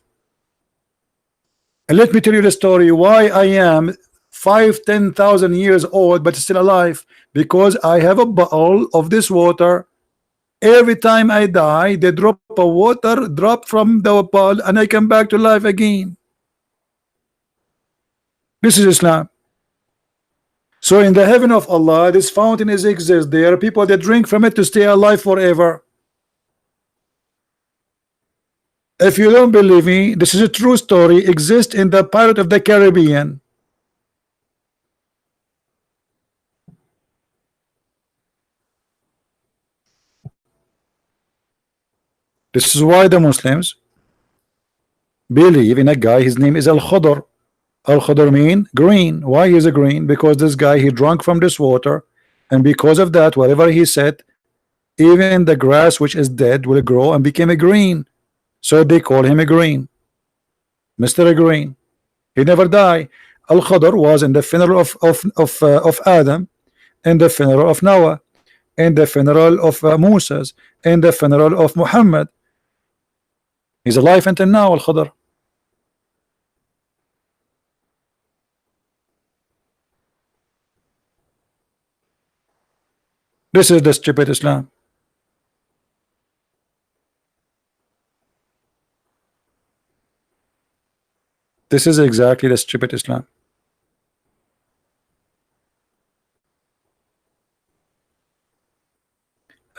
Speaker 1: And let me tell you the story why I am 5,000-10,000 years old but still alive, because I have a bowl of this water. Every time I die, they drop a water drop from the bowl and I come back to life again. This is Islam. So in the heaven of Allah, this fountain exists. There are people that drink from it to stay alive forever. If you don't believe me, this is a true story. Exists in the Pirate of the Caribbean. This is why the Muslims believe in a guy. His name is Al-Khadr. Al-Khadr mean green. Why is a green? Because this guy, he drank from this water, and because of that, whatever he said, even the grass which is dead will grow and become a green. So they call him a green, Mr. Green. He never died. Al-Khadr was in the funeral of Adam, in the funeral of Noah, in the funeral of Moses, in the funeral of Muhammad. He's alive until now, Al-Khadr. This is the stupid Islam. This is exactly the stupid Islam.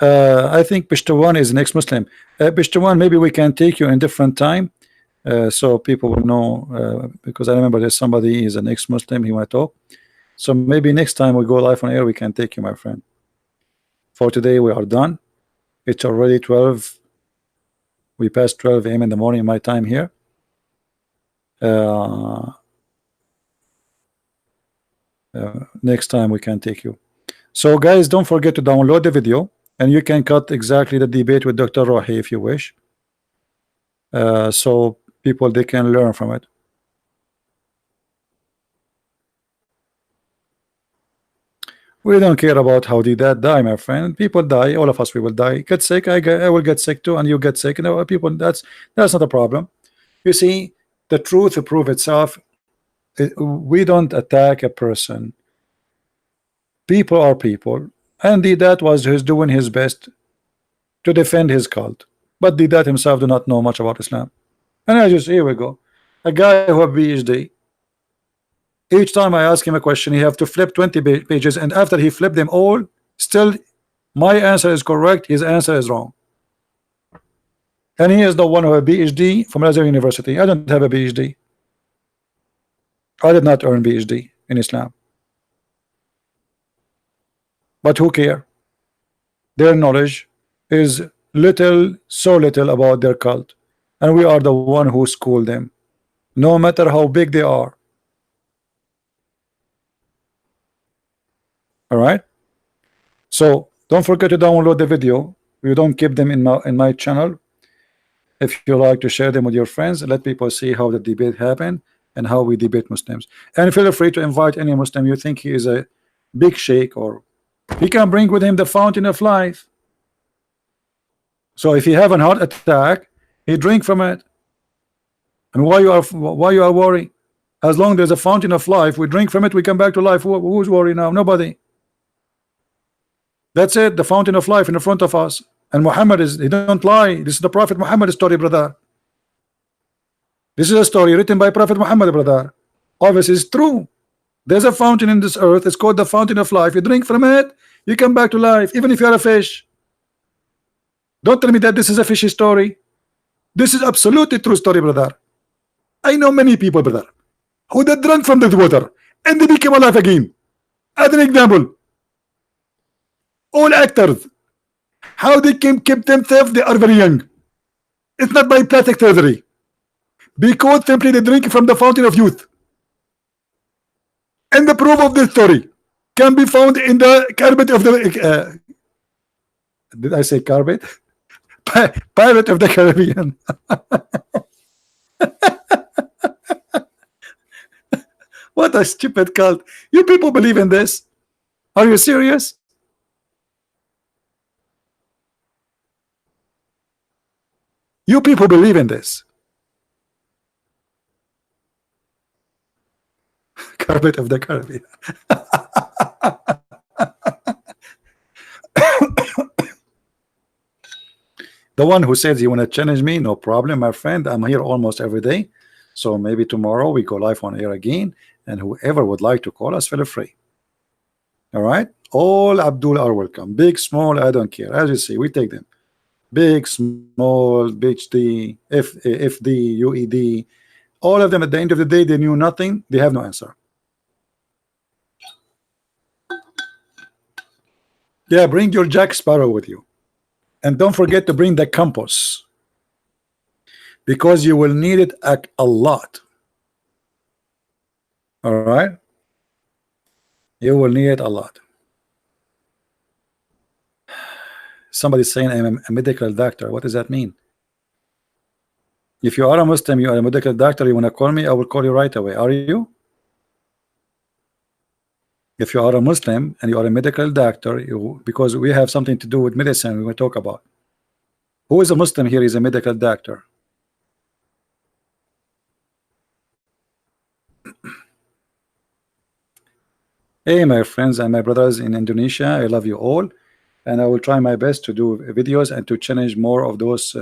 Speaker 1: I think Pishtawan is an ex-Muslim. Pishtawan, maybe we can take you in different time, so people will know, because I remember there's somebody is an ex-Muslim, he might talk. So maybe next time we go live on air, we can take you, my friend. For today, we are done. It's already 12. We passed 12 a.m. in the morning, my time here. Next time we can take you. So guys, don't forget to download the video, and you can cut exactly the debate with Dr. Rohi if you wish, so people they can learn from it. We don't care about how did that die, my friend. People die, all of us we will die. Get sick, I will get sick too, and you get sick. You know, people, that's not a problem. You see, the truth will prove itself. We don't attack a person. People are people, and Didat was doing his best to defend his cult, but Didat himself do not know much about Islam. And I just, here we go, a guy who have PhD. Each time I ask him a question, he have to flip 20 pages, and after he flipped them all, still my answer is correct, his answer is wrong. And he is the one who have a PhD from Al-Azhar University. I don't have a PhD. I did not earn PhD in Islam. But who care? Their knowledge is little, so little about their cult, and we are the one who school them, no matter how big they are. All right, so don't forget to download the video. We don't keep them in my channel. If you like to share them with your friends, let people see how the debate happened and how we debate Muslims. And feel free to invite any Muslim you think he is a big sheikh, or he can bring with him the fountain of life. So if you have an heart attack, he drink from it. And why you are worried? As long as there's a fountain of life, we drink from it, we come back to life. Who's worried now? Nobody. That's it, the fountain of life in the front of us. And Muhammad is, he don't lie. This is the Prophet Muhammad story, brother. This is a story written by Prophet Muhammad, brother. Obviously, it's true. There's a fountain in this earth. It's called the fountain of life. You drink from it, you come back to life, even if you're a fish. Don't tell me that this is a fishy story. This is absolutely true story, brother. I know many people, brother, who they drank from the water and they became alive again. As an example, all actors, how they can keep themselves, they are very young. It's not by plastic surgery, because simply they drink from the fountain of youth. And the proof of this story can be found in the carpet of the did I say carpet? Pirate of the Caribbean. What a stupid cult. You people believe in this? Are you serious? You people believe in this? Carpet of the Caribbean. The one who says you want to challenge me, no problem, my friend. I'm here almost every day. So maybe tomorrow we go live on air again. And whoever would like to call us, feel free. All right. All Abdul are welcome. Big, small, I don't care. As you see, we take them. Big, small, BHD, FD, UED. All of them at the end of the day, they knew nothing. They have no answer. Yeah, bring your Jack Sparrow with you. And don't forget to bring the compass, because you will need it a lot. All right, you will need it a lot. Somebody's saying I'm a medical doctor. What does that mean? If you are a Muslim, you are a medical doctor, you want to call me, I will call you right away. Are you? If you are a Muslim and you are a medical doctor, because we have something to do with medicine, we will talk about. Who is a Muslim here is a medical doctor? Hey, my friends and my brothers in Indonesia, I love you all, and I will try my best to do videos and to challenge more of those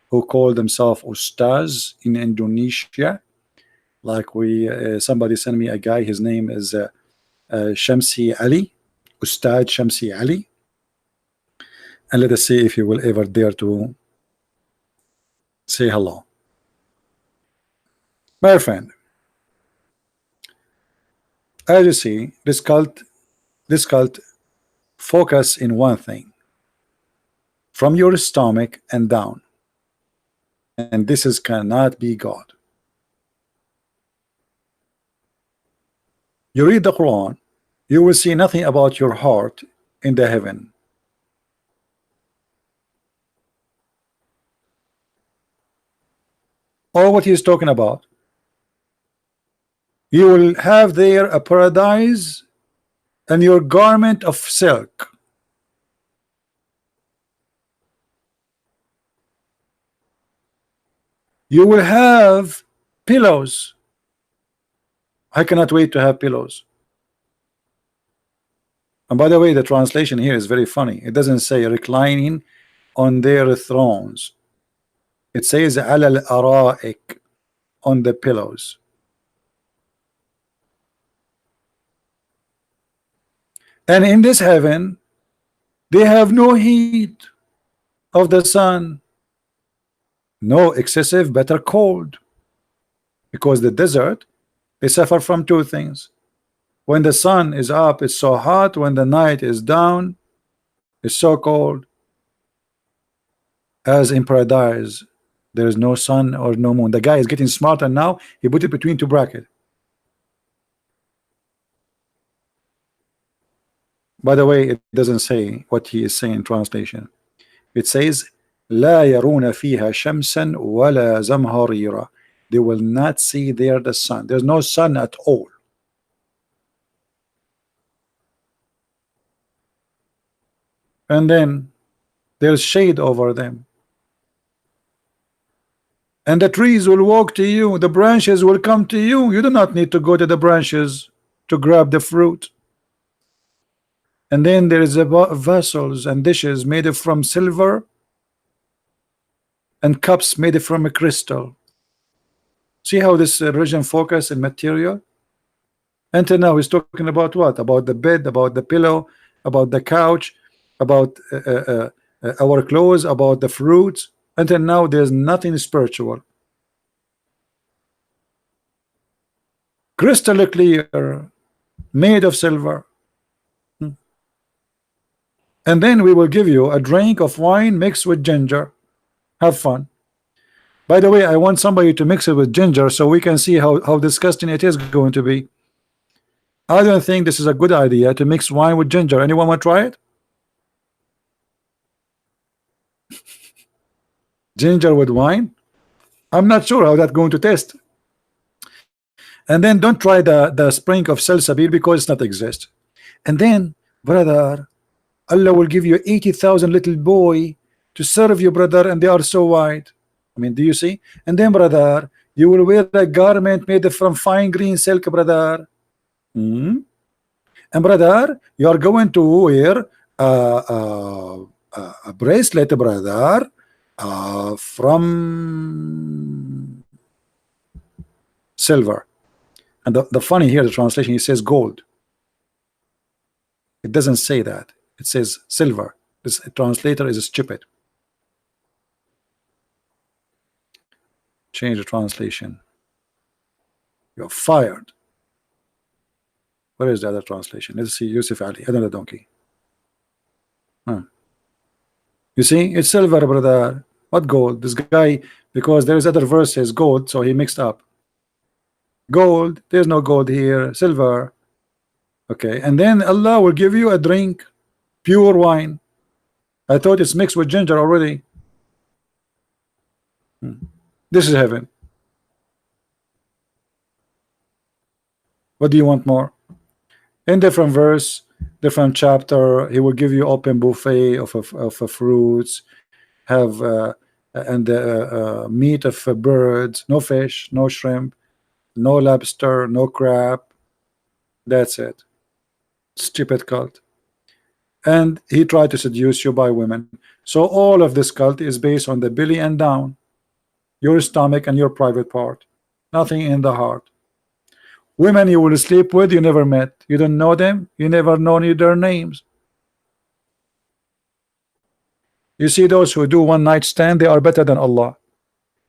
Speaker 1: who call themselves Ustaz in Indonesia. Like somebody sent me a guy, his name is Shamsi Ali, Ustad Shamsi Ali, and let us see if you will ever dare to say hello. My friend, as you see, this cult focus in one thing, from your stomach and down, and this is cannot be God. You read the Quran, you will see nothing about your heart in the heaven. Or what he is talking about. You will have there a paradise and your garment of silk. You will have pillows. I cannot wait to have pillows. And by the way, the translation here is very funny. It doesn't say reclining on their thrones. It says ala al-ara'ik, on the pillows. And in this heaven, they have no heat of the sun, no excessive bitter cold, because the desert, they suffer from two things. When the sun is up, it's so hot. When the night is down, it's so cold. As in paradise, there is no sun or no moon. The guy is getting smarter now. He put it between two brackets. By the way, it doesn't say what he is saying in translation. It says لا يرون فيها شمسا ولا زمهريرا. They will not see there the sun. There's no sun at all. And then there's shade over them. and the trees will walk to you, the branches will come to you. You do not need to go to the branches to grab the fruit. And then there is a vessels and dishes made from silver and cups made from a crystal. See how this religion focus in material? Until now he's talking about what? About the bed, about the pillow, about the couch, about our clothes, about the fruits. Until now there's nothing spiritual. Crystal clear, made of silver. And then we will give you a drink of wine mixed with ginger. Have fun. By the way, I want somebody to mix it with ginger so we can see how disgusting it is going to be. I don't think this is a good idea to mix wine with ginger. Anyone want to try it? Ginger with wine? I'm not sure how that's going to taste. And then don't try the spring of salsabil because it's not exist. And then, brother, Allah will give you 80,000 little boy to serve you, brother, and they are so white. I mean, do you see? And then, brother, you will wear a garment made from fine green silk, brother. And brother, you are going to wear a bracelet, brother, from silver. And the funny here, the translation, it says gold. It doesn't say that. It says silver. This translator is stupid. Change the translation. You're fired. Where is the other translation? Let's see. Yusuf Ali, another donkey. You see, it's silver, brother. What gold? This guy, because there's other verses gold, so he mixed up. Gold, there's no gold here. Silver. Okay, and then Allah will give you a drink, pure wine. I thought it's mixed with ginger already. This is heaven. What do you want more? In different verse, different chapter, he will give you open buffet of fruits, have meat of birds, no fish, no shrimp, no lobster, no crab. That's it. Stupid cult. And he tried to seduce you by women. So all of this cult is based on the belly and down, your stomach and your private part, nothing in the heart. Women you will sleep with, you never met, you don't know them, you never know their names. You see, those who do one night stand, they are better than Allah.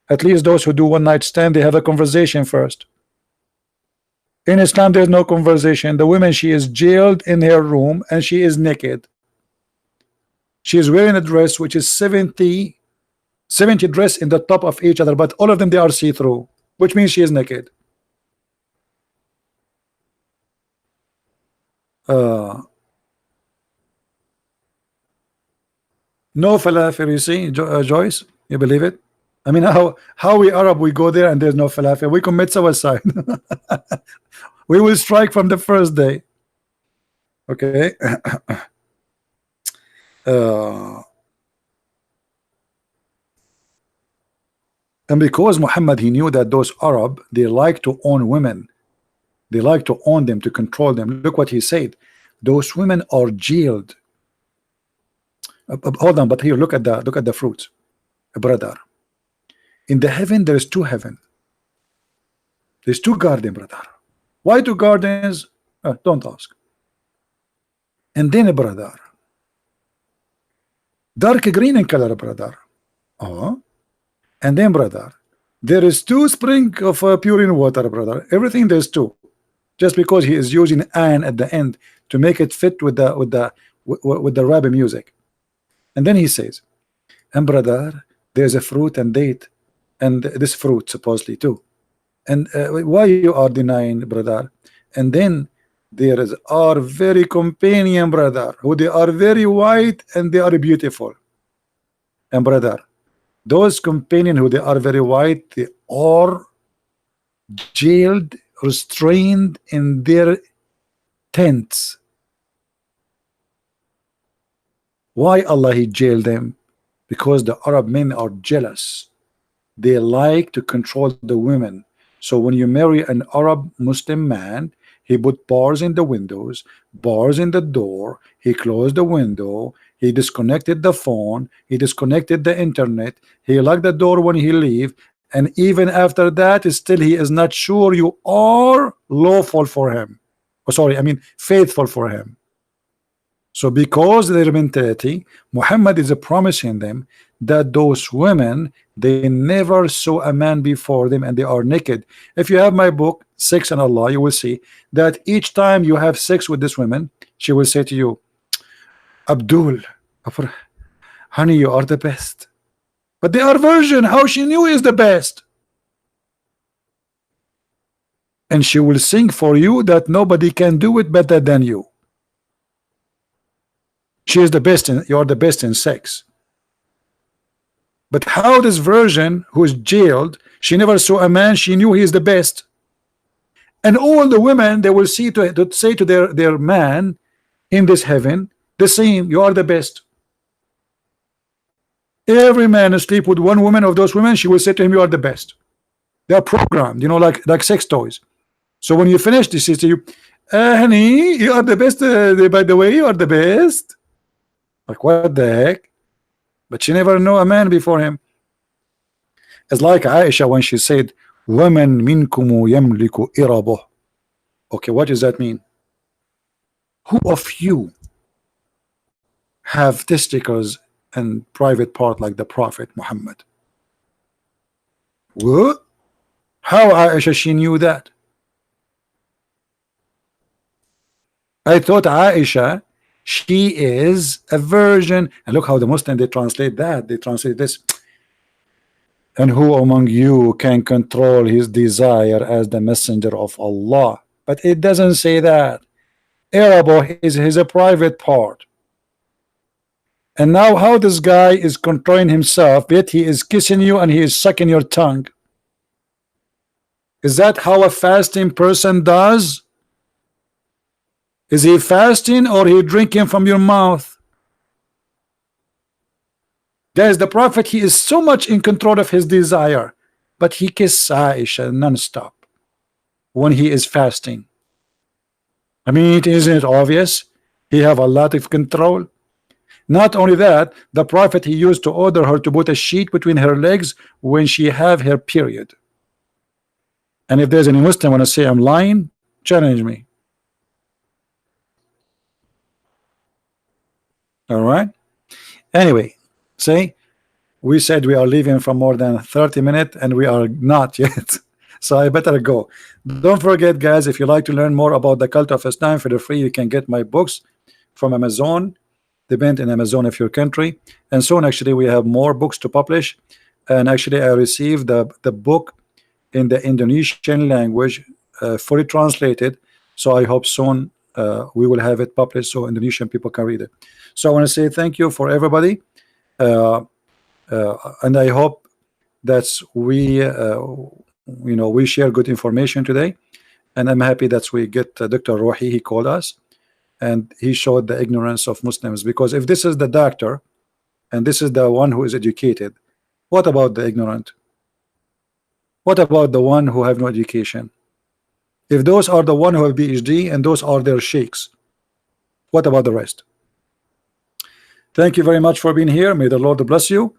Speaker 1: At least those who do one night stand, they have a conversation first. In Islam there's no conversation. The woman, she is jailed in her room and she is naked. She is wearing a dress which is 70 dress in the top of each other, but all of them they are see-through, which means she is naked. No falafel, you see, Joyce, you believe it? I mean, how we Arab, we go there and there's no falafel, we commit suicide. We will strike from the first day. Okay. And because Muhammad, he knew that those Arab, they like to own women, they like to own them, to control them. Look what he said, those women are jailed. Hold on, but here look at the fruits, brother. In the heaven there is two heaven, there's two gardens, brother. Why two gardens? Don't ask. And then, brother, dark green in color, brother. And then, brother, there is two spring of pure water, brother. Everything there's two, just because he is using an at the end to make it fit with the rap music. And then he says, and brother, there's a fruit and date, and this fruit supposedly too. And why you are denying, brother? And then there are very companion, brother, who they are very white and they are beautiful. And brother, those companion who they are very white, they are jailed, restrained in their tents. Why Allah he jailed them? Because the Arab men are jealous. they like to control the women. So when you marry an Arab Muslim man, he put bars in the windows, bars in the door, he closed the window, he disconnected the phone, he disconnected the internet, he locked the door when he leave, and even after that, still he is not sure you are lawful for him. Oh, sorry, I mean faithful for him. So because of their mentality, Muhammad is promising them that those women, they never saw a man before them and they are naked. If you have my book, Sex and Allah, you will see that each time you have sex with this woman, she will say to you, Abdul, honey, you are the best. But they are virgin. How she knew he is the best? And she will sing for you that nobody can do it better than you. She is the best in, you are the best in sex. But how this virgin who is jailed, she never saw a man, she knew he is the best. And all the women, they will see to say to their man in this heaven the same, you are the best. Every man asleep with one woman of those women, she will say to him, you are the best. They are programmed, you know, like sex toys. So when you finish, she says to you, honey, you are the best, by the way, you are the best. Like, what the heck? But she never knew a man before him. It's like Aisha when she said, وَمَنْ مِنْكُمُ يَمْلِكُ إِرَبُهُ. Okay, what does that mean? Who of you have testicles and private part like the Prophet Muhammad? What? How Aisha she knew that? I thought Aisha, she is a virgin. And look how the Muslim, they translate that. They translate this. And who among you can control his desire as the messenger of Allah? But it doesn't say that. Arabo is his a private part. And now how this guy is controlling himself, yet he is kissing you and he is sucking your tongue. Is that how a fasting person does? Is he fasting or he drinking from your mouth? Guys, the Prophet, he is so much in control of his desire, but he kisses Aisha non-stop when he is fasting. I mean, isn't it obvious? He have a lot of control. Not only that, the Prophet, he used to order her to put a sheet between her legs when she have her period. And if there's any Muslim want to say I'm lying, challenge me. All right. Anyway, see, we said we are leaving for more than 30 minutes and we are not yet. So I better go. Don't forget, guys, if you like to learn more about the cult of Islam for the free, you can get my books from Amazon. Depend in Amazon of your country. And soon, actually, we have more books to publish. And actually, I received the book in the Indonesian language, fully translated. So I hope soon we will have it published so Indonesian people can read it. So I want to say thank you for everybody. And I hope that we you know, we share good information today, and I'm happy that we get Dr. Rohi. He called us and he showed the ignorance of Muslims, because if this is the doctor and this is the one who is educated, what about the ignorant? What about the one who have no education? If those are the one who have PhD and those are their sheikhs, what about the rest? Thank you very much for being here. May the Lord bless you.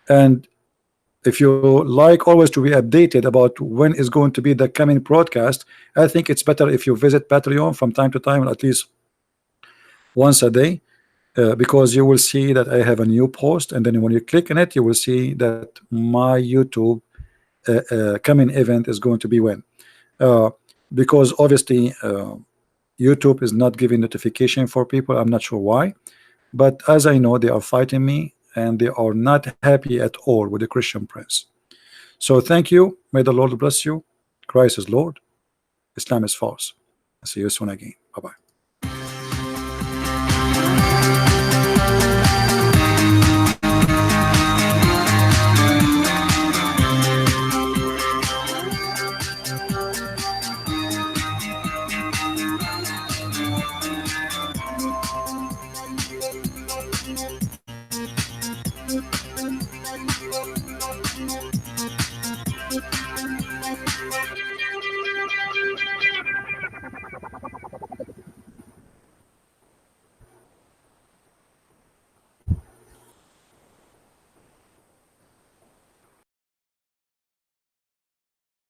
Speaker 1: And if you like always to be updated about when is going to be the coming broadcast, I think it's better if you visit Patreon from time to time, at least once a day, because you will see that I have a new post, and then when you click on it, you will see that my YouTube coming event is going to be when. Because obviously YouTube is not giving notification for people. I'm not sure why, but as I know, they are fighting me and they are not happy at all with the Christian Prince. So thank you. May the Lord bless you. Christ is Lord. Islam is false. I'll see you soon again.